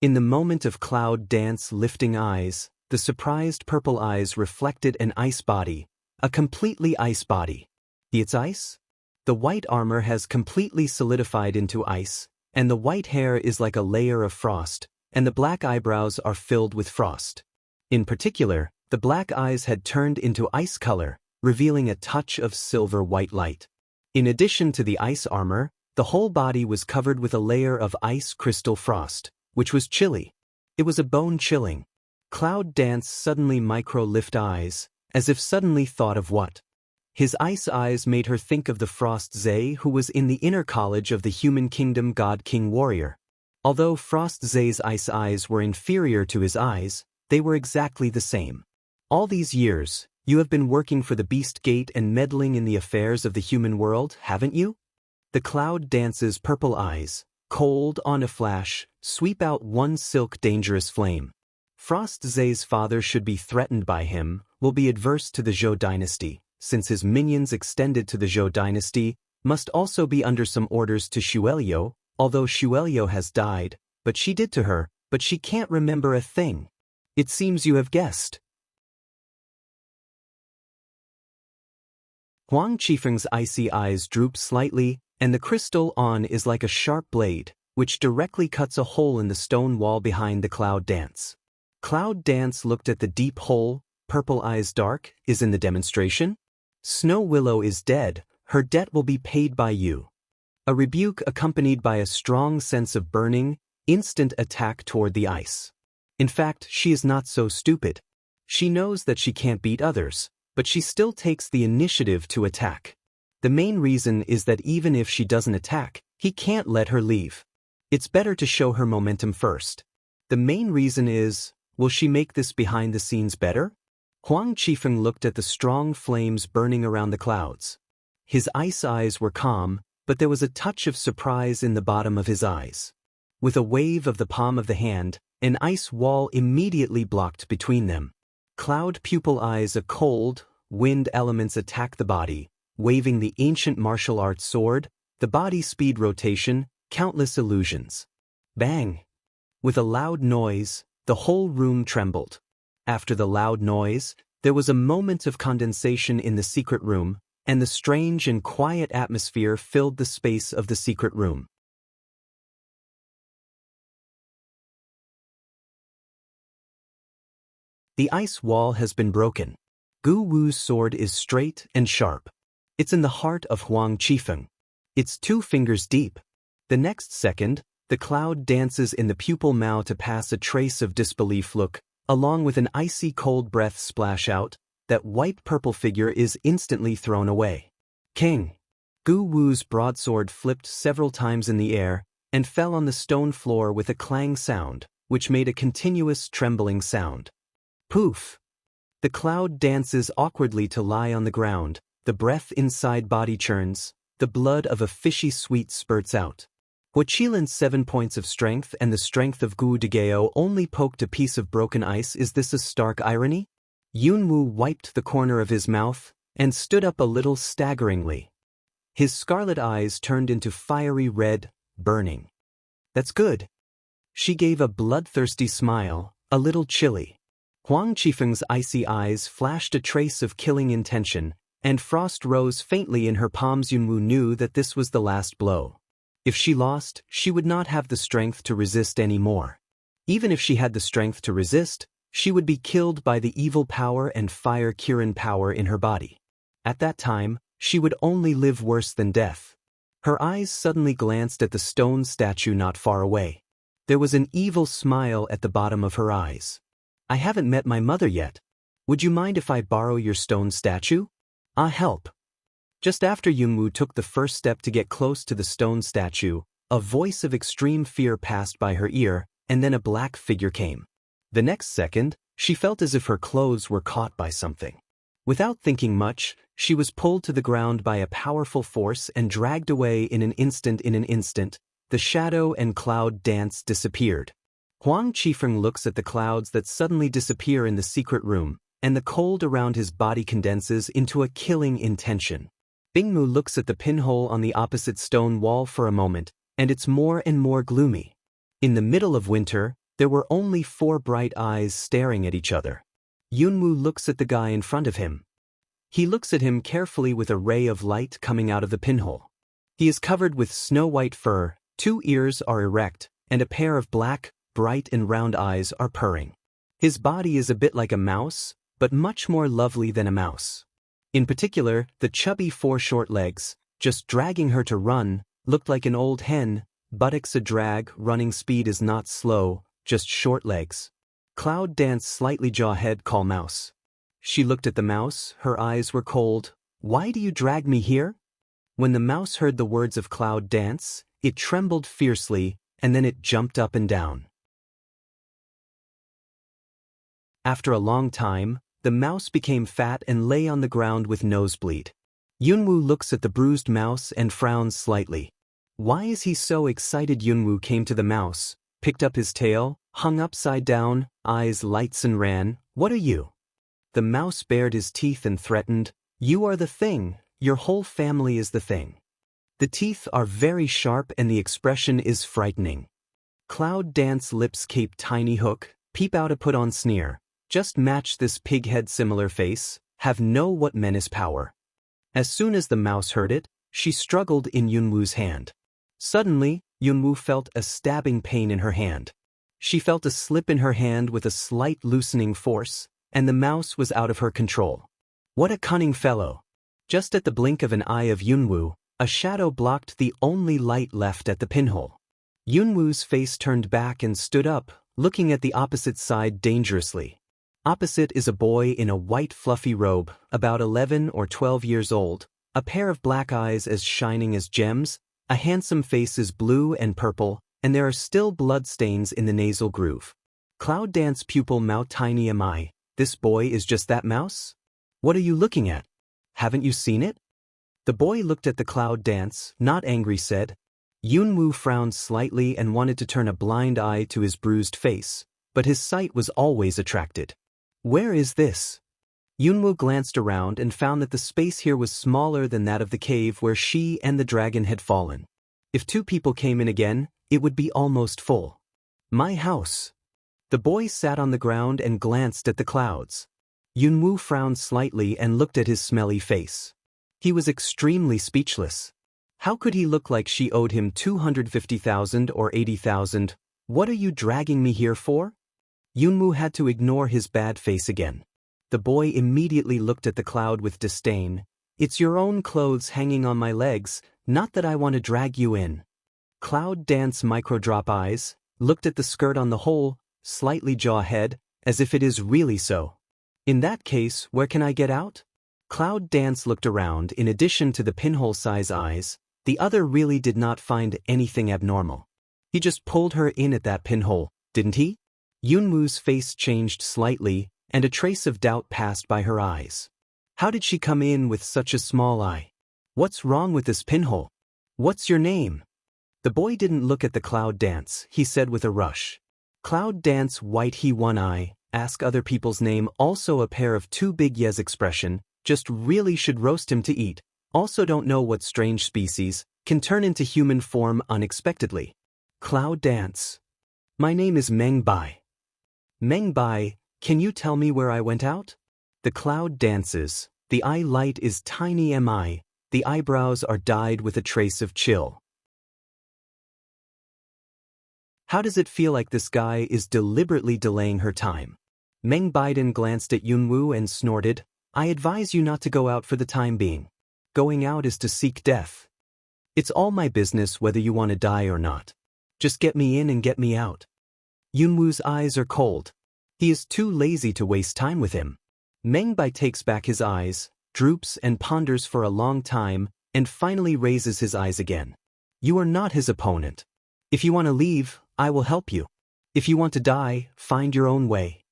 In the moment of cloud dance lifting eyes, the surprised purple eyes reflected an ice body, a completely ice body. It's ice? The white armor has completely solidified into ice, and the white hair is like a layer of frost, and the black eyebrows are filled with frost. In particular, the black eyes had turned into ice color, revealing a touch of silver-white light. In addition to the ice armor, the whole body was covered with a layer of ice crystal frost, which was chilly. It was a bone-chilling. Cloud Dance suddenly micro-lift eyes, as if suddenly thought of what. His ice eyes made her think of the Frost Zay who was in the inner college of the human kingdom God King Warrior. Although Frost Zay's ice eyes were inferior to his eyes, they were exactly the same. All these years, you have been working for the Beast Gate and meddling in the affairs of the human world, haven't you? The Cloud Dance's purple eyes, cold on a flash, sweep out one silk dangerous flame. Frost Zay's father should be threatened by him, will be adverse to the Zhou dynasty, since his minions extended to the Zhou dynasty, must also be under some orders to Xueliu, although Xueliu has died, but she did to her, but she can't remember a thing. It seems you have guessed. Huang Qifeng's icy eyes droop slightly, and the crystal on is like a sharp blade, which directly cuts a hole in the stone wall behind the Cloud Dance. Cloud Dance looked at the deep hole, purple eyes dark, is in the demonstration? Snow Willow is dead, her debt will be paid by you. A rebuke accompanied by a strong sense of burning, instant attack toward the ice. In fact, she is not so stupid. She knows that she can't beat others, but she still takes the initiative to attack. The main reason is that even if she doesn't attack, he can't let her leave. It's better to show her momentum first. The main reason is, will she make this behind the scenes better? Huang Qifeng looked at the strong flames burning around the clouds. His ice eyes were calm, but there was a touch of surprise in the bottom of his eyes. With a wave of the palm of the hand, an ice wall immediately blocked between them. Cloud pupil eyes, a cold, wind elements attack the body, waving the ancient martial arts sword, the body speed rotation, countless illusions. Bang! With a loud noise, the whole room trembled. After the loud noise, there was a moment of condensation in the secret room, and the strange and quiet atmosphere filled the space of the secret room. The ice wall has been broken. Gu Wu's sword is straight and sharp. It's in the heart of Huang Qifeng. It's 2 fingers deep. The next second, the Cloud Dances in the pupil Mao to pass a trace of disbelief look, along with an icy cold breath splash out, that white-purple figure is instantly thrown away. King! Gu Wu's broadsword flipped several times in the air, and fell on the stone floor with a clang sound, which made a continuous trembling sound. Poof! The cloud dances awkwardly to lie on the ground, the breath inside body churns, the blood of a fishy sweet spurts out. Huaqilan's 7 points of strength and the strength of Gu Degao only poked a piece of broken ice. Is this a stark irony? Yunwu wiped the corner of his mouth and stood up a little staggeringly. His scarlet eyes turned into fiery red, burning. That's good. She gave a bloodthirsty smile, a little chilly. Huang Qifeng's icy eyes flashed a trace of killing intention, and frost rose faintly in her palms. Yunwu knew that this was the last blow. If she lost, she would not have the strength to resist anymore. Even if she had the strength to resist, she would be killed by the evil power and fire Kirin power in her body. At that time, she would only live worse than death. Her eyes suddenly glanced at the stone statue not far away. There was an evil smile at the bottom of her eyes. I haven't met my mother yet. Would you mind if I borrow your stone statue? Ah, help. Just after Yunwu took the first step to get close to the stone statue, a voice of extreme fear passed by her ear, and then a black figure came. The next second, she felt as if her clothes were caught by something. Without thinking much, she was pulled to the ground by a powerful force and dragged away in an instant. The shadow and cloud dance disappeared. Huang Qifeng looks at the clouds that suddenly disappear in the secret room, and the cold around his body condenses into a killing intention. Bingmu looks at the pinhole on the opposite stone wall for a moment, and it's more and more gloomy. In the middle of winter, there were only 4 bright eyes staring at each other. Yunwu looks at the guy in front of him. He looks at him carefully with a ray of light coming out of the pinhole. He is covered with snow-white fur, 2 ears are erect, and a pair of black, bright and round eyes are purring. His body is a bit like a mouse, but much more lovely than a mouse. In particular, the chubby 4 short legs, just dragging her to run, looked like an old hen, buttocks a drag, running speed is not slow, just short legs. Cloud danced slightly jaw-head call mouse. She looked at the mouse, her eyes were cold. Why do you drag me here? When the mouse heard the words of Cloud dance, it trembled fiercely, and then it jumped up and down. After a long time, the mouse became fat and lay on the ground with nosebleed. Yunwu looks at the bruised mouse and frowns slightly. Why is he so excited? Yunwu came to the mouse, picked up his tail, hung upside down, eyes lights and ran. What are you? The mouse bared his teeth and threatened, you are the thing, your whole family is the thing. The teeth are very sharp and the expression is frightening. Cloud dance lips cape tiny hook, peep out a put on sneer. Just match this pig head similar face, have know what menace power. As soon as the mouse heard it, she struggled in Yunwu's hand. Suddenly, Yunwu felt a stabbing pain in her hand. She felt a slip in her hand with a slight loosening force, and the mouse was out of her control. What a cunning fellow! Just at the blink of an eye of Yunwu, a shadow blocked the only light left at the pinhole. Yunwu's face turned back and stood up, looking at the opposite side dangerously. Opposite is a boy in a white fluffy robe, about 11 or 12 years old, a pair of black eyes as shining as gems, a handsome face is blue and purple, and there are still blood stains in the nasal groove. Cloud dance pupil mouth tiny am I, this boy is just that mouse? What are you looking at? Haven't you seen it? The boy looked at the cloud dance, not angry said. Yunwu frowned slightly and wanted to turn a blind eye to his bruised face, but his sight was always attracted. Where is this? Yunwu glanced around and found that the space here was smaller than that of the cave where she and the dragon had fallen. If 2 people came in again, it would be almost full. My house. The boy sat on the ground and glanced at the clouds. Yunwu frowned slightly and looked at his smelly face. He was extremely speechless. How could he look like she owed him 250,000 or 80,000? What are you dragging me here for? Yunwu had to ignore his bad face again. The boy immediately looked at the cloud with disdain. It's your own clothes hanging on my legs, not that I want to drag you in. Cloud dance microdrop eyes, looked at the skirt on the whole, slightly jaw-head, as if it is really so. In that case, where can I get out? Cloud dance looked around. In addition to the pinhole-size eyes, the other really did not find anything abnormal. He just pulled her in at that pinhole, didn't he? Yunwu's face changed slightly, and a trace of doubt passed by her eyes. How did she come in with such a small eye? What's wrong with this pinhole? What's your name? The boy didn't look at the cloud dance, he said with a rush. Cloud dance white he one eye, ask other people's name also a pair of two big yes expression, just really should roast him to eat, also don't know what strange species, can turn into human form unexpectedly. Cloud dance. My name is Meng Bai. Meng Bai, can you tell me where I went out? The cloud dances, the eye light is tiny mi, the eyebrows are dyed with a trace of chill. How does it feel like this guy is deliberately delaying her time? Meng Biden glanced at Yunwoo and snorted, I advise you not to go out for the time being. Going out is to seek death. It's all my business whether you want to die or not. Just get me in and get me out. Yunwoo's eyes are cold. He is too lazy to waste time with him. Meng Bai takes back his eyes, droops and ponders for a long time, and finally raises his eyes again. You are not his opponent. If you want to leave, I will help you. If you want to die, find your own way.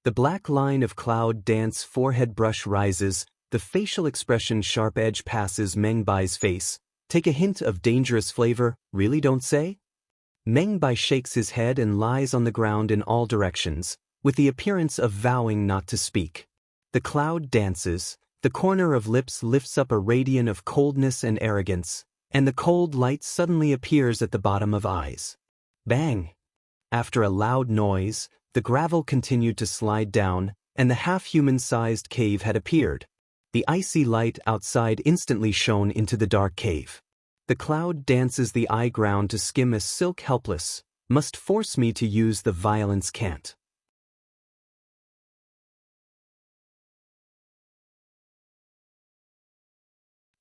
The black line of cloud dance forehead brush rises, the facial expression sharp edge passes Meng Bai's face. Take a hint of dangerous flavor, really don't say? Meng Bai shakes his head and lies on the ground in all directions, with the appearance of vowing not to speak. The cloud dances, the corner of lips lifts up a radiance of coldness and arrogance, and the cold light suddenly appears at the bottom of eyes. Bang! After a loud noise, the gravel continued to slide down, and the half-human-sized cave had appeared. The icy light outside instantly shone into the dark cave. The cloud dances the eye ground to skim a silk helpless, must force me to use the violence can't.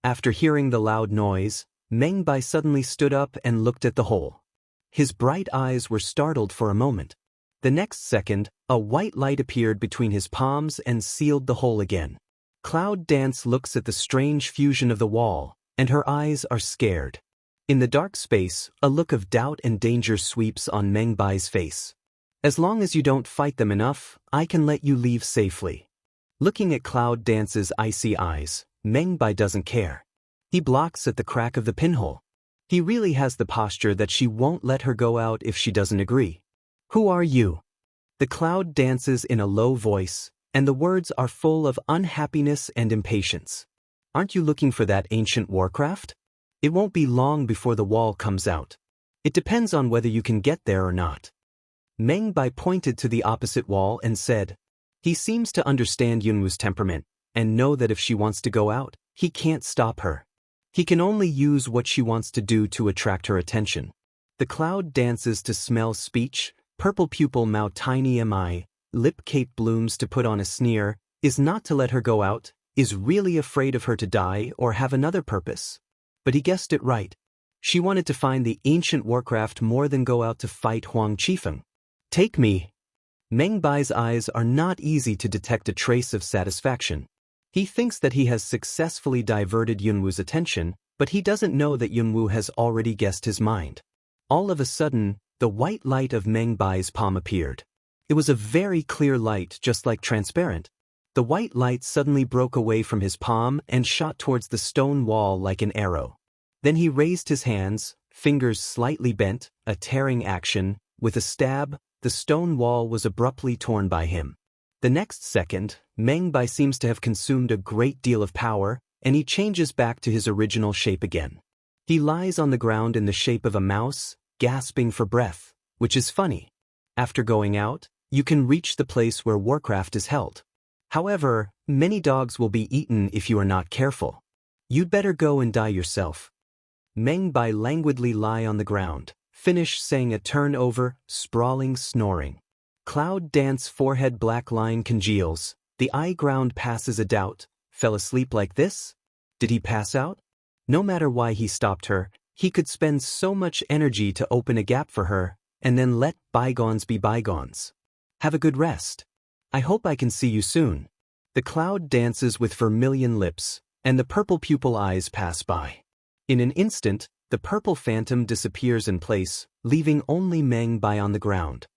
After hearing the loud noise, Meng Bai suddenly stood up and looked at the hole. His bright eyes were startled for a moment. The next second, a white light appeared between his palms and sealed the hole again. Cloud Dance looks at the strange fusion of the wall, and her eyes are scared. In the dark space, a look of doubt and danger sweeps on Meng Bai's face. As long as you don't fight them enough, I can let you leave safely. Looking at Cloud Dance's icy eyes, Meng Bai doesn't care. He blocks at the crack of the pinhole. He really has the posture that she won't let her go out if she doesn't agree. Who are you? The cloud dances in a low voice, and the words are full of unhappiness and impatience. Aren't you looking for that ancient warcraft? It won't be long before the wall comes out. It depends on whether you can get there or not. Meng Bai pointed to the opposite wall and said, he seems to understand Yunwoo's temperament, and know that if she wants to go out, he can't stop her. He can only use what she wants to do to attract her attention. The cloud dances to smell speech, purple pupil mouth tiny mi, lip cape blooms to put on a sneer, is not to let her go out, is really afraid of her to die or have another purpose. But he guessed it right. She wanted to find the ancient warcraft more than go out to fight Huang Qifeng. Take me. Meng Bai's eyes are not easy to detect a trace of satisfaction. He thinks that he has successfully diverted Yunwoo's attention, but he doesn't know that Yunwoo has already guessed his mind. All of a sudden, the white light of Meng Bai's palm appeared. It was a very clear light, just like transparent. The white light suddenly broke away from his palm and shot towards the stone wall like an arrow. Then he raised his hands, fingers slightly bent, a tearing action. With a stab, the stone wall was abruptly torn by him. The next second, Meng Bai seems to have consumed a great deal of power, and he changes back to his original shape again. He lies on the ground in the shape of a mouse, gasping for breath, which is funny. After going out, you can reach the place where Warcraft is held. However, many dogs will be eaten if you are not careful. You'd better go and die yourself. Meng Bai languidly lie on the ground, finish saying a turnover, sprawling snoring. Cloud Dance forehead black line congeals, the eye ground passes a doubt, fell asleep like this? Did he pass out? No matter why he stopped her, he could spend so much energy to open a gap for her, and then let bygones be bygones. Have a good rest. I hope I can see you soon. The cloud dances with vermilion lips, and the purple pupil eyes pass by. In an instant, the purple phantom disappears in place, leaving only Meng Bai on the ground.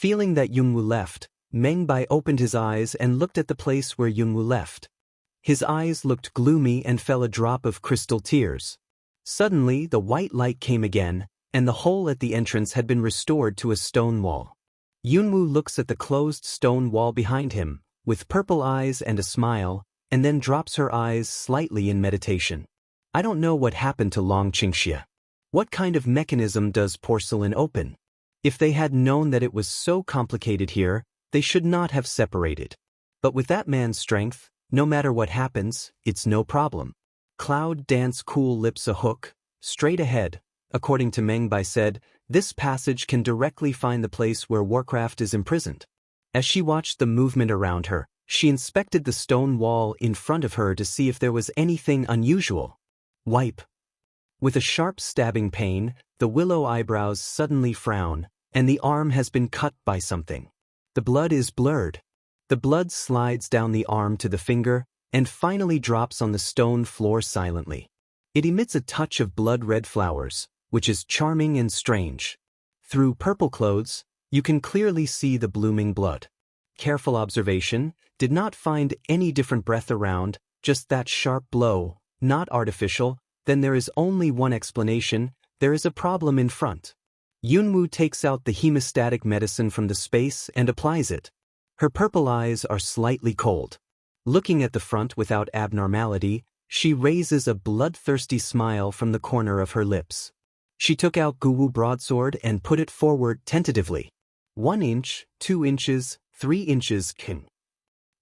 Feeling that Yunwu left, Mengbai opened his eyes and looked at the place where Yunwu left. His eyes looked gloomy and fell a drop of crystal tears. Suddenly, the white light came again, and the hole at the entrance had been restored to a stone wall. Yunwu looks at the closed stone wall behind him, with purple eyes and a smile, and then drops her eyes slightly in meditation. I don't know what happened to Long Qingxia. What kind of mechanism does porcelain open? If they had known that it was so complicated here, they should not have separated. But with that man's strength, no matter what happens, it's no problem. Cloud dance cool lips a hook, straight ahead. According to Mengbai said, this passage can directly find the place where Warcraft is imprisoned. As she watched the movement around her, she inspected the stone wall in front of her to see if there was anything unusual. Wipe. With a sharp stabbing pain, the willow eyebrows suddenly frown, and the arm has been cut by something. The blood is blurred. The blood slides down the arm to the finger, and finally drops on the stone floor silently. It emits a touch of blood-red flowers, which is charming and strange. Through purple clothes, you can clearly see the blooming blood. Careful observation did not find any different breath around, just that sharp blow, not artificial. Then there is only one explanation: there is a problem in front. Yunwu takes out the hemostatic medicine from the space and applies it. Her purple eyes are slightly cold. Looking at the front without abnormality, she raises a bloodthirsty smile from the corner of her lips. She took out Guwu broadsword and put it forward tentatively. 1 inch, 2 inches, 3 inches, kin.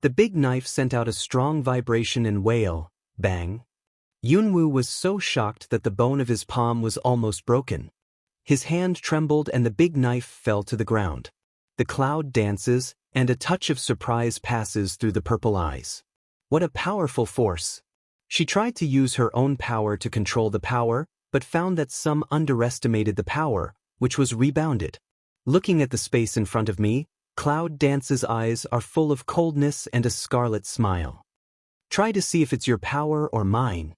The big knife sent out a strong vibration and wail, bang. Yunwu was so shocked that the bone of his palm was almost broken. His hand trembled and the big knife fell to the ground. The cloud dances, and a touch of surprise passes through the purple eyes. What a powerful force! She tried to use her own power to control the power, but found that some underestimated the power, which was rebounded. Looking at the space in front of me, Cloud Dance's eyes are full of coldness and a scarlet smile. Try to see if it's your power or mine.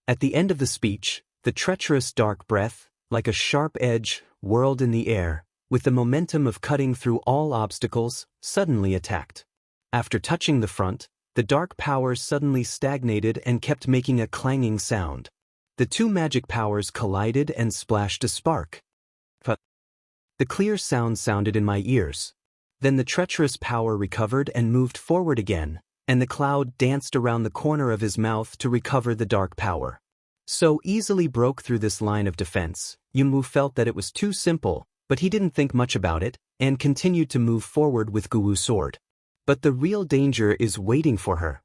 At the end of the speech, the treacherous dark breath, like a sharp edge, whirled in the air, with the momentum of cutting through all obstacles, suddenly attacked. After touching the front, the dark powers suddenly stagnated and kept making a clanging sound. The two magic powers collided and splashed a spark. The clear sound sounded in my ears. Then the treacherous power recovered and moved forward again, and the cloud danced around the corner of his mouth to recover the dark power. So easily broke through this line of defense, Yunwu felt that it was too simple, but he didn't think much about it, and continued to move forward with Guwu's sword. But the real danger is waiting for her.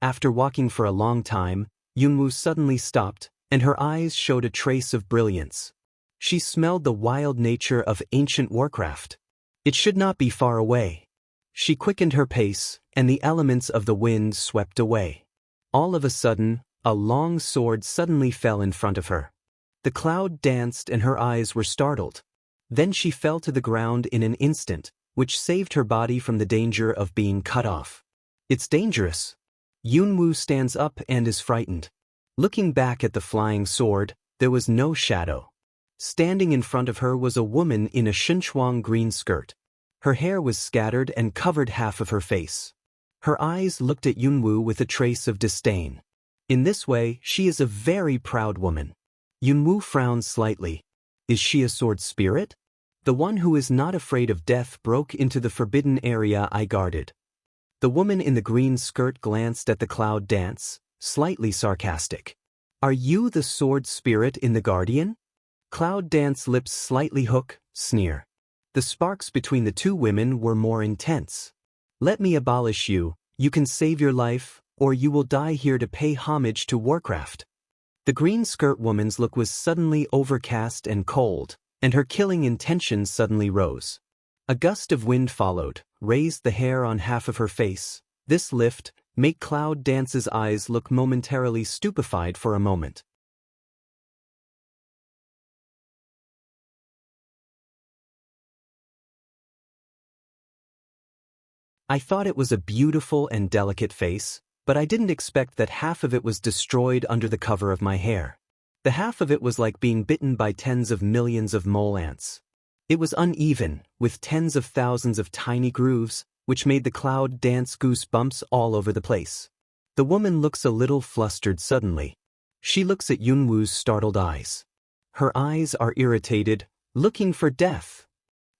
After walking for a long time, Yunwu suddenly stopped, and her eyes showed a trace of brilliance. She smelled the wild nature of ancient Warcraft. It should not be far away. She quickened her pace, and the elements of the wind swept away. All of a sudden, a long sword suddenly fell in front of her. The cloud danced and her eyes were startled. Then she fell to the ground in an instant, which saved her body from the danger of being cut off. It's dangerous. Yunwu stands up and is frightened. Looking back at the flying sword, there was no shadow. Standing in front of her was a woman in a shinchuang green skirt. Her hair was scattered and covered half of her face. Her eyes looked at Yunwu with a trace of disdain. In this way, she is a very proud woman. Yunwu frowned slightly. Is she a sword spirit? The one who is not afraid of death broke into the forbidden area I guarded. The woman in the green skirt glanced at the cloud dance, slightly sarcastic. Are you the sword spirit in the Guardian? Cloud Dance lips slightly hook, sneer. The sparks between the two women were more intense. Let me abolish you, you can save your life, or you will die here to pay homage to Warcraft. The green skirt woman's look was suddenly overcast and cold, and her killing intention suddenly rose. A gust of wind followed, raised the hair on half of her face. This lift made Cloud Dance's eyes look momentarily stupefied for a moment. I thought it was a beautiful and delicate face, but I didn't expect that half of it was destroyed under the cover of my hair. The half of it was like being bitten by tens of millions of mole ants. It was uneven, with tens of thousands of tiny grooves, which made the cloud dance goosebumps all over the place. The woman looks a little flustered suddenly. She looks at Yunwoo's startled eyes. Her eyes are irritated, looking for death.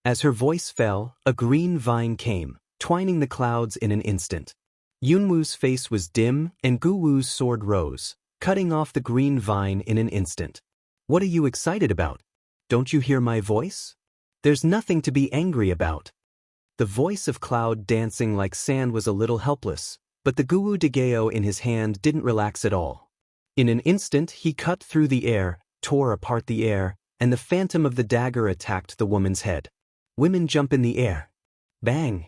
As her voice fell, a green vine came, twining the clouds in an instant. Yunwoo's face was dim, and Guwoo's sword rose, cutting off the green vine in an instant. What are you excited about? Don't you hear my voice? There's nothing to be angry about. The voice of Cloud dancing like sand was a little helpless, but the Guwu Dageo in his hand didn't relax at all. In an instant he cut through the air, tore apart the air, and the phantom of the dagger attacked the woman's head. Women jump in the air. Bang!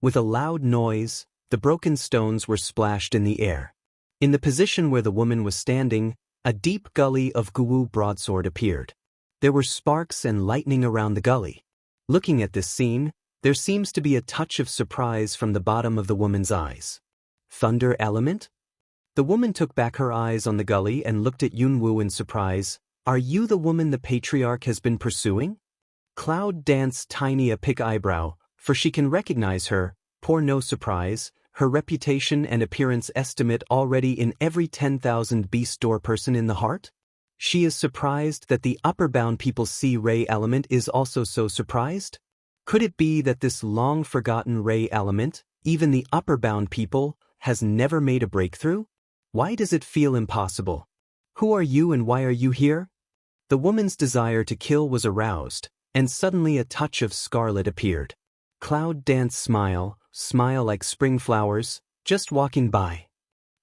With a loud noise, the broken stones were splashed in the air. In the position where the woman was standing, a deep gully of Guwu broadsword appeared. There were sparks and lightning around the gully. Looking at this scene, there seems to be a touch of surprise from the bottom of the woman's eyes. Thunder element? The woman took back her eyes on the gully and looked at Yunwoo in surprise. Are you the woman the patriarch has been pursuing? Cloud danced tiny a pick eyebrow, for she can recognize her, poor no surprise, her reputation and appearance estimate already in every 10,000 beast door person in the heart? She is surprised that the upper-bound people see Ray element is also so surprised? Could it be that this long-forgotten Ray element, even the upper-bound people, has never made a breakthrough? Why does it feel impossible? Who are you and why are you here? The woman's desire to kill was aroused, and suddenly a touch of scarlet appeared. Cloud dance smile like spring flowers, just walking by.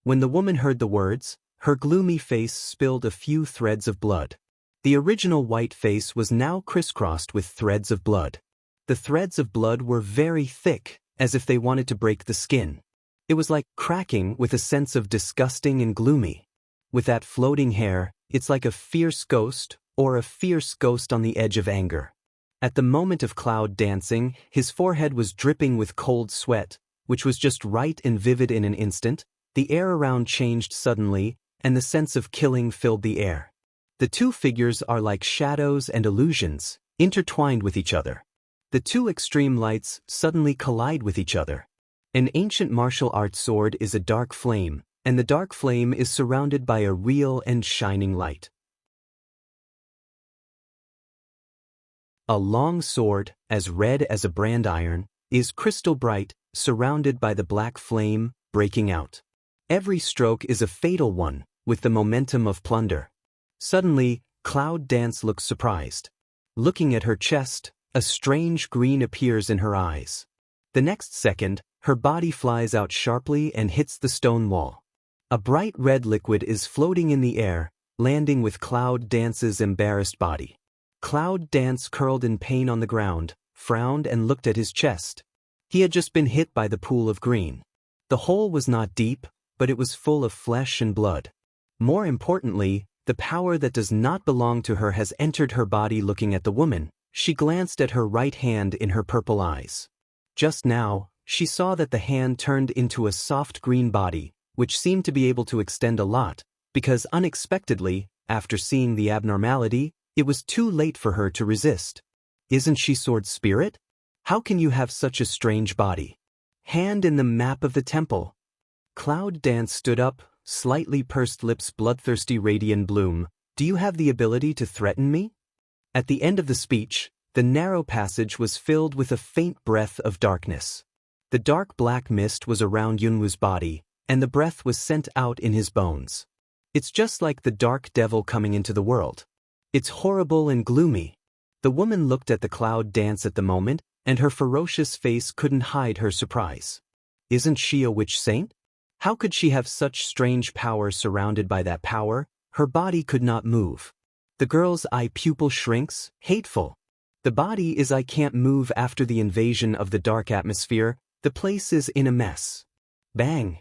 When the woman heard the words, her gloomy face spilled a few threads of blood. The original white face was now crisscrossed with threads of blood. The threads of blood were very thick, as if they wanted to break the skin. It was like cracking with a sense of disgusting and gloomy. With that floating hair, it's like a fierce ghost, or a fierce ghost on the edge of anger. At the moment of Cloud dancing, his forehead was dripping with cold sweat, which was just right and vivid in an instant. The air around changed suddenly, and the sense of killing filled the air. The two figures are like shadows and illusions, intertwined with each other. The two extreme lights suddenly collide with each other. An ancient martial arts sword is a dark flame, and the dark flame is surrounded by a real and shining light. A long sword, as red as a brand iron, is crystal bright, surrounded by the black flame, breaking out. Every stroke is a fatal one, with the momentum of plunder. Suddenly, Cloud Dance looks surprised. Looking at her chest, a strange green appears in her eyes. The next second, her body flies out sharply and hits the stone wall. A bright red liquid is floating in the air, landing with Cloud Dance's embarrassed body. Cloud Dance curled in pain on the ground, frowned and looked at his chest. He had just been hit by the pool of green. The hole was not deep, but it was full of flesh and blood. More importantly, the power that does not belong to her has entered her body. Looking at the woman, she glanced at her right hand in her purple eyes. Just now, she saw that the hand turned into a soft green body, which seemed to be able to extend a lot, because unexpectedly, after seeing the abnormality, it was too late for her to resist. Isn't she Sword Spirit? How can you have such a strange body? Hand in the map of the temple. Cloud Dance stood up, slightly pursed lips, bloodthirsty radiant bloom. Do you have the ability to threaten me? At the end of the speech, the narrow passage was filled with a faint breath of darkness. The dark black mist was around Yunwoo's body, and the breath was sent out in his bones. It's just like the dark devil coming into the world. It's horrible and gloomy. The woman looked at the Cloud Dance at the moment, and her ferocious face couldn't hide her surprise. Isn't she a witch saint? How could she have such strange power? Surrounded by that power, her body could not move. The girl's eye pupil shrinks, hateful. The body is I can't move. After the invasion of the dark atmosphere, the place is in a mess. Bang!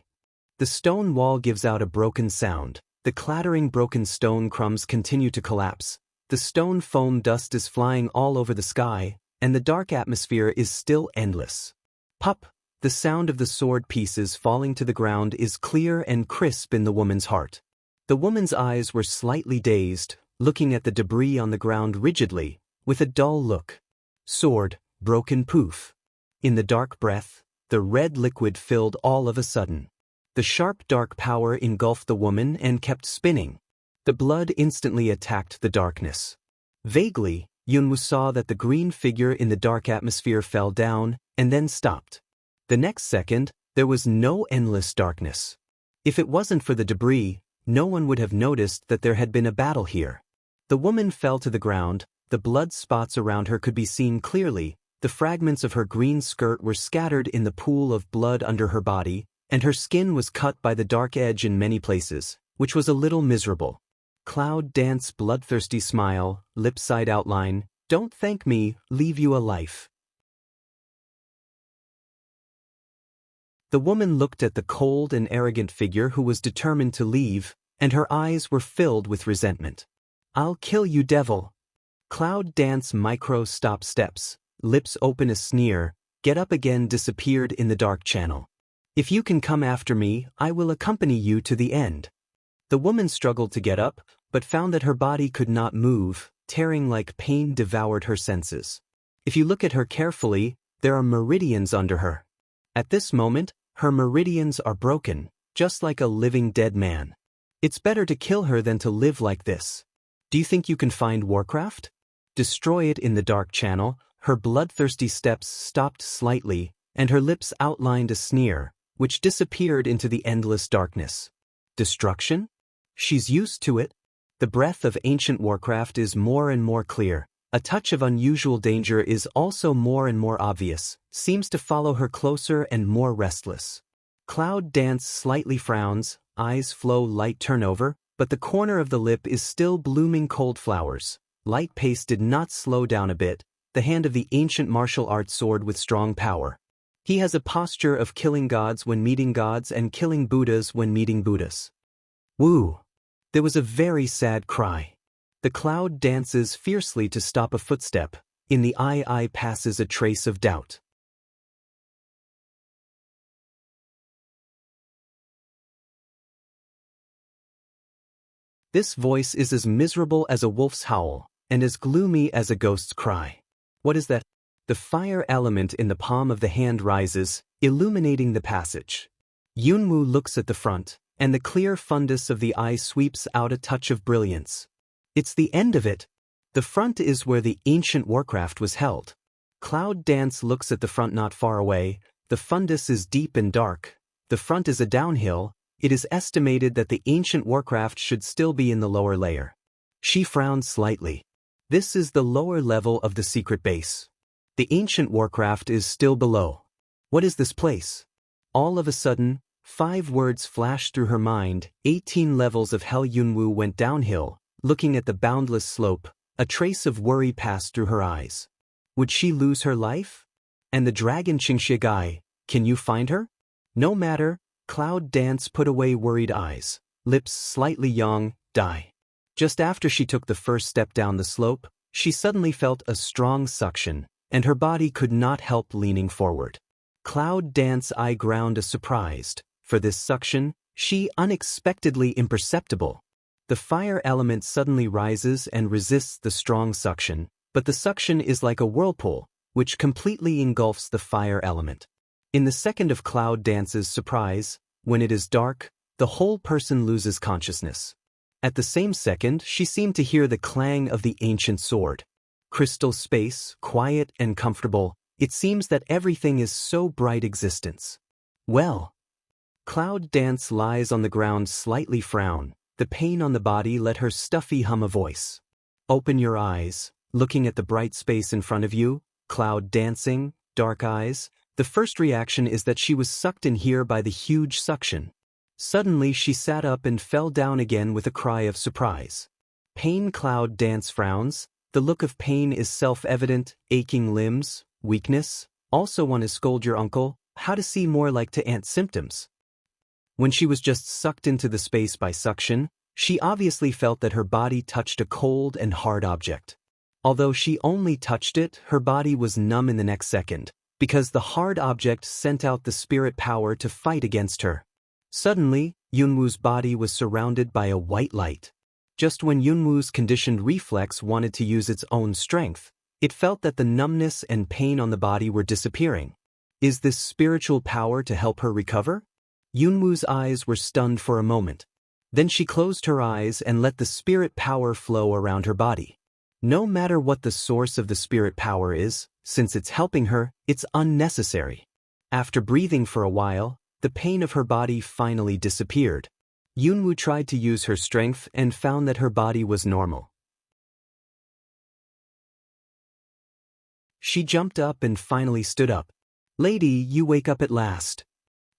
The stone wall gives out a broken sound. The clattering broken stone crumbs continue to collapse. The stone foam dust is flying all over the sky, and the dark atmosphere is still endless. Pop! The sound of the sword pieces falling to the ground is clear and crisp in the woman's heart. The woman's eyes were slightly dazed, looking at the debris on the ground rigidly, with a dull look. Sword, broken poof. In the dark breath, the red liquid filled all of a sudden. The sharp dark power engulfed the woman and kept spinning. The blood instantly attacked the darkness. Vaguely, Yunwoo saw that the green figure in the dark atmosphere fell down, and then stopped. The next second, there was no endless darkness. If it wasn't for the debris, no one would have noticed that there had been a battle here. The woman fell to the ground, the blood spots around her could be seen clearly, the fragments of her green skirt were scattered in the pool of blood under her body, and her skin was cut by the dark edge in many places, which was a little miserable. Cloud Dance bloodthirsty smile, lip side outline, don't thank me, leave you a life. The woman looked at the cold and arrogant figure who was determined to leave, and her eyes were filled with resentment. I'll kill you, devil. Cloud Dance micro stop steps, lips open a sneer, get up again disappeared in the dark channel. If you can come after me, I will accompany you to the end. The woman struggled to get up, but found that her body could not move, tearing like pain devoured her senses. If you look at her carefully, there are meridians under her. At this moment, her meridians are broken, just like a living dead man. It's better to kill her than to live like this. Do you think you can find Warcraft? Destroy it in the dark channel. Her bloodthirsty steps stopped slightly, and her lips outlined a sneer, which disappeared into the endless darkness. Destruction? She's used to it. The breath of ancient Warcraft is more and more clear. A touch of unusual danger is also more and more obvious, seems to follow her closer and more restless. Cloud Dance slightly frowns, eyes flow light turnover, but the corner of the lip is still blooming cold flowers. Light pace did not slow down a bit, the hand of the ancient martial arts sword with strong power. He has a posture of killing gods when meeting gods and killing Buddhas when meeting Buddhas. Woo! There was a very sad cry. The cloud dances fiercely to stop a footstep. In the eye passes a trace of doubt. This voice is as miserable as a wolf's howl, and as gloomy as a ghost's cry. What is that? The fire element in the palm of the hand rises, illuminating the passage. Yunwoo looks at the front, and the clear fundus of the eye sweeps out a touch of brilliance. It's the end of it. The front is where the ancient Warcraft was held. Cloud Dance looks at the front not far away. The fundus is deep and dark. The front is a downhill. It is estimated that the ancient Warcraft should still be in the lower layer. She frowned slightly. This is the lower level of the secret base. The ancient Warcraft is still below. What is this place? All of a sudden, 5 words flashed through her mind. 18 levels of hell. Yunwoo went downhill, looking at the boundless slope. A trace of worry passed through her eyes. Would she lose her life? And the dragon Qingxia guy, can you find her? No matter. Cloud Dance put away worried eyes, lips slightly young, die. Just after she took the first step down the slope, she suddenly felt a strong suction, and her body could not help leaning forward. Cloud Dance eye ground a surprised. For this suction, she unexpectedly imperceptible. The fire element suddenly rises and resists the strong suction, but the suction is like a whirlpool, which completely engulfs the fire element. In the second of Cloud Dance's surprise, when it is dark, the whole person loses consciousness. At the same second, she seemed to hear the clang of the ancient sword. Crystal space, quiet and comfortable, it seems that everything is so bright existence. Well. Cloud Dance lies on the ground slightly frown, the pain on the body let her stuffy hum a voice. Open your eyes, looking at the bright space in front of you, Cloud Dancing, dark eyes. The first reaction is that she was sucked in here by the huge suction. Suddenly she sat up and fell down again with a cry of surprise. Pain. Cloud Dance frowns. The look of pain is self-evident, aching limbs, weakness. Also want to scold your uncle, how to see more like to aunt symptoms. When she was just sucked into the space by suction, she obviously felt that her body touched a cold and hard object. Although she only touched it, her body was numb in the next second, because the hard object sent out the spirit power to fight against her. Suddenly, Yunwoo's body was surrounded by a white light. Just when Yunwoo's conditioned reflex wanted to use its own strength, it felt that the numbness and pain on the body were disappearing. Is this spiritual power to help her recover? Yunwoo's eyes were stunned for a moment. Then she closed her eyes and let the spirit power flow around her body. No matter what the source of the spirit power is, since it's helping her, it's unnecessary. After breathing for a while, the pain of her body finally disappeared. Yunwoo tried to use her strength and found that her body was normal. She jumped up and finally stood up. "Lady, you wake up at last."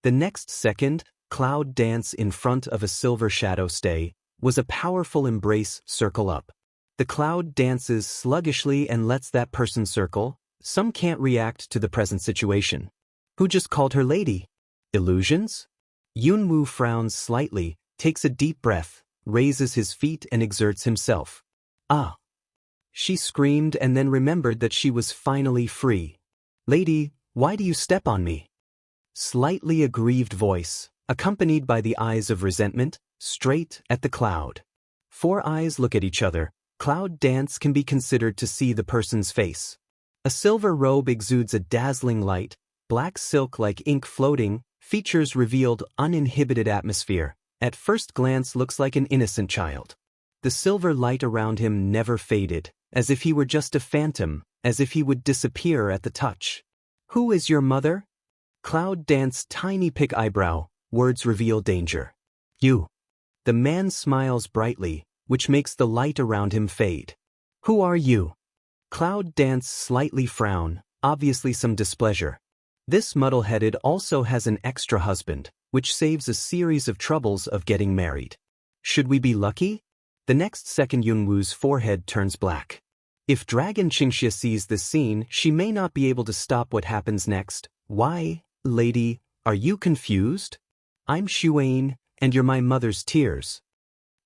The next second, Cloud Dance in front of a silver shadow stay was a powerful embrace circle up. The cloud dances sluggishly and lets that person circle. Some can't react to the present situation. Who just called her lady? Illusions? Yunwoo frowns slightly, takes a deep breath, raises his feet and exerts himself. "Ah!" She screamed and then remembered that she was finally free. "Lady, why do you step on me?" Slightly aggrieved voice, accompanied by the eyes of resentment, straight at the cloud. Four eyes look at each other. Cloud Dance can be considered to see the person's face. A silver robe exudes a dazzling light, black silk like ink floating, features revealed uninhibited atmosphere. At first glance looks like an innocent child. The silver light around him never faded, as if he were just a phantom, as if he would disappear at the touch. "Who is your mother?" Cloud Dance tiny pick eyebrow, words reveal danger. "You." The man smiles brightly, which makes the light around him fade. "Who are you?" Cloud Dance slightly frown, obviously some displeasure. This muddle-headed also has an extra husband, which saves a series of troubles of getting married. Should we be lucky? The next second Yunwoo's forehead turns black. If Dragon Qingxia sees this scene, she may not be able to stop what happens next. "Why, lady, are you confused? I'm Xuan, and you're my mother's tears."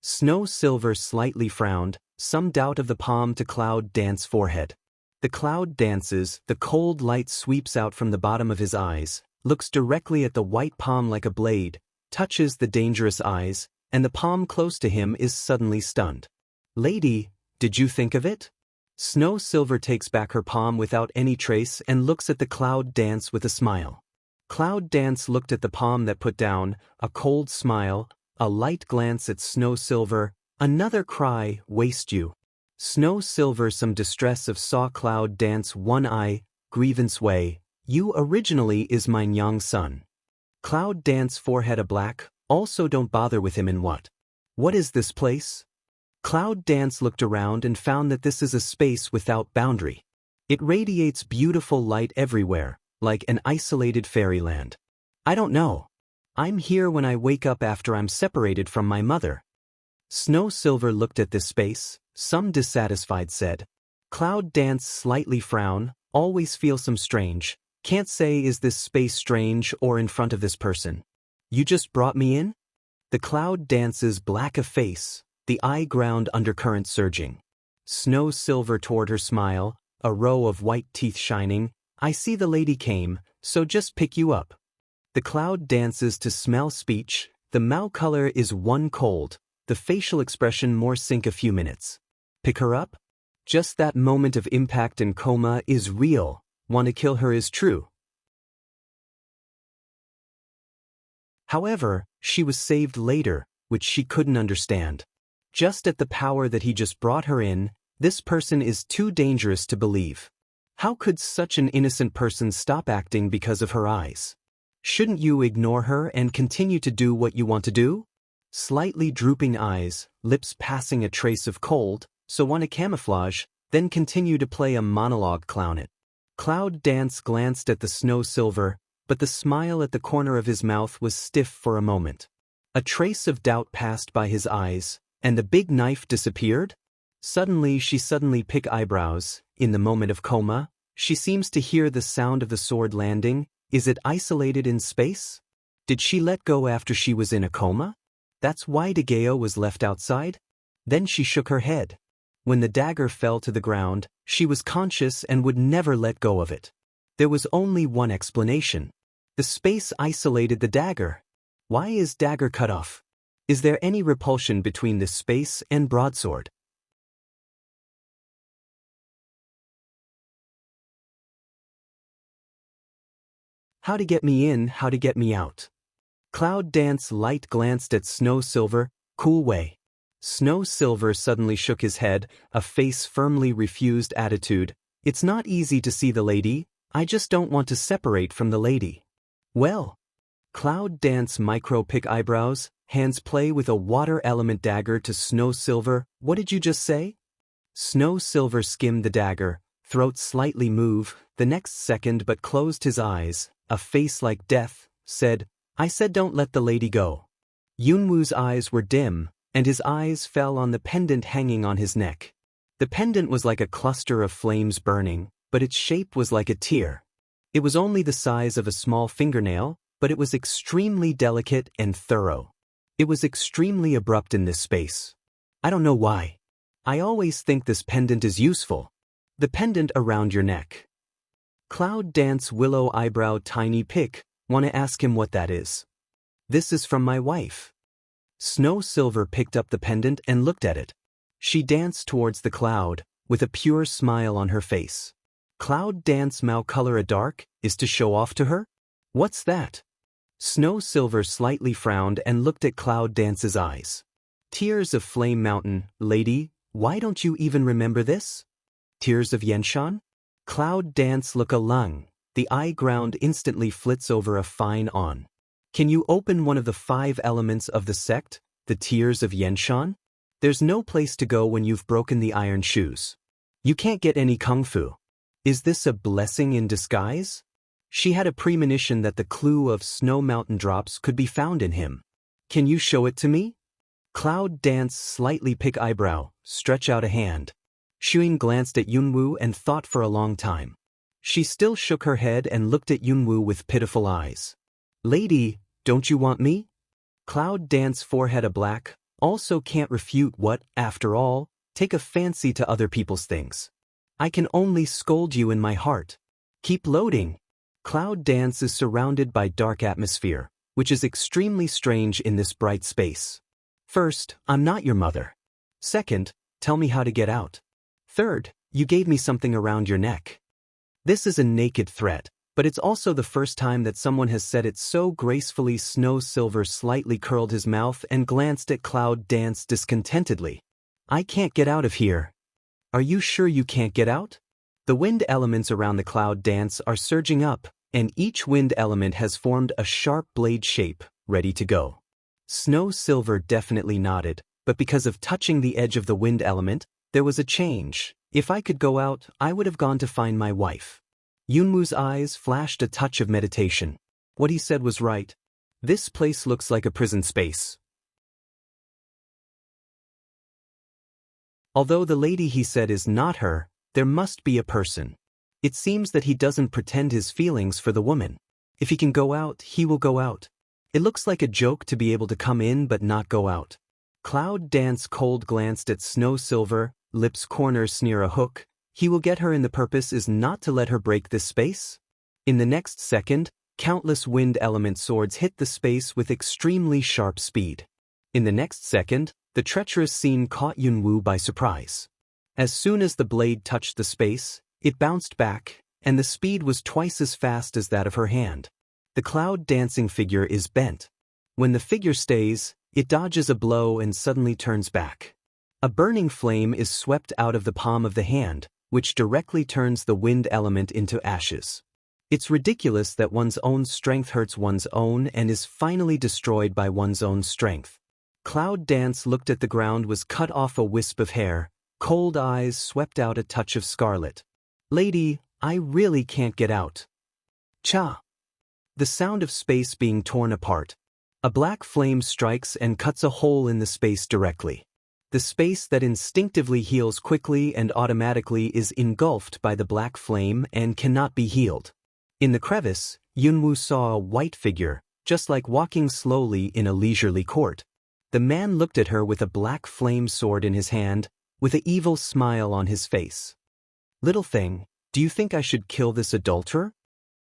Snow Silver slightly frowned, some doubt of the palm to Cloud Dance forehead. The cloud dances, the cold light sweeps out from the bottom of his eyes, looks directly at the white palm like a blade, touches the dangerous eyes, and the palm close to him is suddenly stunned. "Lady, did you think of it?" Snow Silver takes back her palm without any trace and looks at the Cloud Dance with a smile. Cloud Dance looked at the palm that put down, a cold smile, a light glance at Snow Silver, another cry, "Waste you." Snow Silver some distress of saw Cloud Dance one eye, grievance way, "You originally is mine young son." Cloud Dance forehead a black, also don't bother with him in what? "What is this place?" Cloud Dance looked around and found that this is a space without boundary. It radiates beautiful light everywhere, like an isolated fairyland. "I don't know. I'm here when I wake up after I'm separated from my mother." Snow Silver looked at this space, some dissatisfied said. Cloud Dance slightly frown, always feel some strange, can't say is this space strange or in front of this person. "You just brought me in?" The Cloud Dance's black a face, the eye ground undercurrent surging. Snow Silver toward her smile, a row of white teeth shining, "I see the lady came, so just pick you up." The Cloud Dances to smell speech, the Mao color is one cold, the facial expression more sink a few minutes. Pick her up? Just that moment of impact and coma is real, want to kill her is true. However, she was saved later, which she couldn't understand. Just at the power that he just brought her in, this person is too dangerous to believe. How could such an innocent person stop acting because of her eyes? Shouldn't you ignore her and continue to do what you want to do? Slightly drooping eyes, lips passing a trace of cold, so want to camouflage, then continue to play a monologue clown it. Cloud Dance glanced at the Snow Silver, but the smile at the corner of his mouth was stiff for a moment. A trace of doubt passed by his eyes, and the big knife disappeared? Suddenly she pick eyebrows, in the moment of coma, she seems to hear the sound of the sword landing. Is it isolated in space? Did she let go after she was in a coma? That's why Degeo was left outside? Then she shook her head. When the dagger fell to the ground, she was conscious and would never let go of it. There was only one explanation. The space isolated the dagger. Why is dagger cut off? Is there any repulsion between this space and broadsword? How to get me in, how to get me out. Cloud Dance light glanced at Snow Silver, cool way. Snow Silver suddenly shook his head, a face firmly refused attitude. It's not easy to see the lady, I just don't want to separate from the lady. Well. Cloud Dance micro-pick eyebrows, hands play with a water element dagger to Snow Silver. What did you just say? Snow Silver skimmed the dagger, throat slightly move, the next second but closed his eyes, a face like death, said, I said don't let the lady go. Yunwoo's eyes were dim, and his eyes fell on the pendant hanging on his neck. The pendant was like a cluster of flames burning, but its shape was like a tear. It was only the size of a small fingernail, but it was extremely delicate and thorough. It was extremely abrupt in this space. I don't know why. I always think this pendant is useful. The pendant around your neck. Cloud Dance willow eyebrow tiny pick, wanna ask him what that is. This is from my wife. Snow Silver picked up the pendant and looked at it. She danced towards the cloud, with a pure smile on her face. Cloud Dance Mao color a dark, is to show off to her? What's that? Snow Silver slightly frowned and looked at Cloud Dance's eyes. Tears of Flame Mountain, lady, why don't you even remember this? Tears of Yenshan? Cloud Dance look a lung, the eye ground instantly flits over a fine on. Can you open one of the 5 elements of the sect, the Tears of Yenshan? There's no place to go when you've broken the iron shoes. You can't get any kung fu. Is this a blessing in disguise? She had a premonition that the clue of Snow Mountain drops could be found in him. Can you show it to me? Cloud Dance slightly pick eyebrow, stretch out a hand. Shuing glanced at Yunwoo and thought for a long time. She still shook her head and looked at Yunwoo with pitiful eyes. Lady, don't you want me? Cloud Dance forehead a black, also can't refute what, after all, take a fancy to other people's things. I can only scold you in my heart. Keep loading. Cloud Dance is surrounded by dark atmosphere, which is extremely strange in this bright space. First, I'm not your mother. Second, tell me how to get out. Third, you gave me something around your neck. This is a naked threat, but it's also the first time that someone has said it so gracefully. Snow Silver slightly curled his mouth and glanced at Cloud Dance discontentedly. I can't get out of here. Are you sure you can't get out? The wind elements around the Cloud Dance are surging up, and each wind element has formed a sharp blade shape, ready to go. Snow Silver definitely nodded, but because of touching the edge of the wind element, there was a change. If I could go out, I would have gone to find my wife. Yunwoo's eyes flashed a touch of meditation. What he said was right. This place looks like a prison space. Although the lady he said is not her, there must be a person. It seems that he doesn't pretend his feelings for the woman. If he can go out, he will go out. It looks like a joke to be able to come in but not go out. Cloud Dance cold glanced at Snow Silver, lips corner sneer a hook. He will get her, and the purpose is not to let her break this space. In the next second, countless wind element swords hit the space with extremely sharp speed. In the next second, the treacherous scene caught Yunwoo by surprise. As soon as the blade touched the space, it bounced back, and the speed was twice as fast as that of her hand. The Cloud Dancing figure is bent. When the figure stays, it dodges a blow and suddenly turns back. A burning flame is swept out of the palm of the hand, which directly turns the wind element into ashes. It's ridiculous that one's own strength hurts one's own and is finally destroyed by one's own strength. Cloud Dance looked at the ground, was cut off a wisp of hair, cold eyes swept out a touch of scarlet. Lady, I really can't get out. Cha! The sound of space being torn apart. A black flame strikes and cuts a hole in the space directly. The space that instinctively heals quickly and automatically is engulfed by the black flame and cannot be healed. In the crevice, Yunwoo saw a white figure, just like walking slowly in a leisurely court. The man looked at her with a black flame sword in his hand, with an evil smile on his face. Little thing, do you think I should kill this adulterer?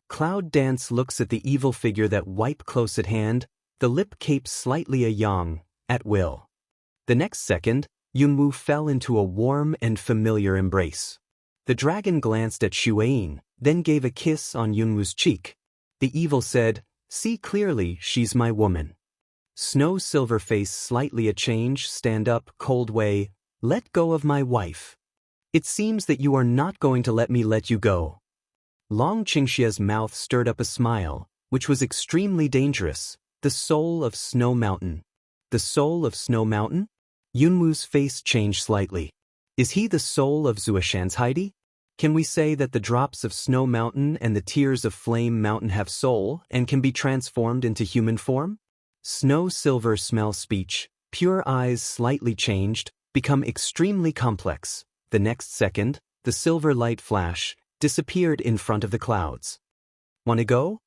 Cloud Dance looks at the evil figure that wipe close at hand, The lip capes slightly a yang, at will. The next second, Yunwu fell into a warm and familiar embrace. The dragon glanced at Xueyin, then gave a kiss on Yunwu's cheek. The evil said, "See clearly, she's my woman." Snow Silver face slightly a change, stand up, cold way, "Let go of my wife. It seems that you are not going to let me let you go." Long Qingxia's mouth stirred up a smile, which was extremely dangerous. The soul of Snow Mountain. The soul of Snow Mountain? Yunwu's face changed slightly. Is he the soul of Zuoshan's Heidi? Can we say that the drops of Snow Mountain and the tears of Flame Mountain have soul and can be transformed into human form? Snow Silver smell speech, pure eyes slightly changed, become extremely complex. The next second, the silver light flash, disappeared in front of the clouds. Wanna go?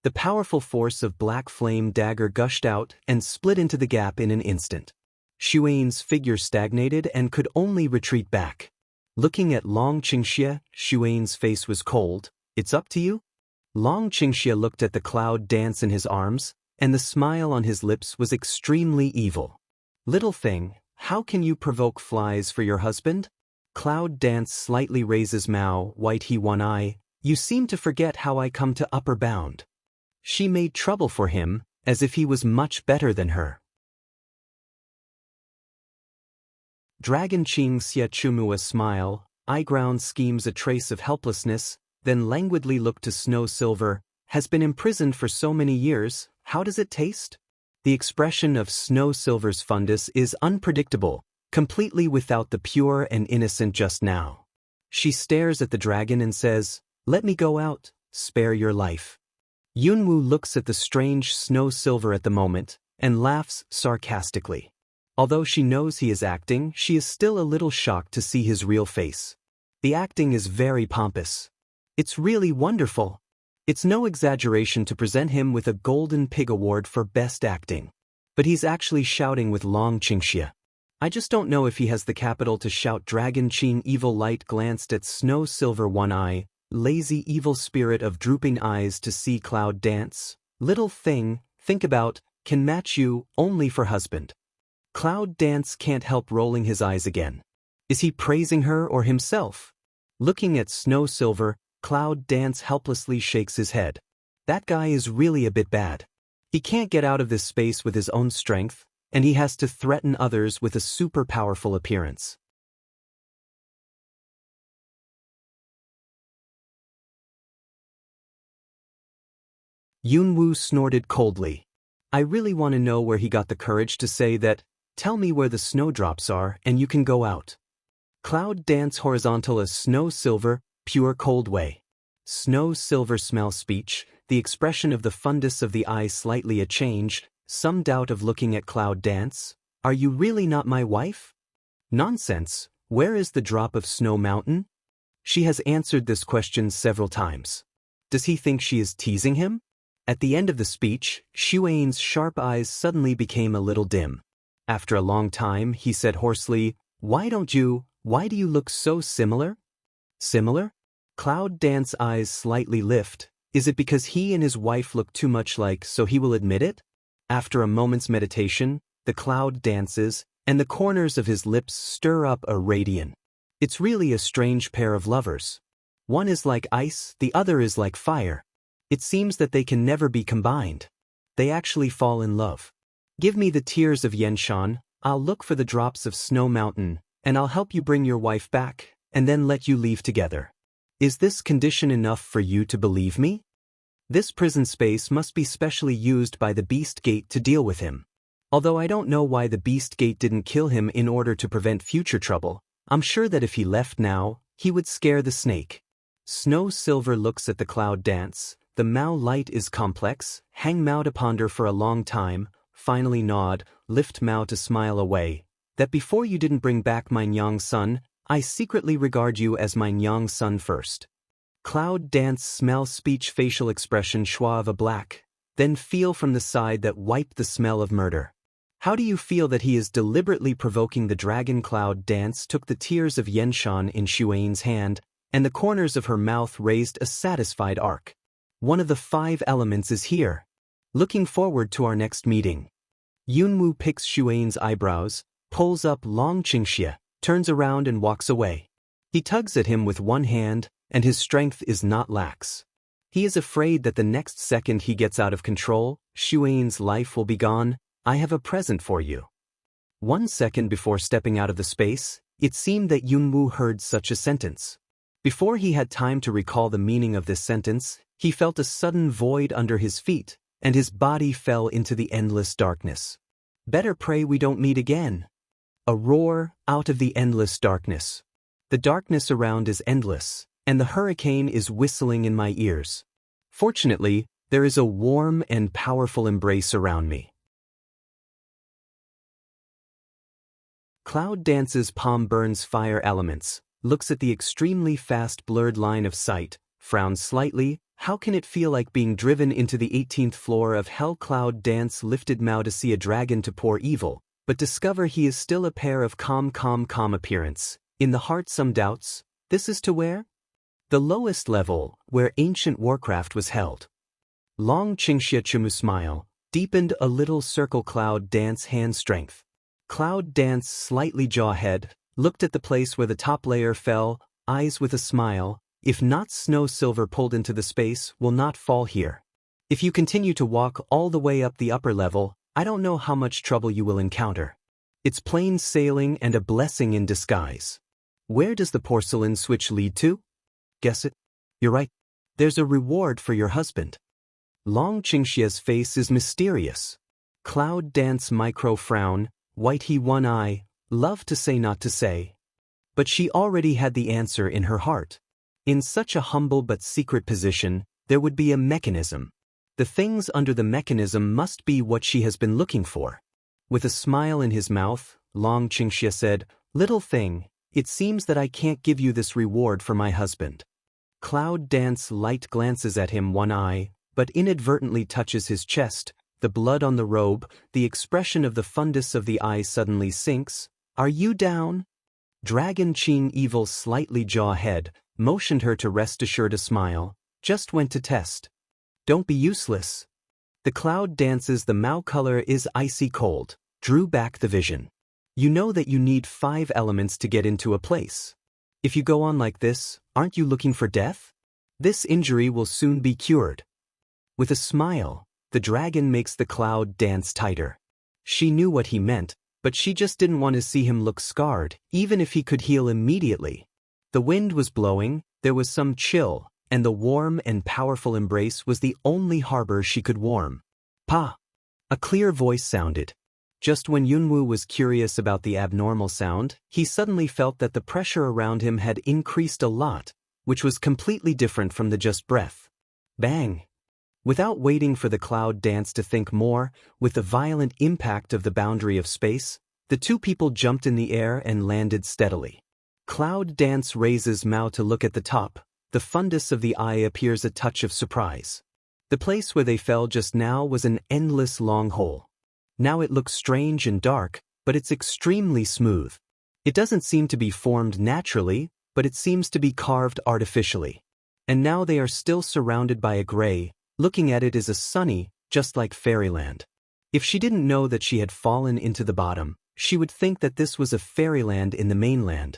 The powerful force of black flame dagger gushed out and split into the gap in an instant. Xueyin's figure stagnated and could only retreat back. Looking at Long Qingxia, Xueyin's face was cold. "It's up to you?" Long Qingxia looked at the cloud dance in his arms, and the smile on his lips was extremely evil. "Little thing, how can you provoke flies for your husband?" Cloud dance slightly raises Mao, white he one eye, "You seem to forget how I come to upper bound." She made trouble for him, as if he was much better than her. Dragon Qing Xia Chumua smile, eye-ground schemes a trace of helplessness, then languidly looked to Snow Silver, "Has been imprisoned for so many years, how does it taste?" The expression of Snow Silver's fundus is unpredictable, completely without the pure and innocent just now. She stares at the dragon and says, "Let me go out, spare your life." Yunwu looks at the strange Snow Silver at the moment, and laughs sarcastically. Although she knows he is acting, she is still a little shocked to see his real face. The acting is very pompous. It's really wonderful. It's no exaggeration to present him with a Golden Pig Award for Best Acting. But he's actually shouting with Long Qingxia. I just don't know if he has the capital to shout. Dragon Qing Evil Light glanced at Snow Silver one eye, lazy evil spirit of drooping eyes to see cloud dance. "Little thing, think about, can match you, only for husband." Cloud Dance can't help rolling his eyes again. Is he praising her or himself? Looking at Snow Silver, Cloud Dance helplessly shakes his head. That guy is really a bit bad. He can't get out of this space with his own strength, and he has to threaten others with a super powerful appearance. Yunwu snorted coldly. I really want to know where he got the courage to say that, "Tell me where the snowdrops are and you can go out." Cloud Dance horizontal as Snow Silver, pure cold way. Snow Silver smell speech, the expression of the fundus of the eye slightly a change, some doubt of looking at Cloud Dance. "Are you really not my wife?" Nonsense, where is the drop of Snow Mountain? She has answered this question several times. Does he think she is teasing him? At the end of the speech, Xueyin's sharp eyes suddenly became a little dim. After a long time, he said hoarsely, why do you look so similar?" "Similar?" Cloud Dance eyes slightly lift. Is it because he and his wife look too much like so he will admit it? After a moment's meditation, the cloud dances, and the corners of his lips stir up a radiance. It's really a strange pair of lovers. One is like ice, the other is like fire. It seems that they can never be combined. They actually fall in love. Give me the tears of Yenshan, I'll look for the drops of Snow Mountain, and I'll help you bring your wife back, and then let you leave together. Is this condition enough for you to believe me? This prison space must be specially used by the Beast Gate to deal with him. Although I don't know why the Beast Gate didn't kill him in order to prevent future trouble, I'm sure that if he left now, he would scare the snake. Snow Silver looks at the cloud dance. The Mao light is complex, hang Mao to ponder for a long time, finally nod, lift Mao to smile away. That before you didn't bring back my young son, I secretly regard you as my young son first. Cloud dance smell speech facial expression schwa of a black, then feel from the side that wipe the smell of murder. How do you feel that he is deliberately provoking the dragon? Cloud dance took the tears of Yenshan in Xueyin's hand, and the corners of her mouth raised a satisfied arc. One of the 5 elements is here. Looking forward to our next meeting. Yunwoo picks Xuan's eyebrows, pulls up Long Qingxie, turns around and walks away. He tugs at him with one hand, and his strength is not lax. He is afraid that the next second he gets out of control, Xuan's life will be gone. I have a present for you. 1 second before stepping out of the space, it seemed that Yunwoo heard such a sentence. Before he had time to recall the meaning of this sentence, he felt a sudden void under his feet, and his body fell into the endless darkness. Better pray we don't meet again. A roar out of the endless darkness. The darkness around is endless, and the hurricane is whistling in my ears. Fortunately, there is a warm and powerful embrace around me. Cloud dances palm burns fire elements, looks at the extremely fast blurred line of sight, frowns slightly. How can it feel like being driven into the 18th floor of hell? Cloud dance lifted Mao to see a dragon to pour evil, but discover he is still a pair of calm appearance. In the heart some doubts, this is to where? The lowest level, where ancient warcraft was held. Long Qingxie Chimu smile, deepened a little circle. Cloud dance hand strength. Cloud dance slightly jaw head, looked at the place where the top layer fell, eyes with a smile. If not, snow silver pulled into the space will not fall here. If you continue to walk all the way up the upper level, I don't know how much trouble you will encounter. It's plain sailing and a blessing in disguise. Where does the porcelain switch lead to? Guess it? You're right. There's a reward for your husband. Long Qingxie's face is mysterious. Cloud dance micro frown, white he one eye, love to say not to say. But she already had the answer in her heart. In such a humble but secret position, there would be a mechanism. The things under the mechanism must be what she has been looking for. With a smile in his mouth, Long Qingxie said, "Little thing, it seems that I can't give you this reward for my husband." Cloud dance light glances at him one eye, but inadvertently touches his chest. The blood on the robe, the expression of the fundus of the eye suddenly sinks. Are you down? Dragon Qing evil slightly jaw head, motioned her to rest assured. A smile, just went to test. Don't be useless. The cloud dances. The Mao color is icy cold, drew back the vision. You know that you need 5 elements to get into a place. If you go on like this, aren't you looking for death? This injury will soon be cured. With a smile, the dragon makes the cloud dance tighter. She knew what he meant, but she just didn't want to see him look scarred, even if he could heal immediately. The wind was blowing, there was some chill, and the warm and powerful embrace was the only harbor she could warm. Pa! A clear voice sounded. Just when Yunwoo was curious about the abnormal sound, he suddenly felt that the pressure around him had increased a lot, which was completely different from the just breath. Bang! Without waiting for the cloud dance to think more, with the violent impact of the boundary of space, the two people jumped in the air and landed steadily. Cloud dance raises Mao to look at the top. The fundus of the eye appears a touch of surprise. The place where they fell just now was an endless long hole. Now it looks strange and dark, but it's extremely smooth. It doesn't seem to be formed naturally, but it seems to be carved artificially. And now they are still surrounded by a gray. Looking at it is a sunny, just like fairyland. If she didn't know that she had fallen into the bottom, she would think that this was a fairyland in the mainland.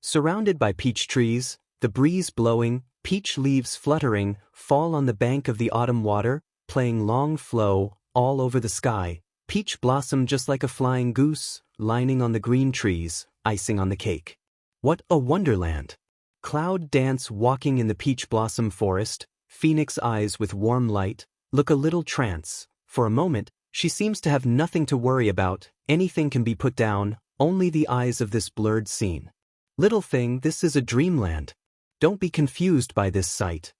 Surrounded by peach trees, the breeze blowing, peach leaves fluttering, fall on the bank of the autumn water, playing long flow, all over the sky, peach blossom just like a flying goose, lining on the green trees, icing on the cake. What a wonderland! Cloud dance walking in the peach blossom forest, phoenix eyes with warm light, look a little trance. For a moment, she seems to have nothing to worry about, anything can be put down, only the eyes of this blurred scene. Little thing, this is a dreamland. Don't be confused by this sight.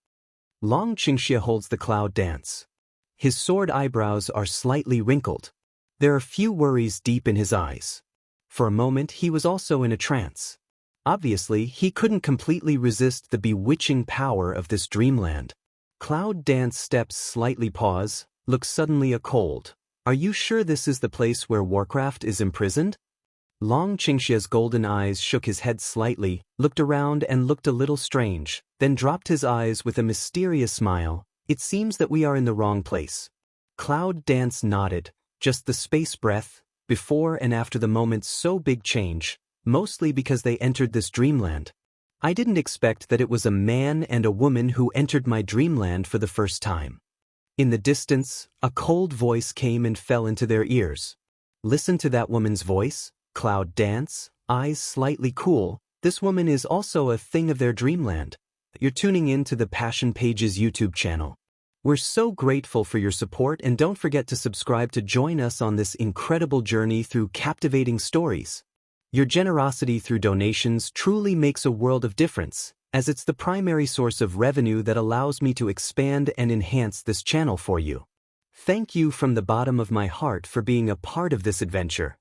Long Qingxie holds the cloud dance. His sword eyebrows are slightly wrinkled. There are few worries deep in his eyes. For a moment he was also in a trance. Obviously, he couldn't completely resist the bewitching power of this dreamland. Cloud dance steps slightly pause, looks suddenly a cold. Are you sure this is the place where Warcraft is imprisoned? Long Qingxia's golden eyes shook his head slightly, looked around and looked a little strange, then dropped his eyes with a mysterious smile. It seems that we are in the wrong place. Cloud Dance nodded, just the space breath, before and after the moment's so big change, mostly because they entered this dreamland. I didn't expect that it was a man and a woman who entered my dreamland for the first time. In the distance, a cold voice came and fell into their ears. Listen to that woman's voice, Cloud Dance, eyes slightly cool. This woman is also a thing of their dreamland. You're tuning in to the Passion Pages YouTube channel. We're so grateful for your support, and don't forget to subscribe to join us on this incredible journey through captivating stories. Your generosity through donations truly makes a world of difference, as it's the primary source of revenue that allows me to expand and enhance this channel for you. Thank you from the bottom of my heart for being a part of this adventure.